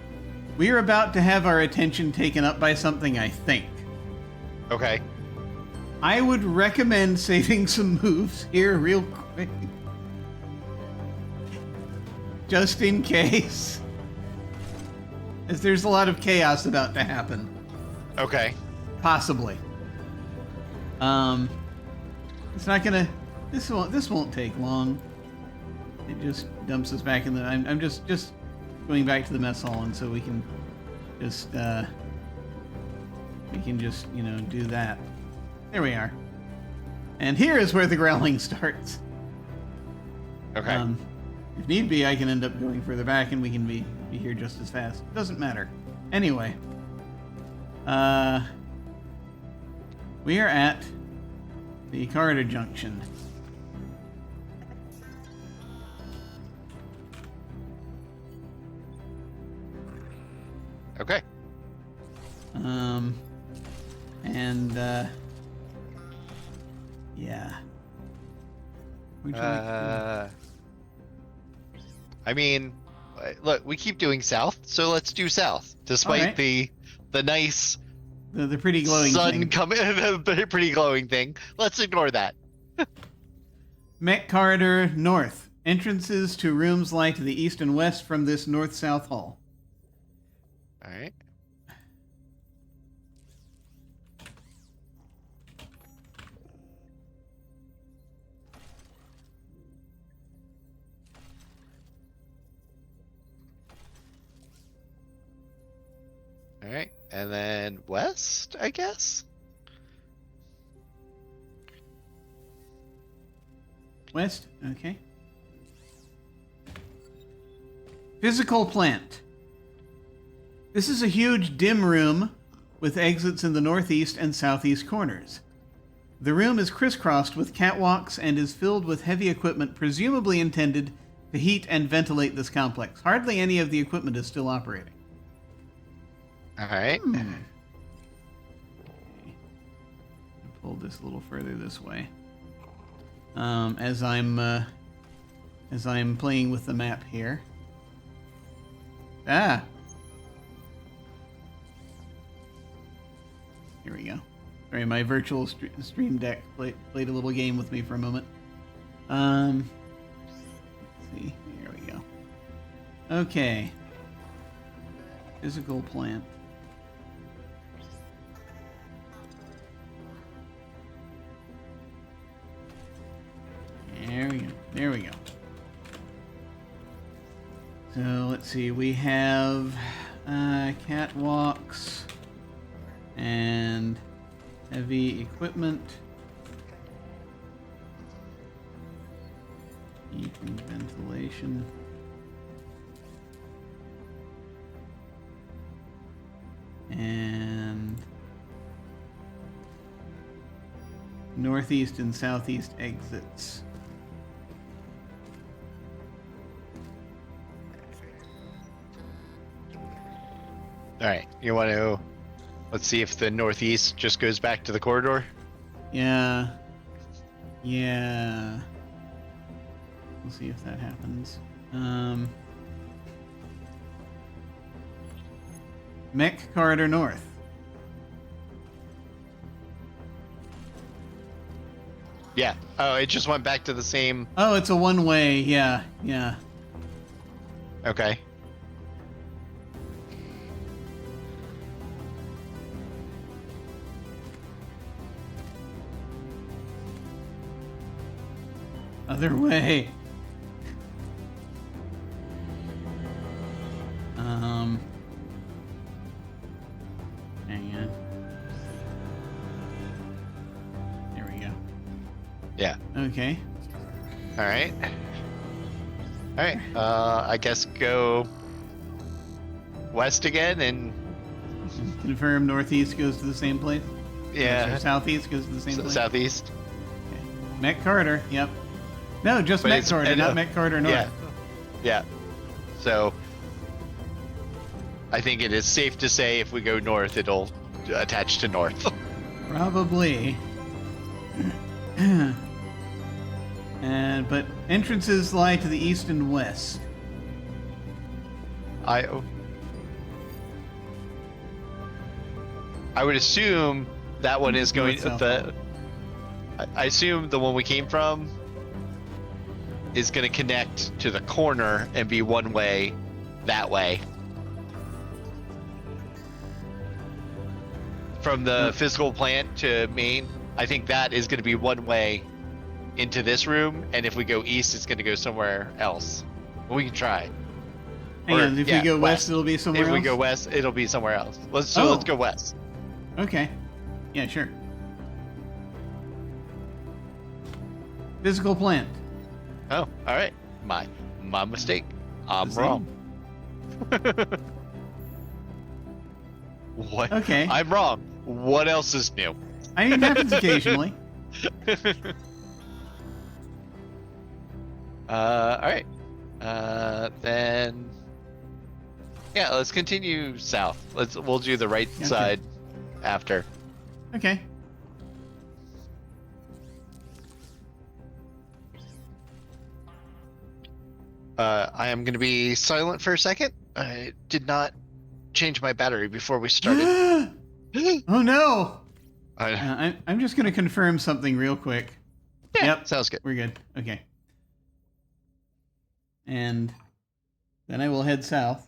We are about to have our attention taken up by something, I think. Okay. I would recommend saving some moves here real quick. Just in case. As there's a lot of chaos about to happen. Okay. Possibly. It's not gonna. This won't take long. It just dumps us back in the. I'm just going back to the mess hall, and so we can just do that. There we are. And here is where the growling starts. Okay. If need be, I can end up going further back, and we can be here just as fast. It doesn't matter. Anyway. We are at the corridor junction. Okay. Yeah. I mean, look, we keep doing south, so let's do south. Despite right. the nice The pretty glowing sun thing. coming, the pretty glowing thing. Let's ignore that. Mech corridor north. Entrances to rooms lie to the east and west from this north-south hall. All right. All right, and then west, I guess. West, okay. Physical plant. This is a huge dim room with exits in the northeast and southeast corners. The room is crisscrossed with catwalks and is filled with heavy equipment presumably intended to heat and ventilate this complex. Hardly any of the equipment is still operating. All right. Okay. Pull this a little further this way. As I'm playing with the map here. Ah. Here we go. Sorry, my virtual stream deck played a little game with me for a moment. Let's see. Here we go. Okay. Physical plant. There we go. There we go. So let's see. We have catwalks and heavy equipment. Heating, ventilation. And northeast and southeast exits. All right, you want to? Let's see if the northeast just goes back to the corridor. Yeah. Yeah. We'll see if that happens. Mech corridor north. Yeah. Oh, it just went back to the same. Oh, it's a one-way. Yeah, yeah. Okay. Other way. Hang on. There we go. Yeah. Okay. All right. All right. I guess go west again and Confirm northeast goes to the same place? yeah. Or southeast goes to the same place? Southeast. Okay. Mech corridor, yep. No, just But Mech it's- corridor, I not know. Mech corridor north. Yeah. Yeah. So I think it is safe to say if we go north, it'll attach to north. Probably. But entrances lie to the east and west. I would assume that one is going North, south. the. I assume the one we came from is going to connect to the corner and be one way that way. From the physical plant to main, I think that is going to be one way into this room, and if we go east, it's going to go somewhere else. We can try. Hang on, if we go west, it'll be somewhere If else? we go west, it'll be somewhere else. Let's go west. Okay. Yeah, sure. Physical plant. Oh, all right. My mistake. I'm Same. wrong. What? Okay. I'm wrong. What else is new? I mean, it happens occasionally. All right. Then. Yeah, let's continue south. We'll do the right Okay. side after. Okay. I am going to be silent for a second. I did not change my battery before we started. Oh no! I- I'm just going to confirm something real quick. yeah, Yep. sounds good. We're good. Okay. And then I will head south.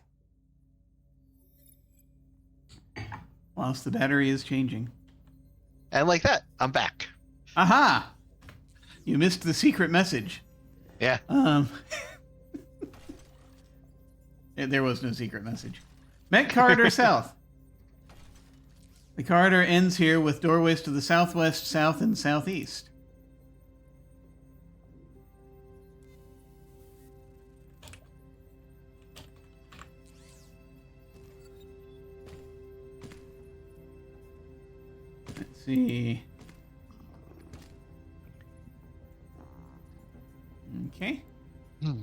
Whilst the battery is changing. And like that, I'm back. Aha! You missed the secret message. Yeah. There was no secret message. Mech corridor south. The corridor ends here with doorways to the southwest, south, and southeast. Let's see. Okay. All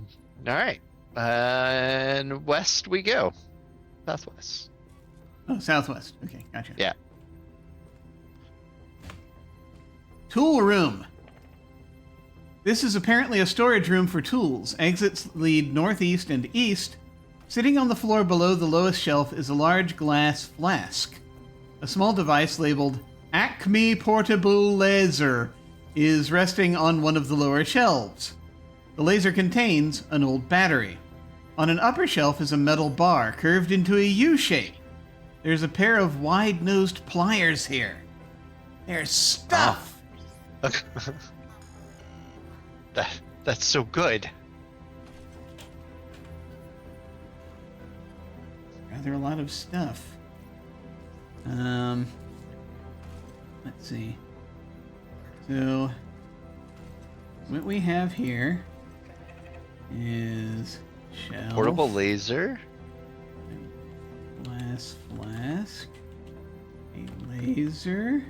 right. And west we go. Southwest. Oh, southwest. Okay, gotcha. Yeah. Tool room. This is apparently a storage room for tools. Exits lead northeast and east. Sitting on the floor below the lowest shelf is a large glass flask. A small device labeled Acme Portable Laser is resting on one of the lower shelves. The laser contains an old battery. On an upper shelf is a metal bar curved into a U shape. There's a pair of wide-nosed pliers here. There's stuff. That's so good. Rather a lot of stuff. Let's see. So, what we have here is shelf. Portable laser. Glass flask. A laser.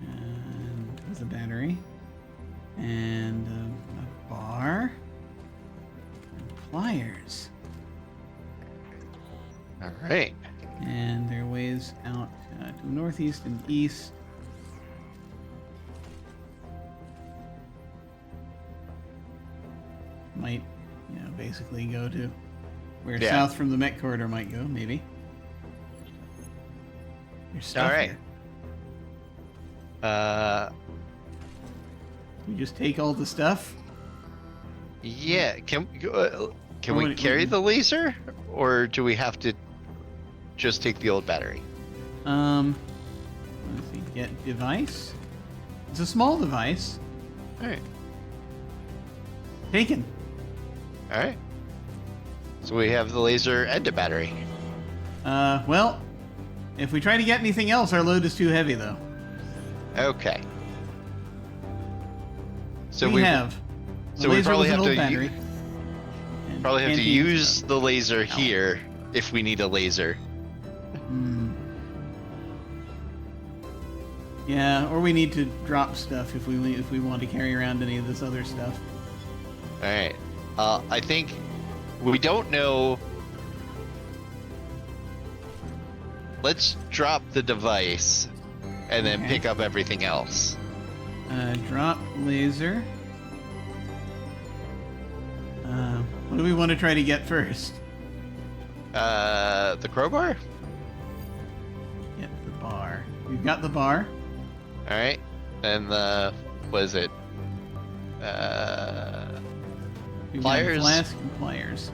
And with a battery. And a bar. And pliers. All right. And there are ways out to northeast and east. Might, basically go to where south from the mech corridor might go, maybe. There's stuff All right. here. You just take all the stuff? Yeah. Can we carry the laser, or do we have to just take the old battery? Let's see. Get device. It's a small device. All right. Taken. All right. So we have the laser and a battery. Well, if we try to get anything else, our load is too heavy, though. Okay. So we have. So we probably have to battery. use the laser here if we need a laser. Yeah, or we need to drop stuff if we want to carry around any of this other stuff. All right. I think we don't know. Let's drop the device and then pick up everything else. Drop laser. What do we want to try to get first? The crowbar? Get the bar. We've got the bar. All right. Then what is it? We've Pliers? got flask and pliers.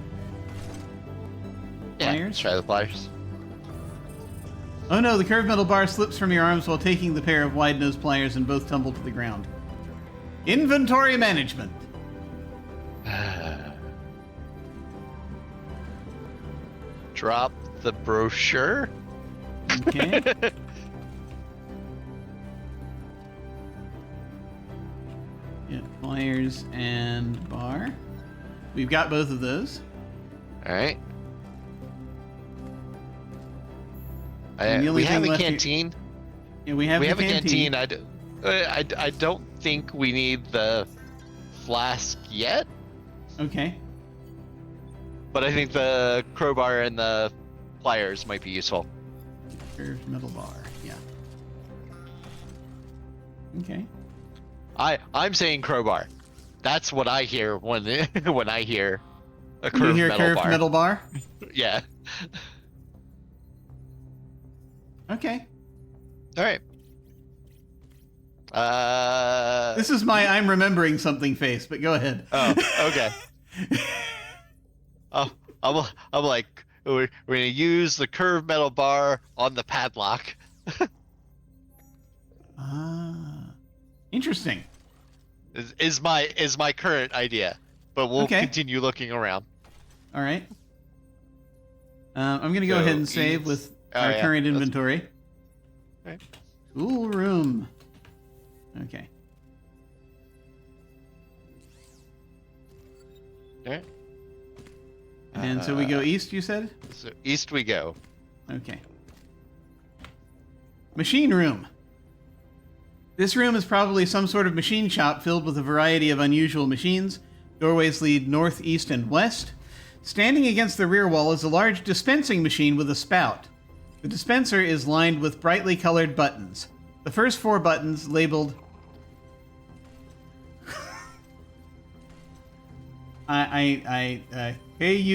Yeah, Pliers? let's try the pliers. Oh no, the curved metal bar slips from your arms while taking the pair of wide-nosed pliers and both tumble to the ground. Inventory management. Drop the brochure. Okay. Get pliers and bar. We've got both of those. All right. And the only We have thing a left canteen. Yeah, we have We the have a canteen. I don't think we need the flask yet, Okay. but I think the crowbar and the pliers might be useful. Curved metal bar. Yeah. Okay. I'm saying crowbar. That's what I hear when when I hear a curved You hear metal curved bar. metal bar? Yeah. Okay. All right. This is my I'm remembering something face, but go ahead. Oh, okay. Oh, I'm like, we're gonna use the curved metal bar on the padlock. Interesting. Is my current idea, but we'll continue looking around. All right. I'm gonna go ahead and save with our current inventory. Right. Cool room. Okay. All right. And so we go east, you said? So east we go. Okay. Machine room. This room is probably some sort of machine shop filled with a variety of unusual machines. Doorways lead north, east, and west. Standing against the rear wall is a large dispensing machine with a spout. The dispenser is lined with brightly colored buttons. The first 4 buttons labeled K-U-U-L-I-N-T-S.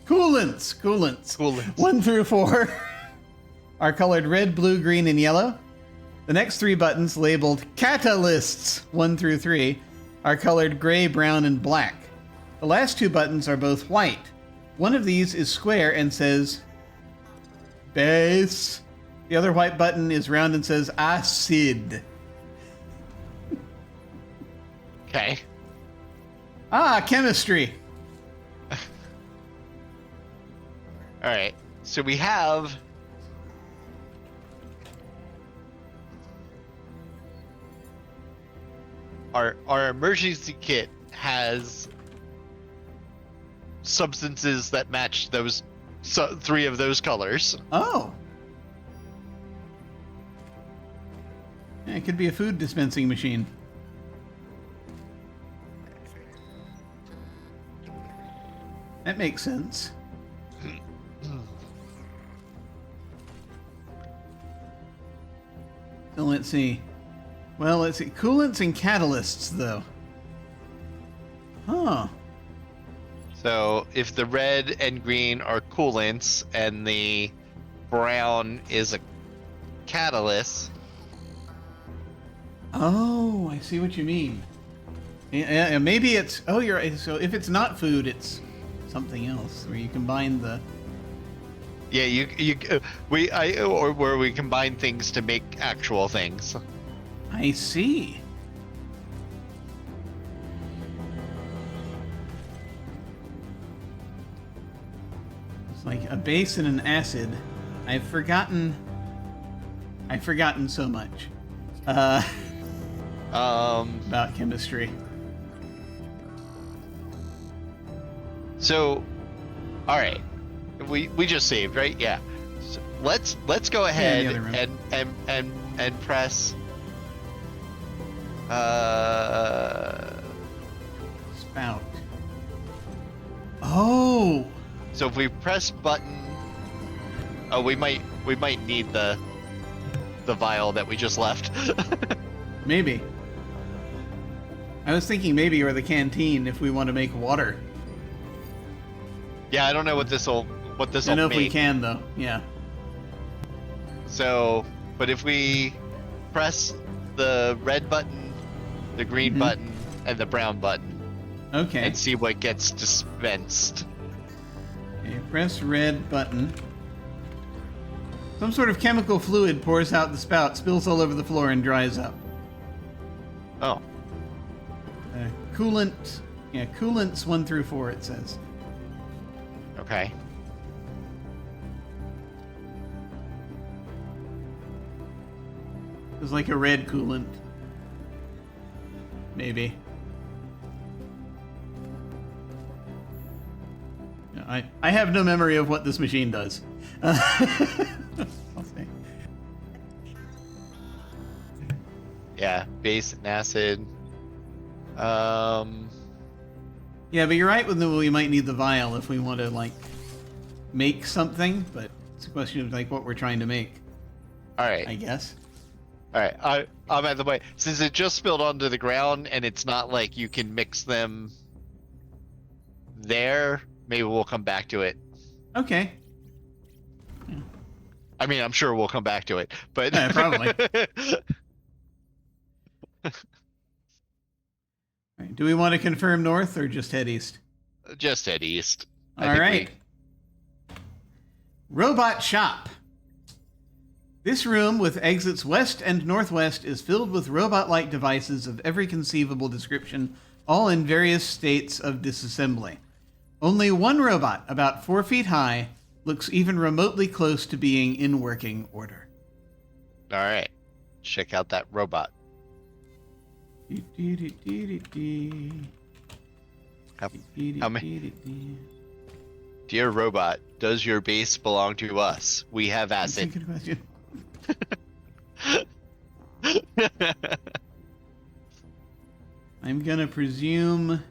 Coolants. 1 through 4 are colored red, blue, green, and yellow. The next 3 buttons labeled Catalysts 1 through 3 are colored gray, brown, and black. The last 2 buttons are both white. One of these is square and says Base. The other white button is round and says Acid. Okay. Chemistry. All right. So we have our emergency kit has substances that match those 3 of those colors. Oh. Yeah, it could be a food dispensing machine. That makes sense. So let's see. Well, let's see. Coolants and catalysts, though. Huh. So if the red and green are coolants and the brown is a catalyst. Oh, I see what you mean. Yeah, maybe it's... Oh, you're right. So if it's not food, it's something else where you combine the... Yeah, or where we combine things to make actual things. I see. It's like a base and an acid. I've forgotten so much about chemistry. So, all right, we just saved, right? Yeah. So let's go ahead and press. Spout. Oh. So if we press button, oh, we might need the vial that we just left. Maybe. I was thinking maybe, or the canteen if we want to make water. Yeah, I don't know what this'll I don't know if we make. can though. Yeah. So, but if we press the red button, the green button, and the brown button, Okay. and see what gets dispensed. Okay, press red button. Some sort of chemical fluid pours out the spout, spills all over the floor, and dries up. Oh. Coolant. Yeah, coolants 1 through 4, it says. Okay. It's like a red coolant. Maybe. Yeah, I have no memory of what this machine does. I'll say. Yeah, base and acid. Yeah, but you're right with we might need the vial if we want to like make something, but it's a question of like what we're trying to make. All right. I guess. All right. I'm at the point. Since it just spilled onto the ground and it's not like you can mix them there, maybe we'll come back to it. Okay. I mean, I'm sure we'll come back to it, but Yeah, probably. Right, do we want to confirm north or just head east? Just head east. All right. Robot shop. This room with exits west and northwest is filled with robot-like devices of every conceivable description, all in various states of disassembly. Only one robot, about 4 feet high, looks even remotely close to being in working order. All right. Check out that robot. How many? Dear robot, does your base belong to us? We have acid. Good question. I'm gonna presume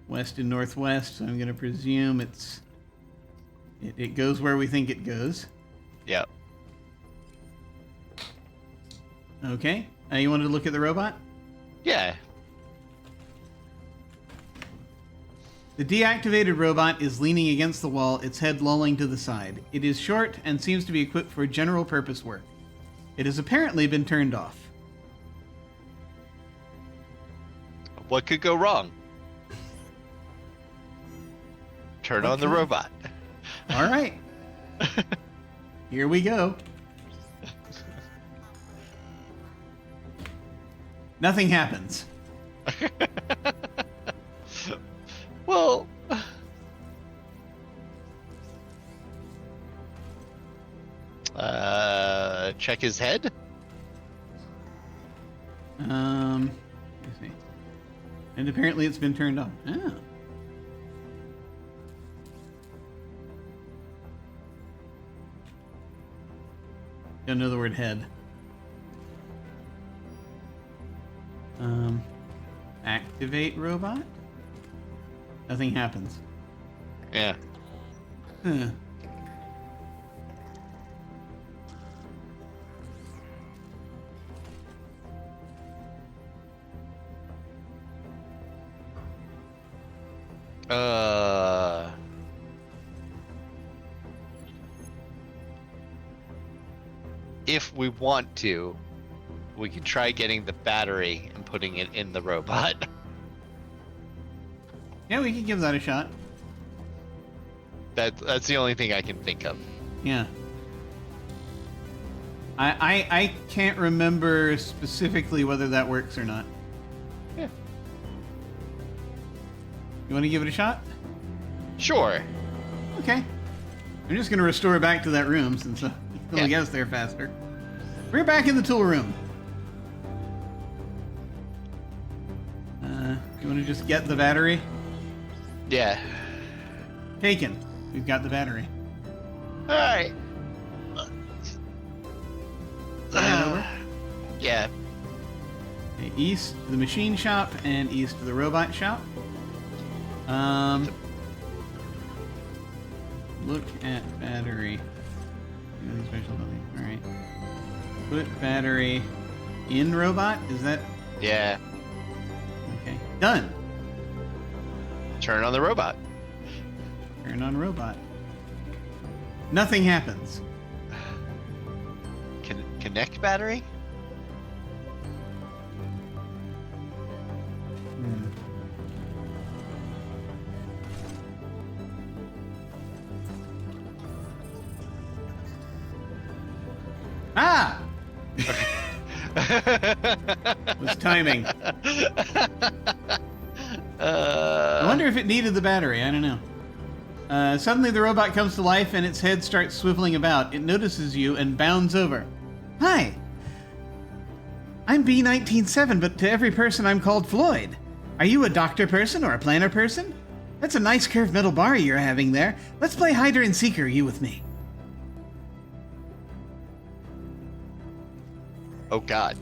west and northwest, so I'm gonna presume it goes where we think it goes. Yep. Okay. You wanted to look at the robot? Yeah. The deactivated robot is leaning against the wall, its head lolling to the side. It is short and seems to be equipped for general purpose work. It has apparently been turned off. What could go wrong? Turn on the robot. All right. Here we go. Nothing happens. Well, check his head. I see. And apparently it's been turned on. Oh. Don't know the word head. Activate robot? Nothing happens. Yeah. Huh. If we want to, we can try getting the battery and putting it in the robot. Yeah, we could give that a shot. That's the only thing I can think of. Yeah. I can't remember specifically whether that works or not. Yeah. You want to give it a shot? Sure. Okay. I'm just going to restore back to that room since it'll get us there faster. We're back in the tool room. You want to just get the battery? Yeah. Taken. We've got the battery. All right. Head over. Yeah. Okay, east to the machine shop and east to the robot shop. Look at battery. Special building. All right. Put battery in robot. Is that Yeah. okay? Done. Turn on the robot. Turn on robot. Nothing happens. Connect battery? Hmm. Ah! Was timing. I wonder if it needed the battery. I don't know. Suddenly the robot comes to life and its head starts swiveling about. It notices you and bounds over. Hi. I'm B197, but to every person I'm called Floyd. Are you a doctor person or a planner person? That's a nice curved metal bar you're having there. Let's play Hider and Seeker, you with me. Oh God.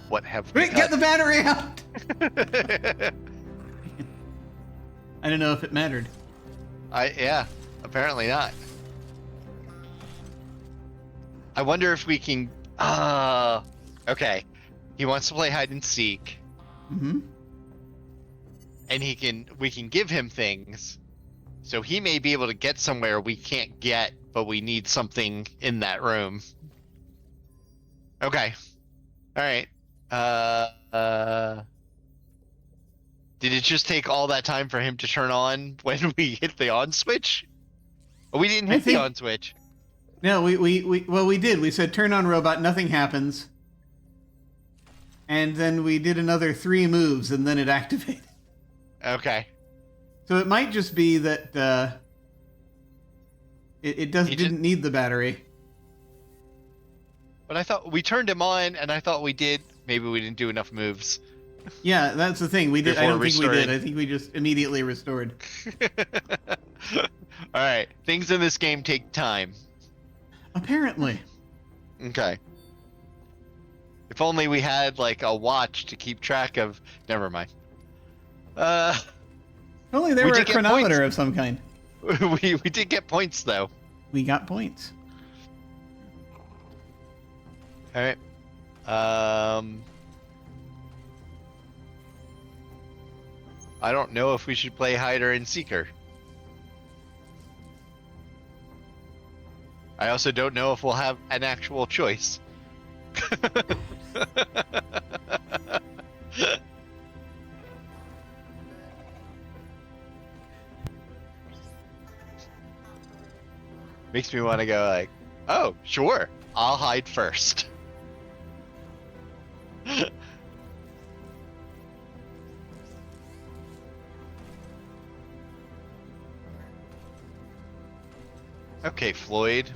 What have we Quick, get the battery out! done? I don't know if it mattered. Yeah, apparently not. I wonder if we can. Okay. He wants to play hide and seek, Mm-hmm. and we can give him things, so he may be able to get somewhere we can't get, but we need something in that room. Okay. All right. Did it just take all that time for him to turn on when we hit the on switch? Oh, we didn't hit the on switch. No, we did. We said turn on robot, nothing happens. And then we did another 3 moves and then it activated. Okay. So it might just be that it didn't need the battery. But I thought we turned him on, and I thought we did. Maybe we didn't do enough moves. Yeah, that's the thing. We did. I Before don't think we restoring. did. I think we just immediately restored. All right. Things in this game take time. Apparently. Okay. If only we had like a watch to keep track of. Never mind. Only there We were a did get chronometer points. of some kind. we did get points though. We got points. All right. I don't know if we should play Hider and Seeker. I also don't know if we'll have an actual choice. Makes me want to go like, oh, sure, I'll hide first. Okay, Floyd.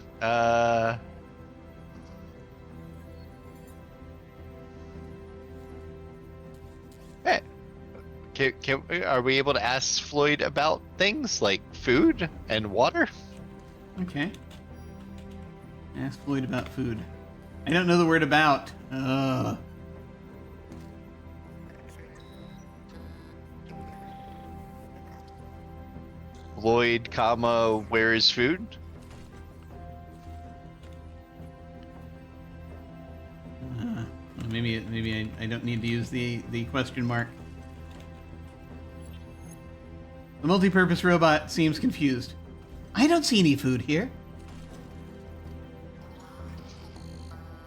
Are we able to ask Floyd about things like food and water? Okay. Ask Floyd about food. I don't know the word about. Floyd, comma, where is food? Maybe I don't need to use the question mark. The multi-purpose robot seems confused. I don't see any food here.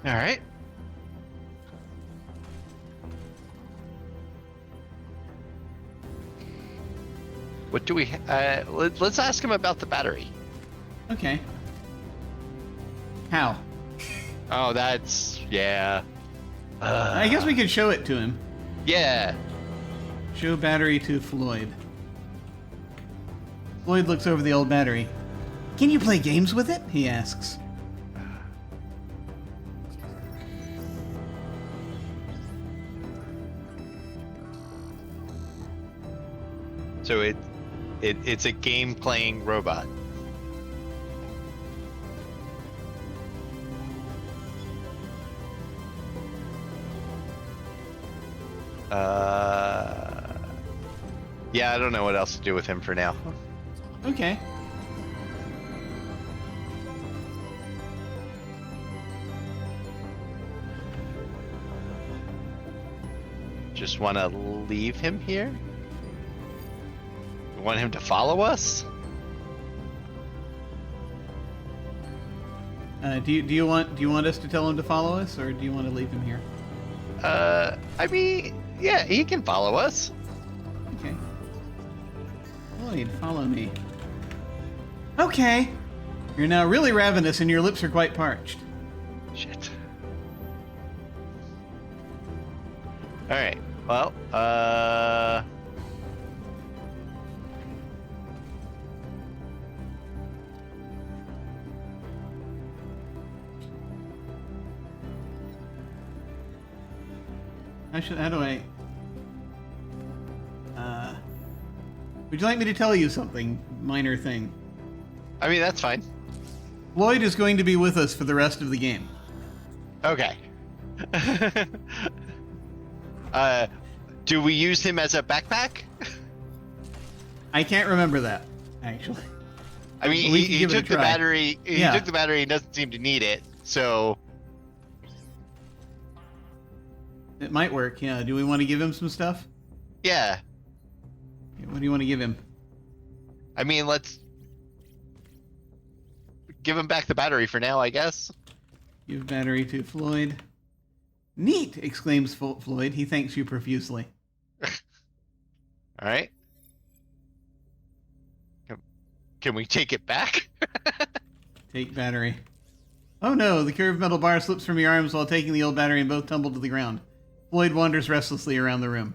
All right. What do we? Let's ask him about the battery. Okay. How? Oh, yeah. I guess we could show it to him. Yeah. Show battery to Floyd. Floyd looks over the old battery. Can you play games with it? He asks. So it's a game playing robot. Yeah, I don't know what else to do with him for now. Okay. Just want to leave him here? You want him to follow us? Do you want us to tell him to follow us, or do you want to leave him here? I mean, yeah, he can follow us. Okay. Floyd, follow me. Okay. You're now really ravenous and your lips are quite parched. Shit. Alright, well, How do I... Would you like me to tell you something? Minor thing. I mean, that's fine. Floyd is going to be with us for the rest of the game. Okay. Do we use him as a backpack? I can't remember that, actually. I mean, he took the battery. He took the battery and doesn't seem to need it, so... It might work, yeah. Do we want to give him some stuff? Yeah. What do you want to give him? I mean, let's give him back the battery for now, I guess. Give battery to Floyd. Neat! Exclaims Floyd. He thanks you profusely. All right. Can we take it back? Take battery. Oh no, the curved metal bar slips from your arms while taking the old battery and both tumble to the ground. Floyd wanders restlessly around the room.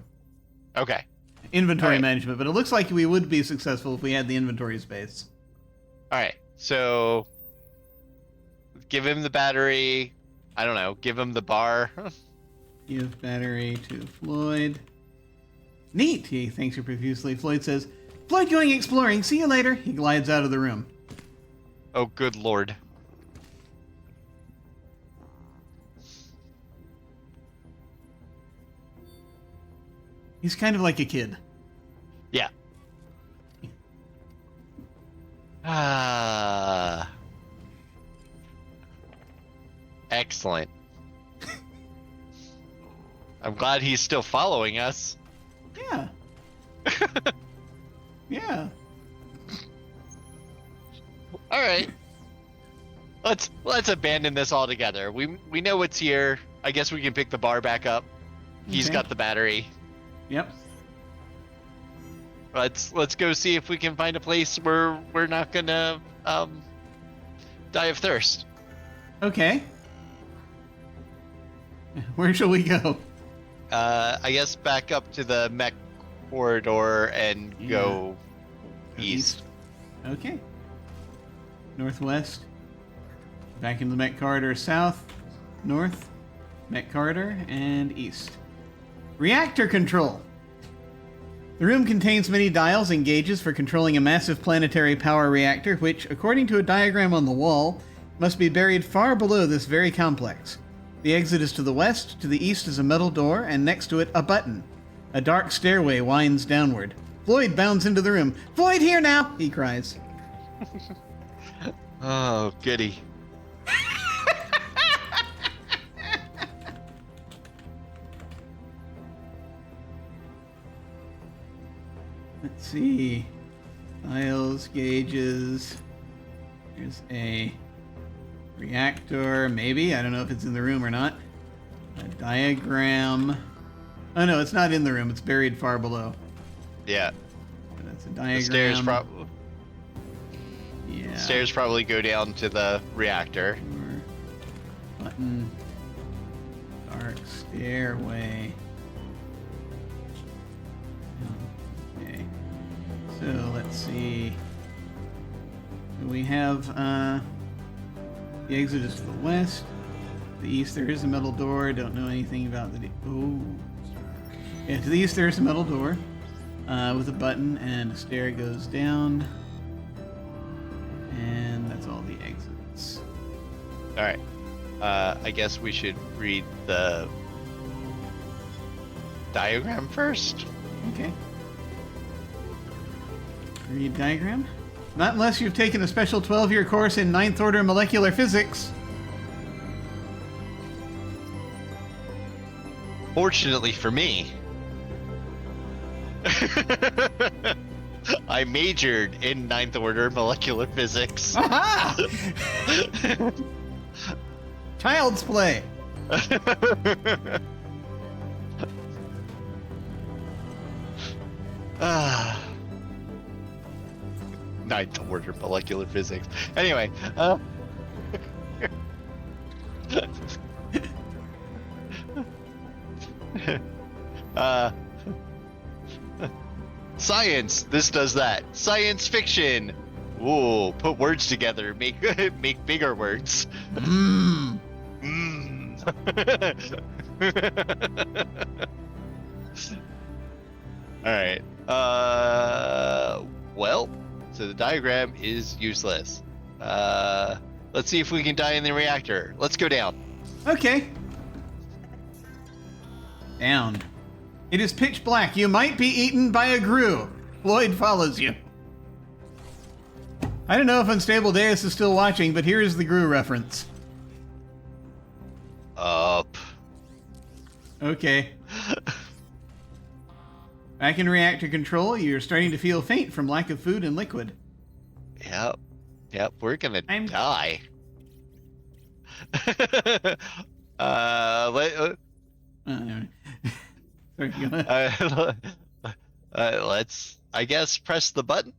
Okay. Inventory management, but it looks like we would be successful if we had the inventory space. All right, so give him the battery. I don't know, give him the bar. Give battery to Floyd. Neat, he thanks you profusely. Floyd says, Floyd going exploring, see you later. He glides out of the room. Oh, good lord. He's kind of like a kid. Yeah. Excellent. I'm glad he's still following us. Yeah. Yeah. All right. Let's abandon this altogether. We know it's here. I guess we can pick the bar back up. He's got the battery. Yep. Let's go see if we can find a place where we're not gonna die of thirst. Okay. Where shall we go? I guess back up to the mech corridor and go east. Okay. Northwest. Back into the mech corridor south, north, mech corridor, and east. Reactor control. The room contains many dials and gauges for controlling a massive planetary power reactor, which, according to a diagram on the wall, must be buried far below this very complex. The exit is to the west, to the east is a metal door, and next to it a button. A dark stairway winds downward. Floyd bounds into the room. "Floyd, here now!" he cries. Oh, goody. Let's see. Dials, gauges. There's a reactor, maybe. I don't know if it's in the room or not. A diagram. Oh no, it's not in the room. It's buried far below. Yeah. That's a diagram. The stairs probably go down to the reactor. Button. Dark stairway. Okay. So let's see. So we have the exit is to the west. The east there is a metal door. Don't know anything about the. Yeah, to the east there is a metal door with a button, and a stair goes down. And that's all the exits. All right. I guess we should read the diagram first. Okay. Read diagram. Not unless you've taken a special 12-year course in 9th order molecular physics. Fortunately for me, I majored in 9th order molecular physics. Aha! Child's play. Ninth order molecular physics. Anyway, science. This does that. Science fiction. Ooh, put words together. Make bigger words. Mmm. All right. Well, so the diagram is useless. Let's see if we can die in the reactor. Let's go down. Okay. Down. It is pitch black. You might be eaten by a grue. Floyd follows you. I don't know if Unstable Deus is still watching, but here is the grue reference. Up. Okay. Back in reactor control, you're starting to feel faint from lack of food and liquid. Yep. We're gonna die. Let's, I guess, press the button.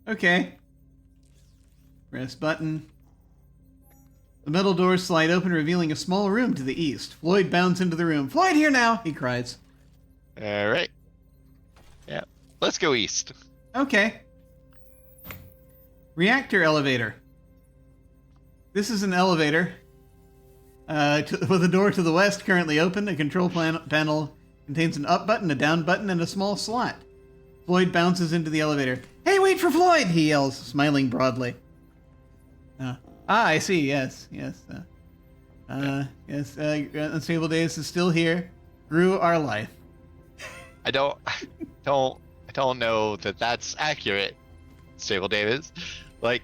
Okay. Press button. The metal doors slide open, revealing a small room to the east. Floyd bounds into the room. "Floyd, here now!" he cries. All right. Yeah. Let's go east. Okay. Reactor elevator. This is an elevator with a door to the west currently open. A control panel contains an up button, a down button, and a small slot. Floyd bounces into the elevator. "Hey, wait for Floyd!" he yells, smiling broadly. I see. Yes. Unstable Deus is still here. Grew our life. I don't know that that's accurate, Stable Davis. Like,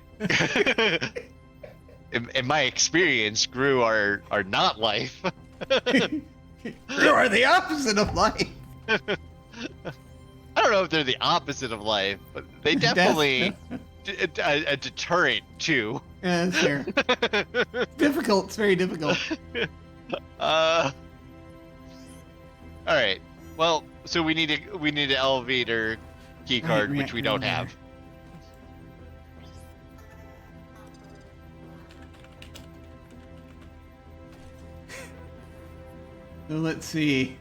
in my experience, grew are not life. Grew are the opposite of life. I don't know if they're the opposite of life, but they definitely a deterrent too. Yeah, that's fair. Difficult. It's very difficult. All right. Well, so we need an elevator key card, Right, which we don't have. So let's see.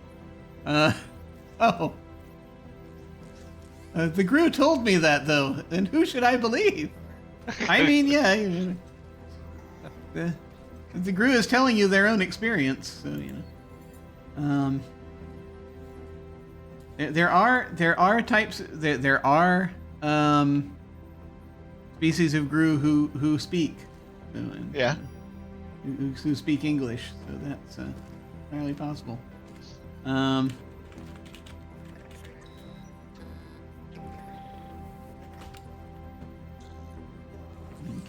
The Gru told me that, though. And who should I believe? I mean, yeah. The Gru is telling you their own experience, so, you know. There are types. There are species of Gru who speak. Yeah. Who speak English, so that's entirely possible.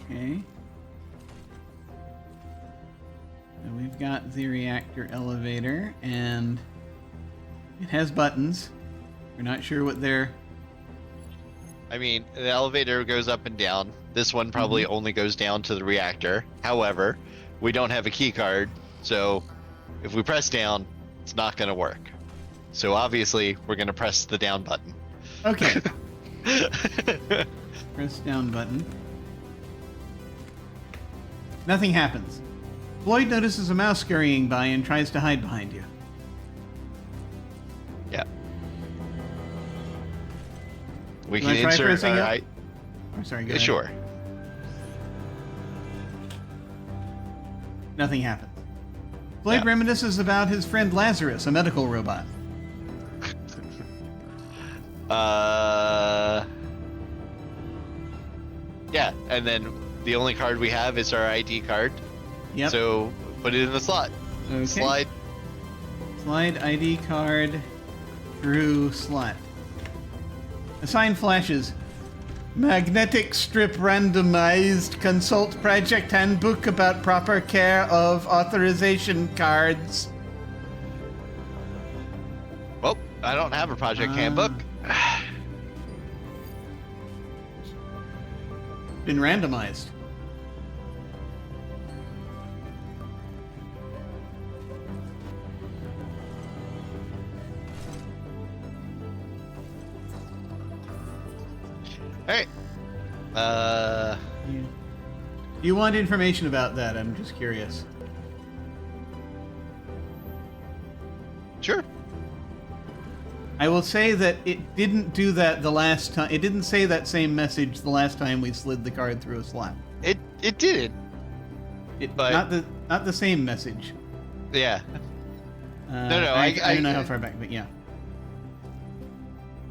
Okay. So we've got the reactor elevator, and it has buttons. We're not sure what they're... I mean, the elevator goes up and down. This one probably only goes down to the reactor. However, we don't have a key card, so if we press down, it's not going to work. So obviously, we're going to press the down button. Okay. Press down button. Nothing happens. Floyd notices a mouse scurrying by and tries to hide behind you. Yeah. We Can can I try insert pressing our... up? I'm sorry, go ahead. Sure. Nothing happens. Floyd Yeah. reminisces about his friend Lazarus, a medical robot. Yeah, and then the only card we have is our ID card. Yep. So put it in the slot. Okay. Slide. Slide ID card through slot. A sign flashes. Magnetic strip randomized. Consult project handbook about proper care of authorization cards. Well, I don't have a project handbook. Been randomized. Alright. Do you want information about that? I'm just curious. Sure. I will say that it didn't do that the last time. It didn't say that same message the last time we slid the card through a slot. It didn't. But Not the same message. Yeah. No, I don't know how far back, but yeah.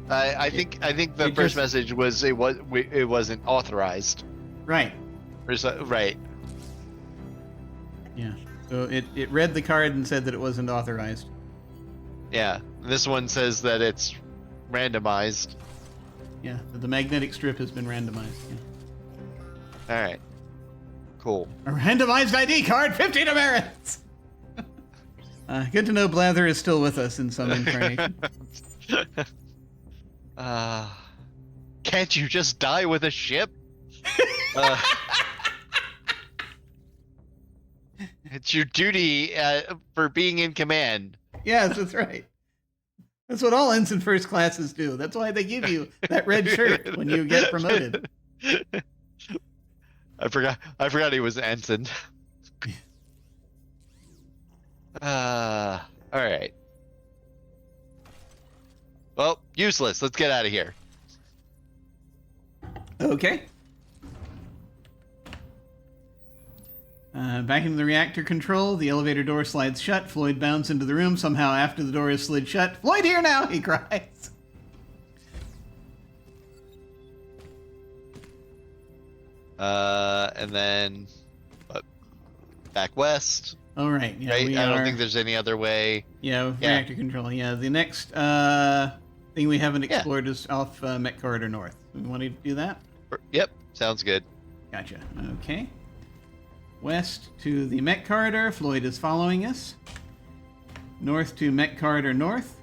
I think the it first just- message was it wasn't authorized. Right. Right. Yeah. So it read the card and said that it wasn't authorized. Yeah. This one says that it's randomized. Yeah. The magnetic strip has been randomized. Yeah. All right. Cool. A randomized ID card, 50 demerits. Good to know Blather is still with us in some incarnation. Can't you just die with a ship? It's your duty for being in command. Yes, that's right. That's what all Ensign First Classes do. That's why they give you that red shirt when you get promoted. I forgot he was an ensign. All right. Well, useless. Let's get out of here. Okay. Back into the reactor control, the elevator door slides shut. Floyd bounds into the room somehow after the door is slid shut. Floyd, here now, he cries. And then back west. All right. Yeah, Right? we I don't are- think there's any other way. Yeah, Yeah. reactor control. Yeah, the next thing we haven't explored is off Met Corridor North. We want to do that? Yep, sounds good. Gotcha. Okay. West to the Met Corridor. Floyd is following us. North to Met Corridor North.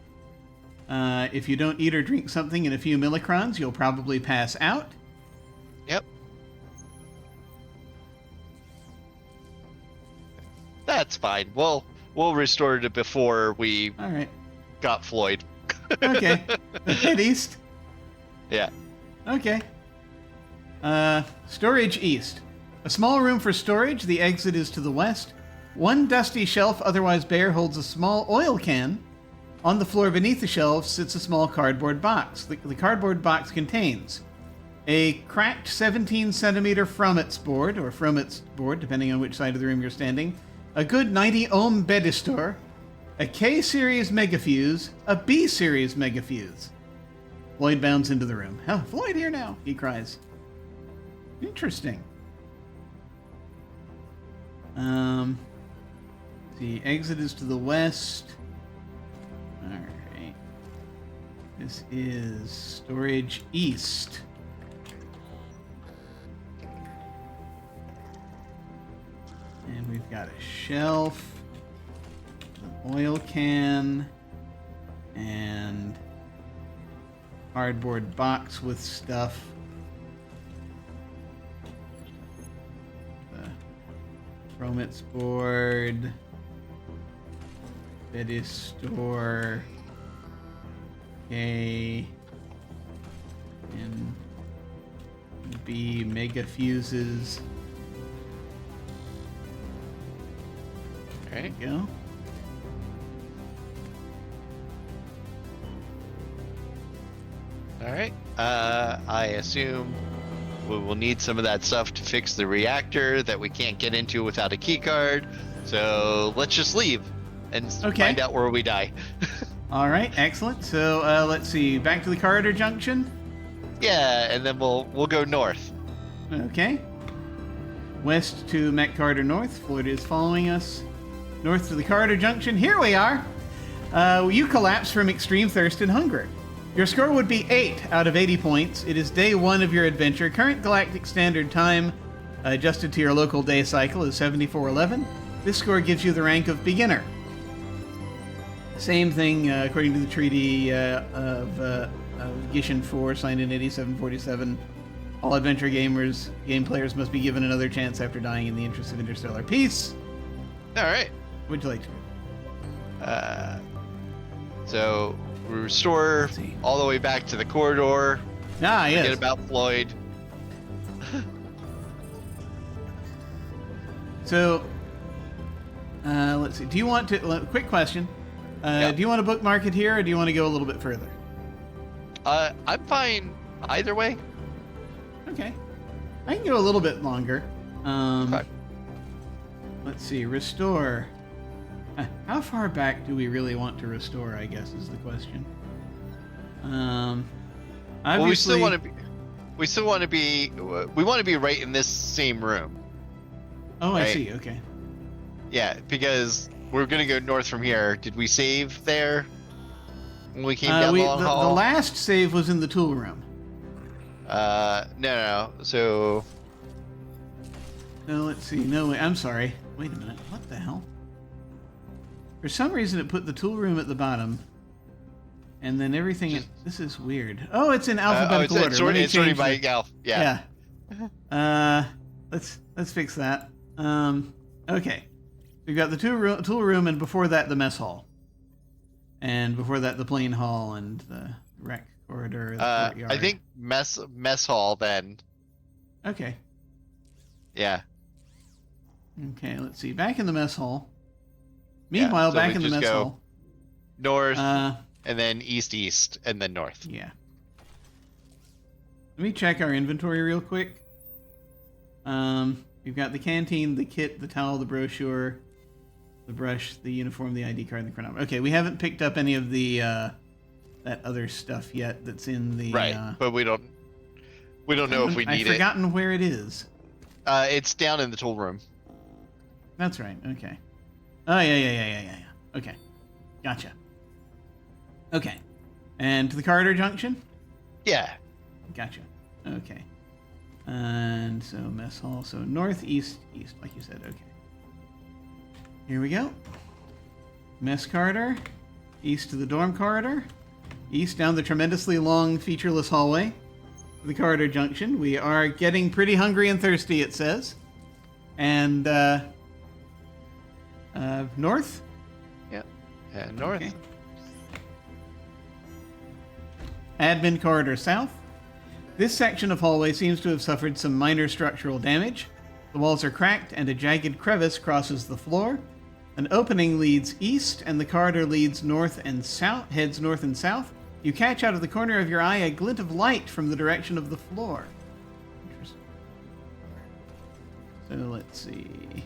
If you don't eat or drink something in a few millicrons, you'll probably pass out. Yep. That's fine. We'll restore it before we All right. got Floyd. Okay. Head east. Yeah. Okay. Storage east. A small room for storage. The exit is to the west. One dusty shelf, otherwise bare, holds a small oil can. On the floor beneath the shelf sits a small cardboard box. The cardboard box contains a cracked 17-centimeter Frommets board, or Frommets board, depending on which side of the room you're standing, a good 90-ohm bedistor, a K-series megafuse, a B-series megafuse. Floyd bounds into the room. Oh, Floyd here now, he cries. Interesting. The exit is to the west. Alright. This is storage east. And we've got a shelf, an oil can, and cardboard box with stuff. The Romance board, Betty store, A, and B mega fuses. All right. There you go. All right. I assume we will need some of that stuff to fix the reactor that we can't get into without a key card. So let's just leave and find out where we die. All right, excellent. So let's see. Back to the corridor junction. Yeah, and then we'll go north. Okay. West to Mech Corridor North. Floyd is following us. North to the corridor junction. Here we are. You collapse from extreme thirst and hunger. Your score would be 8 out of 80 points. It is day 1 of your adventure. Current galactic standard time, adjusted to your local day cycle, is 7411. This score gives you the rank of beginner. Same thing according to the Treaty of Gishin 4, signed in 8747. All adventure game players must be given another chance after dying in the interest of interstellar peace. All right. Would you like to? So we restore all the way back to the corridor. Yes. Forget about Floyd. So, let's see. Do you want to? Quick question. Yeah. Do you want to bookmark it here, or do you want to go a little bit further? I'm fine either way. Okay. I can go a little bit longer. Okay. Let's see. Restore. How far back do we really want to restore, I guess, is the question. Well, Obviously, we want to be right in this same room. Oh, right? I see. Okay. Yeah, because we're going to go north from here. Did we save there when we came down the long hall? The last save was in the tool room. No. So... No, let's see. No, wait, I'm sorry. Wait a minute. What the hell? For some reason, it put the tool room at the bottom, and then everything. This is weird. Oh, it's in alphabetical order. It's sorted by Alpha. Yeah. Let's fix that. Okay. We've got the tool room, and before that, the mess hall, and before that, the plane hall and the rec corridor. The courtyard. I think mess hall then. Okay. Yeah. Okay. Let's see. Back in the mess hall. Meanwhile, so back in the mess hall. North, and then east, and then north. Yeah. Let me check our inventory real quick. We've got the canteen, the kit, the towel, the brochure, the brush, the uniform, the ID card, and the chronometer. Okay, we haven't picked up any of the that other stuff yet that's in the... Right, but we don't know if we need it. I've forgotten where it is. It's down in the tool room. That's right, okay. Oh, yeah. Okay. Gotcha. Okay. And to the corridor junction? Yeah. Gotcha. Okay. And so mess hall. So north, east, like you said. Okay. Here we go. Mess corridor. East to the dorm corridor. East down the tremendously long, featureless hallway. The corridor junction. We are getting pretty hungry and thirsty, it says. And, north? Yeah. North. Okay. Admin corridor south. This section of hallway seems to have suffered some minor structural damage. The walls are cracked and a jagged crevice crosses the floor. An opening leads east and the corridor leads north and south, heads north and south. You catch out of the corner of your eye a glint of light from the direction of the floor. Interesting. So let's see.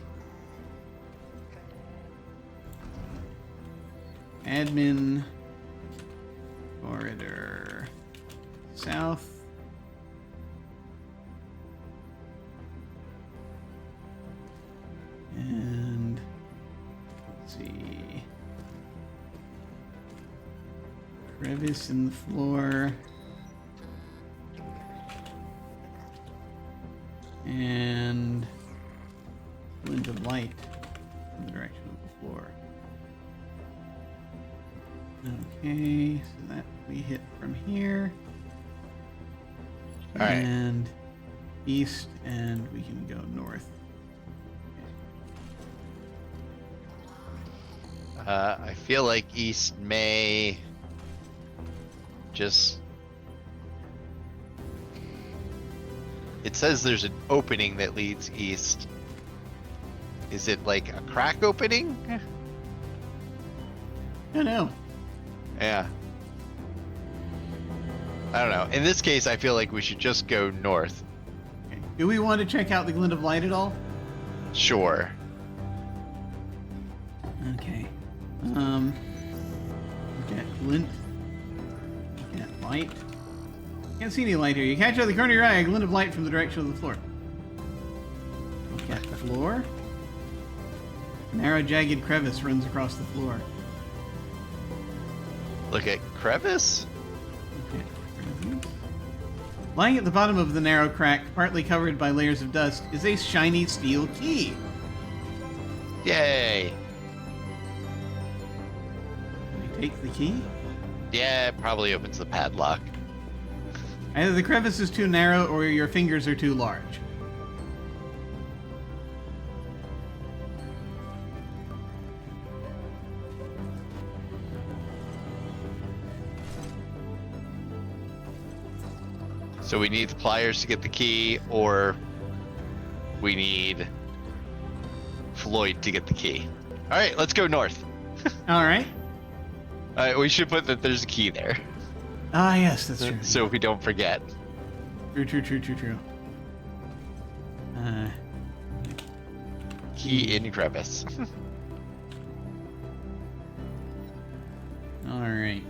admin corridor south. And let's see. Crevice in the floor. And glint of light in the direction of the floor. Okay, so that we hit from here. All right. And east, and we can go north. I feel like east may just... It says there's an opening that leads east. Is it like a crack opening? I don't know. Yeah. I don't know. In this case, I feel like we should just go north. Okay. Do we want to check out the glint of light at all? Sure. Okay. Look at glint. Look at light. Can't see any light here. You catch out of the corner of your eye a glint of light from the direction of the floor. Look at the floor. A narrow, jagged crevice runs across the floor. Look at crevice? Okay. Lying at the bottom of the narrow crack, partly covered by layers of dust, is a shiny steel key. Yay! Can we take the key? Yeah, it probably opens the padlock. Either the crevice is too narrow or your fingers are too large. So we need the pliers to get the key, or we need Floyd to get the key. All right, let's go north. All right. All right, we should put that there's a key there, Ah, yes, that's true. so we don't forget. True. Key in crevice. All right.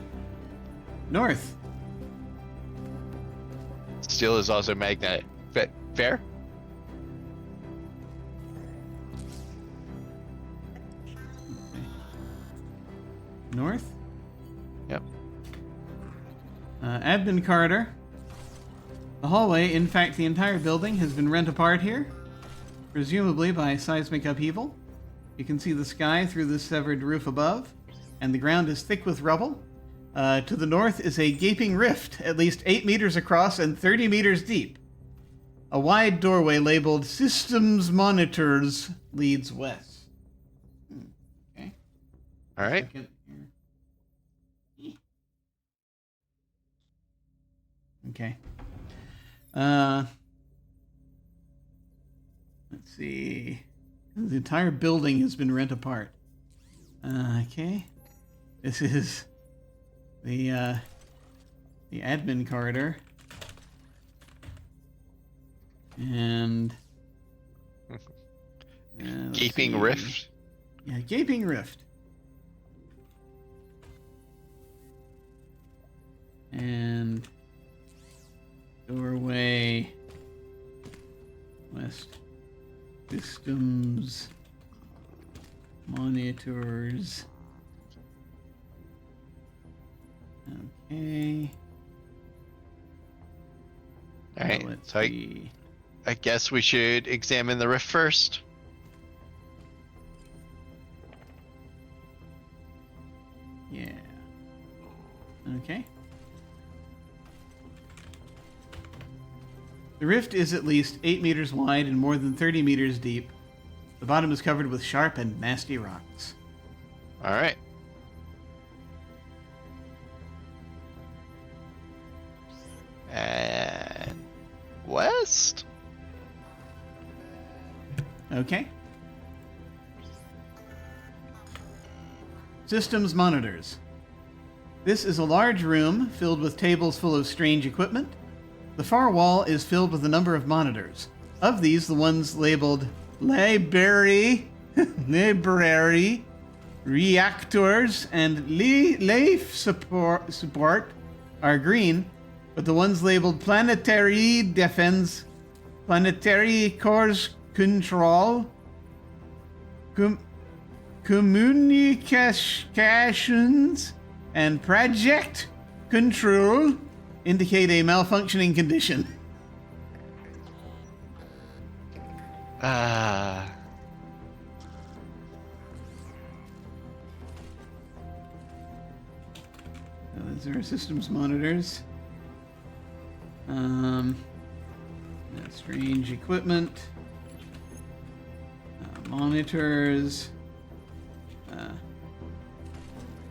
North. Steel is also magnetic. Fair? North. Yep. Admin corridor. The hallway, in fact, the entire building has been rent apart here, presumably by seismic upheaval. You can see the sky through the severed roof above, and the ground is thick with rubble. To the north is a gaping rift, at least 8 meters across and 30 meters deep. A wide doorway labeled Systems Monitors leads west. Okay. All right. Second here. Okay. Let's see. The entire building has been rent apart. Okay. This is the admin corridor. And Gaping see. rift. Yeah, gaping rift. And doorway west. Systems monitors. Okay. All right. Let's So see. I guess we should examine the rift first. Yeah. Okay. The rift is at least 8 meters wide and more than 30 meters deep. The bottom is covered with sharp and nasty rocks. All right. And west? Okay. Systems monitors. This is a large room filled with tables full of strange equipment. The far wall is filled with a number of monitors. Of these, the ones labeled library, library, reactors and life support are green, but the ones labeled planetary defense, planetary course control, communications, and project control indicate a malfunctioning condition. Those are systems monitors. Strange equipment. Monitors.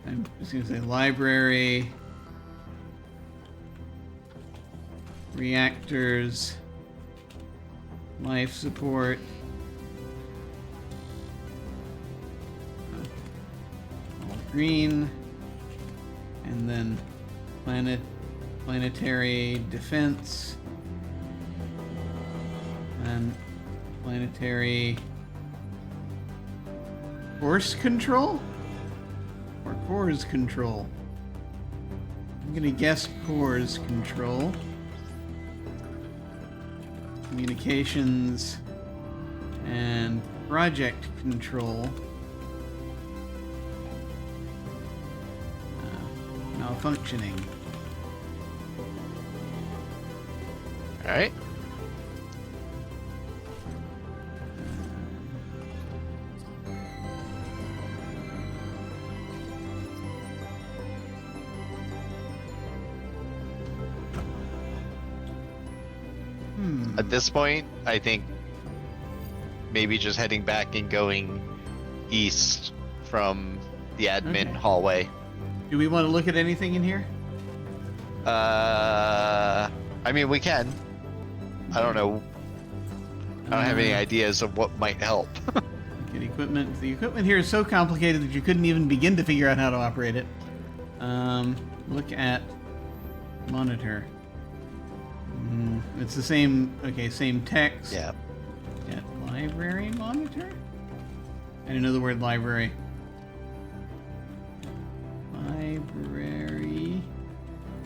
I'm just going to say library. Reactors. Life support. All green. And then planetary defense. And planetary course control? Or cores control? I'm gonna guess cores control. Communications and project control. Malfunctioning. All right. At this point, I think ing just heading back and going east from the admin hallway. Do we want to look at anything in here? I mean, we can. I don't know. I don't have any ideas of what might help. Get equipment. The equipment here is so complicated that you couldn't even begin to figure out how to operate it. Look at monitor. It's the same. Okay, same text. Yeah. Get library monitor. I didn't know the word library. Library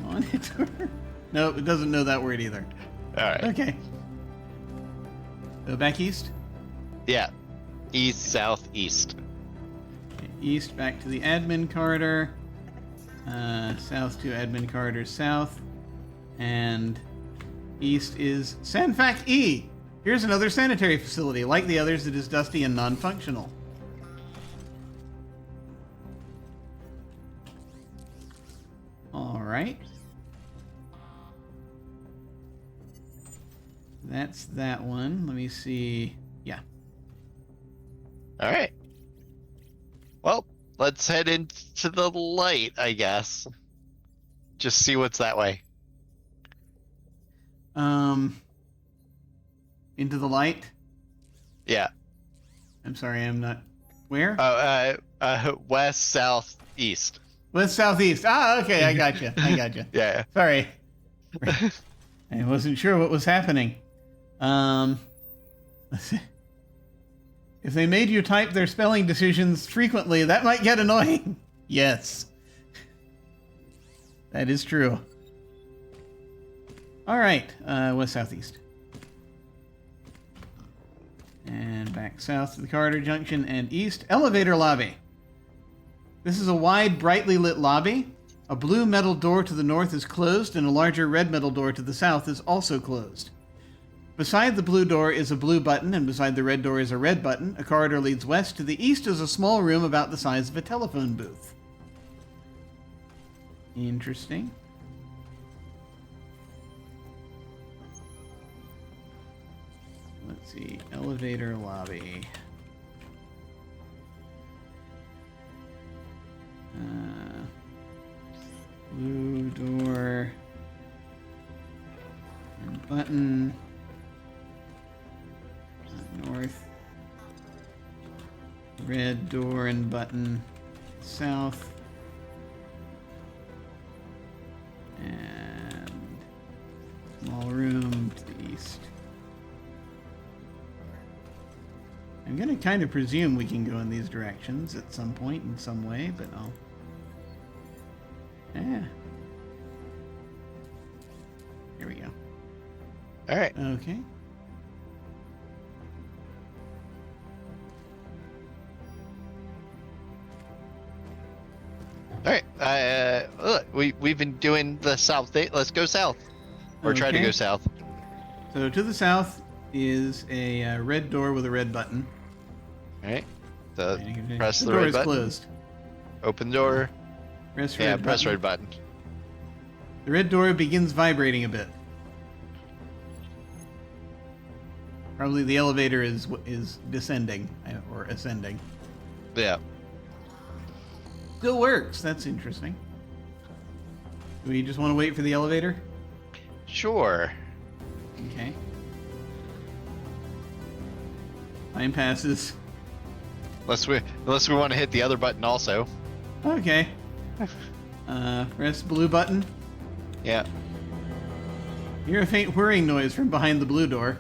monitor. No, it doesn't know that word either. All right. Okay. Go back east. Yeah. East, south, east. Okay, east back to the admin corridor. South to admin corridor south. And east is Sanfac E. Here's another sanitary facility. Like the others, it is dusty and non-functional. All right. That's that one. Let me see. Yeah. All right. Well, let's head into the light, I guess. Just see what's that way. Into the light? Yeah. I'm sorry, I'm not... Where? West, south, east. West, southeast. Ah, okay, I got you. I got you. Yeah. Sorry. I wasn't sure what was happening. Let's see. If they made you type their spelling decisions frequently, that might get annoying. Yes. That is true. All right, west, southeast. And back south to the corridor junction and east. Elevator lobby. This is a wide, brightly lit lobby. A blue metal door to the north is closed, and a larger red metal door to the south is also closed. Beside the blue door is a blue button, and beside the red door is a red button. A corridor leads west. To the east is a small room about the size of a telephone booth. Interesting. Let's see. Elevator lobby. Blue door. And button. North. Red door and button. South. And small room to the east. I'm gonna kind of presume we can go in these directions at some point in some way, but I'll... Yeah. Here we go. Alright. Okay. Alright, look, we've been doing the south thing. Let's go south. Or try to Okay. go south. So to the south is a red door with a red button. Alright. The Press the door red is button. closed. Open door. Press Yeah, red press button. red button. The red door begins vibrating a bit. Probably the elevator is descending or ascending. Yeah. Still works. That's interesting. Do we just want to wait for the elevator? Sure. Okay. Time passes. Unless we want to hit the other button also. Okay. Press blue button. Yeah. Hear a faint whirring noise from behind the blue door.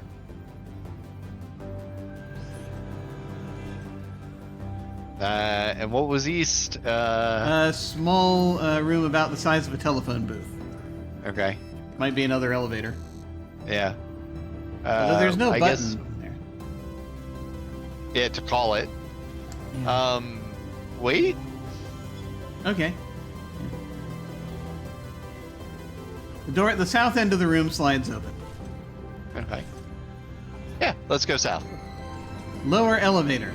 And what was east? A small room about the size of a telephone booth. Okay. Might be another elevator. Yeah. Although there's no I button guess, there. yeah, to call it. Yeah. Wait. Okay. The door at the south end of the room slides open. Okay. Yeah, let's go south. Lower elevator.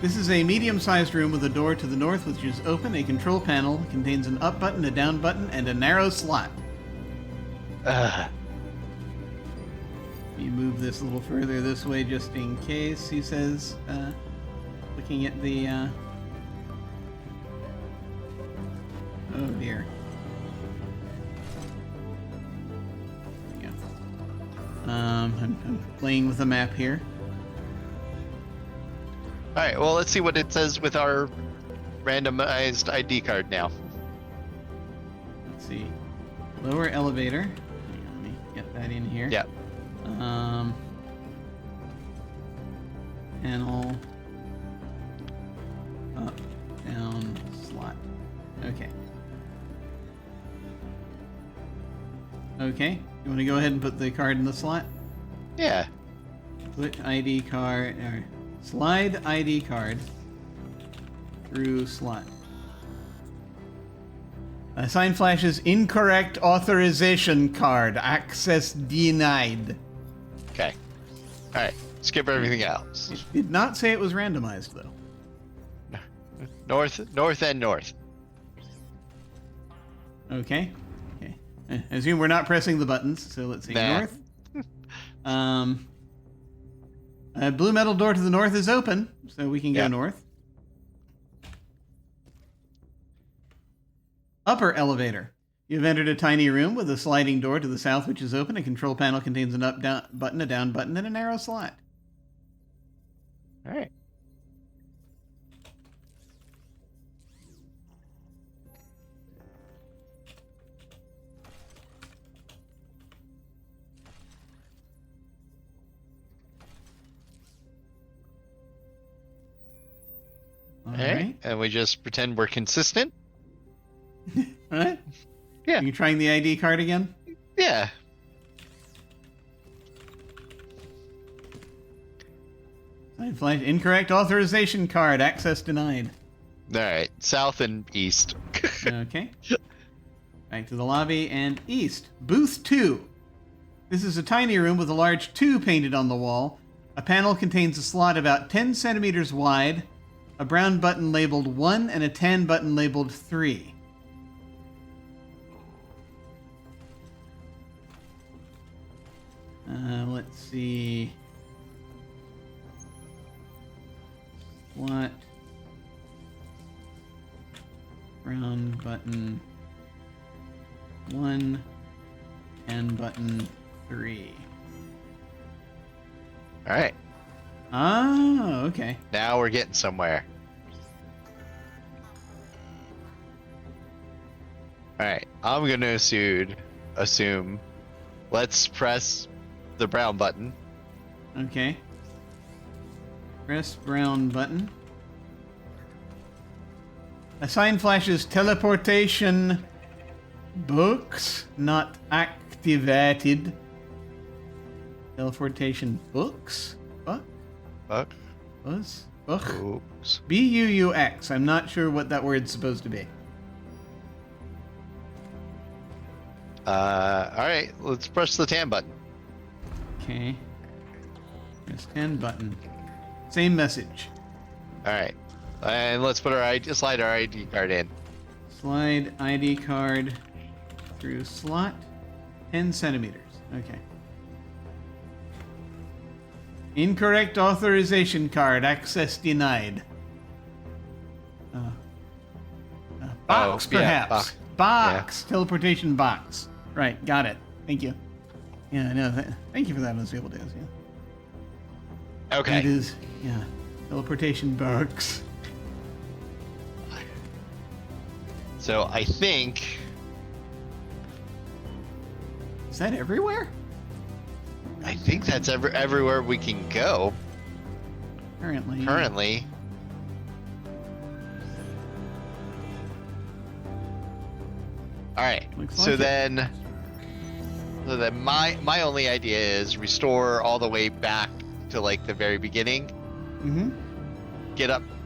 This is a medium-sized room with a door to the north which is open. A control panel contains an up button, a down button, and a narrow slot. You move this a little further this way just in case, he says, looking at the... Oh dear. There we go. I'm playing with the map here. Alright, well, let's see what it says with our randomized ID card now. Let's see. Lower elevator. Hang on, let me get that in here. Yeah. Panel. Up, down, slot. Okay. Okay. You want to go ahead and put the card in the slot? Yeah. Put ID card, or slide ID card through slot. A sign flashes incorrect authorization card. Access denied. Okay. Alright, skip everything else. It did not say it was randomized, though. North and north. Okay. Okay. I assume we're not pressing the buttons, so let's see. Nah. North. A blue metal door to the north is open, so we can go Yeah. north. Upper elevator. You've entered a tiny room with a sliding door to the south, which is open. A control panel contains an up down button, a down button, and a narrow slot. Alright. All Alright. right. And we just pretend we're consistent. All right. Yeah. Are you trying the ID card again? Yeah. Sign flash. Incorrect authorization card. Access denied. Alright. South and east. Okay. Back to the lobby and east. Booth 2. This is a tiny room with a large 2 painted on the wall. A panel contains a slot about 10 centimeters wide, a brown button labeled 1, and a tan button labeled 3. Let's see. What? Brown button 1 and button 3. Alright. Oh, okay. Now we're getting somewhere. Alright. I'm gonna assume. Let's press the brown button. Okay. Press brown button. A sign flashes teleportation books not activated. Teleportation books? Buck? Buck. Buzz? Buck? Oops. B-U-U-X. I'm not sure what that word's supposed to be. Alright, let's press the tan button. Okay. Press 10 button. Same message. Alright. And let's put slide our ID card in. Slide ID card through slot. 10 centimeters. Okay. Incorrect authorization card. Access denied. Box, perhaps. Box. Yeah. Teleportation box. Right. Got it. Thank you. Yeah, no. Thank you for that. I was able to. Yeah. Okay. It is. Yeah. Teleportation box. So I think Is that everywhere? that's everywhere we can go Currently. All right. Looks So like it. then my only idea is restore all the way back to like the very beginning. Mm-hmm.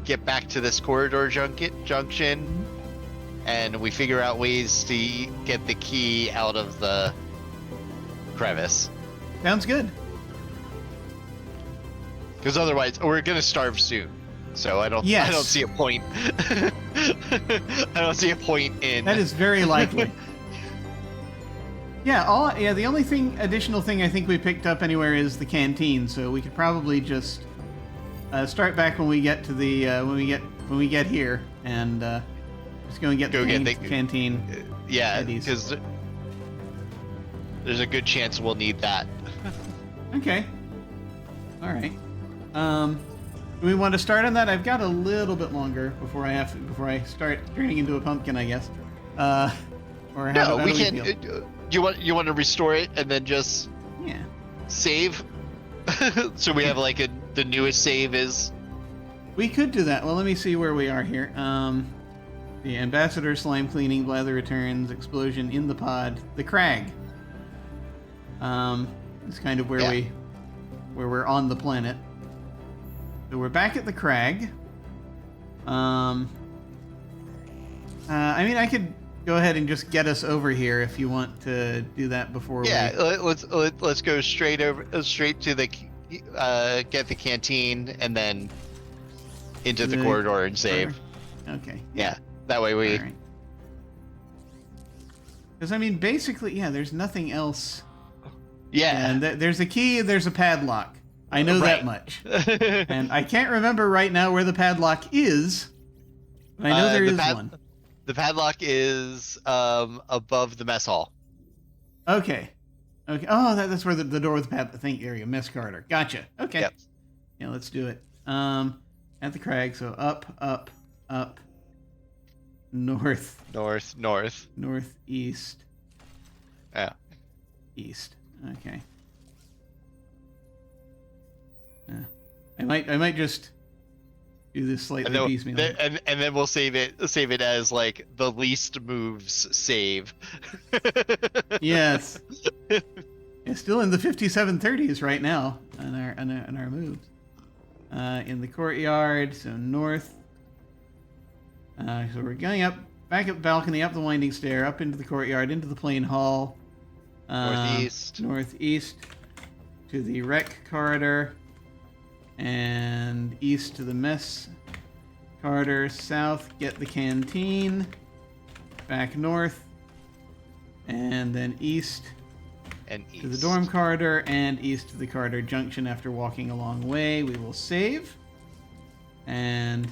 Get back to this corridor junction, and we figure out ways to get the key out of the crevice. Sounds good. Because otherwise, we're gonna starve soon. So I don't see a point. I don't see a point in. That is very likely. The only additional thing I think we picked up anywhere is the canteen. So we could probably just start back when we get to the when we get here and just go and get the canteen. Yeah, because there's a good chance we'll need that. Okay. All right. Do we want to start on that? I've got a little bit longer before I start turning into a pumpkin, I guess. Or how No, do we we can. feel? You want to restore it and then just save, so we have like the newest save is. We could do that. Well, let me see where we are here. The ambassador slime cleaning, blather returns, explosion in the pod, the crag. It's kind of where we're on the planet. So we're back at the crag. I mean, I could go ahead and just get us over here if you want to do that before. Let's go straight to the get the canteen and then into the corridor and save. Okay. Yeah, that way we. Because I mean, basically, there's nothing else. Yeah. And there's a key. There's a padlock. I know that much. And I can't remember right now where the padlock is. But I know there is one. The padlock is above the mess hall. Okay. Oh, that's where the door with the padlock. There you go. Mess corridor. Gotcha. Okay. Yep. Yeah, let's do it. At the crag. So up, north. Northeast. Yeah. East. Okay. I might just do this slightly piecemeal. And then we'll save it as like the least moves save. Yes. It's still in the 5730s right now on our moves. In the courtyard, so north. So we're going up, back up balcony, up the winding stair, up into the courtyard, into the plain hall. Northeast to the rec corridor. And east to the mess corridor, south, get the canteen, back north, and then east to the dorm corridor, and east to the corridor junction. After walking a long way, we will save. And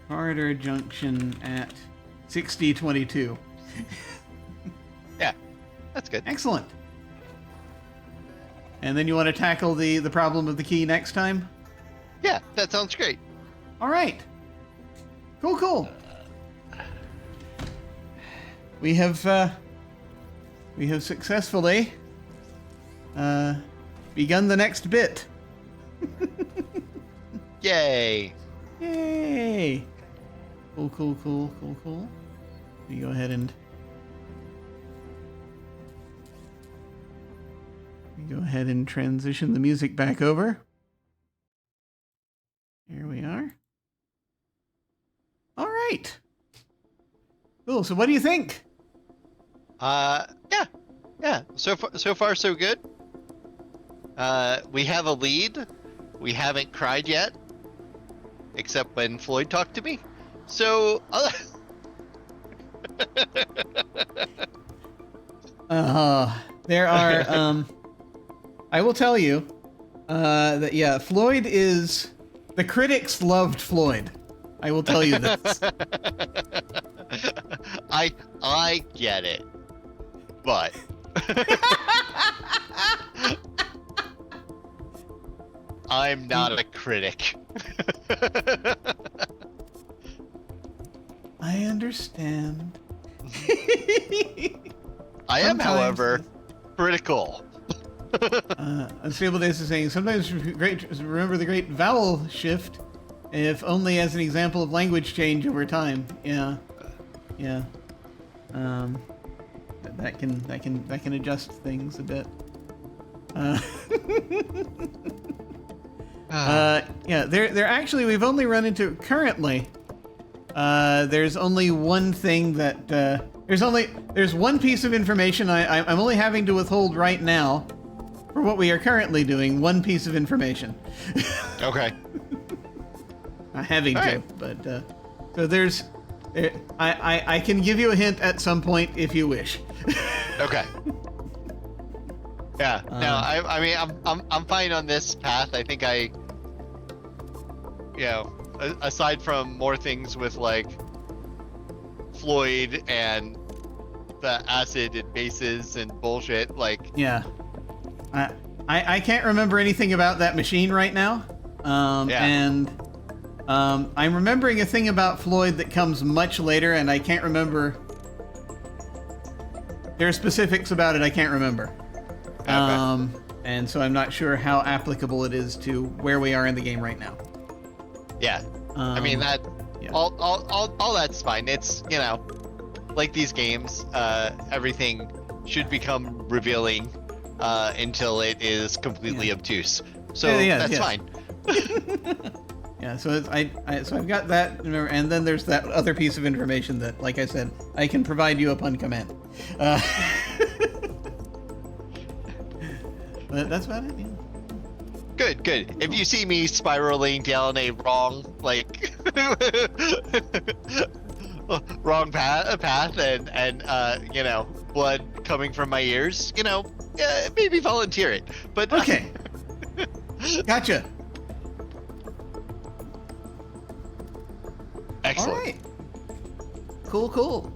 corridor junction at 6022. Yeah, that's good. Excellent. And then you want to tackle the problem of the key next time? Yeah, that sounds great. All right. Cool. We have successfully begun the next bit. Yay! Yay! Cool. You go ahead and transition the music back over. Here we are. All right. Cool. So what do you think? Yeah. So far so good. We have a lead. We haven't cried yet, except when Floyd talked to me. So. There are. I will tell you that Floyd is. The critics loved Floyd. I will tell you this. I get it, but I'm not a critic. I understand. I am, however, critical. Unstable Days is saying, sometimes remember the great vowel shift, if only as an example of language change over time. Yeah. That can adjust things a bit. There actually, we've only run into currently. There's only one thing that there's one piece of information I'm only having to withhold right now for what we are currently doing. One piece of information. Okay. Having to, but so there's. I can give you a hint at some point if you wish. Okay. Yeah. No, I mean, I'm fine on this path. I think aside from more things with like Floyd and the acid and bases and bullshit, like. Yeah. I can't remember anything about that machine right now. And. I'm remembering a thing about Floyd that comes much later, and I can't remember. There are specifics about it I can't remember. Okay. And so I'm not sure how applicable it is to where we are in the game right now. Yeah. I mean, that all that's fine. It's, like these games, everything should become revealing until it is completely obtuse. So that's fine. Yeah, so I've got that, and then there's that other piece of information that, like I said, I can provide you upon command. But that's about it. Yeah. Good. If you see me spiraling down a wrong path, and blood coming from my ears, maybe volunteer it. But okay, gotcha. Excellent. All right. Cool.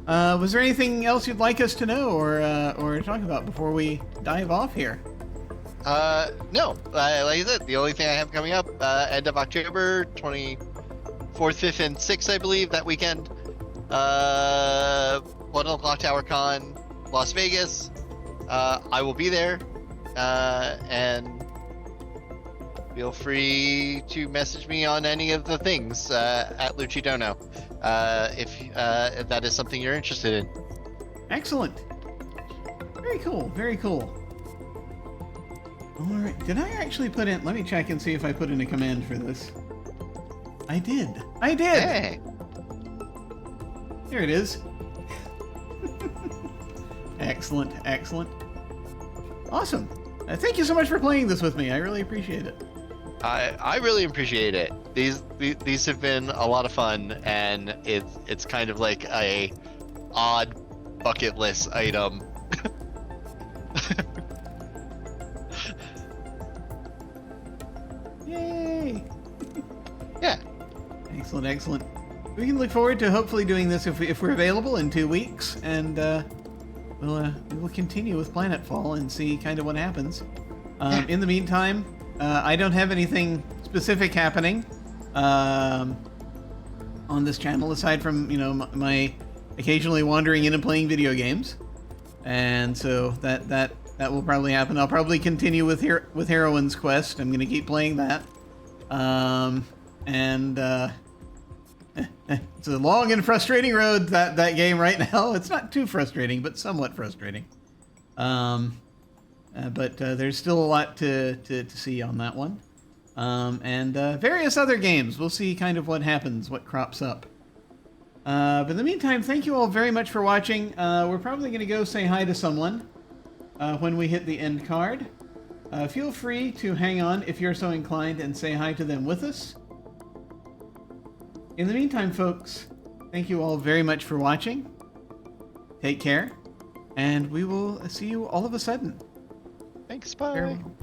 Was there anything else you'd like us to know or talk about before we dive off here? No. Like I said, the only thing I have coming up, end of October, 24th, 5th, and 6th, I believe, that weekend. 1 o'clock Tower Con, Las Vegas. I will be there, and feel free to message me on any of the things at Lucidono if that is something you're interested in. Excellent. Very cool. All right. Did I actually put in? Let me check and see if I put in a command for this. I did. Hey. Here it is. Excellent. Awesome. Thank you so much for playing this with me. I really appreciate it. I really appreciate it. These have been a lot of fun, and it's kind of like a odd bucket list item. Yay! Yeah. Excellent. We can look forward to hopefully doing this if we're available in 2 weeks, and we will continue with Planetfall and see kind of what happens. In the meantime, I don't have anything specific happening on this channel aside from my occasionally wandering in and playing video games, and so that will probably happen. I'll probably continue with Heroine's Quest. I'm going to keep playing that, And it's a long and frustrating road, that game right now. It's not too frustrating, but somewhat frustrating. But there's still a lot to see on that one. And various other games. We'll see kind of what happens, what crops up. But in the meantime, thank you all very much for watching. We're probably going to go say hi to someone when we hit the end card. Feel free to hang on if you're so inclined and say hi to them with us. In the meantime, folks, thank you all very much for watching. Take care, and we will see you all of a sudden. Thanks, bye. Farewell.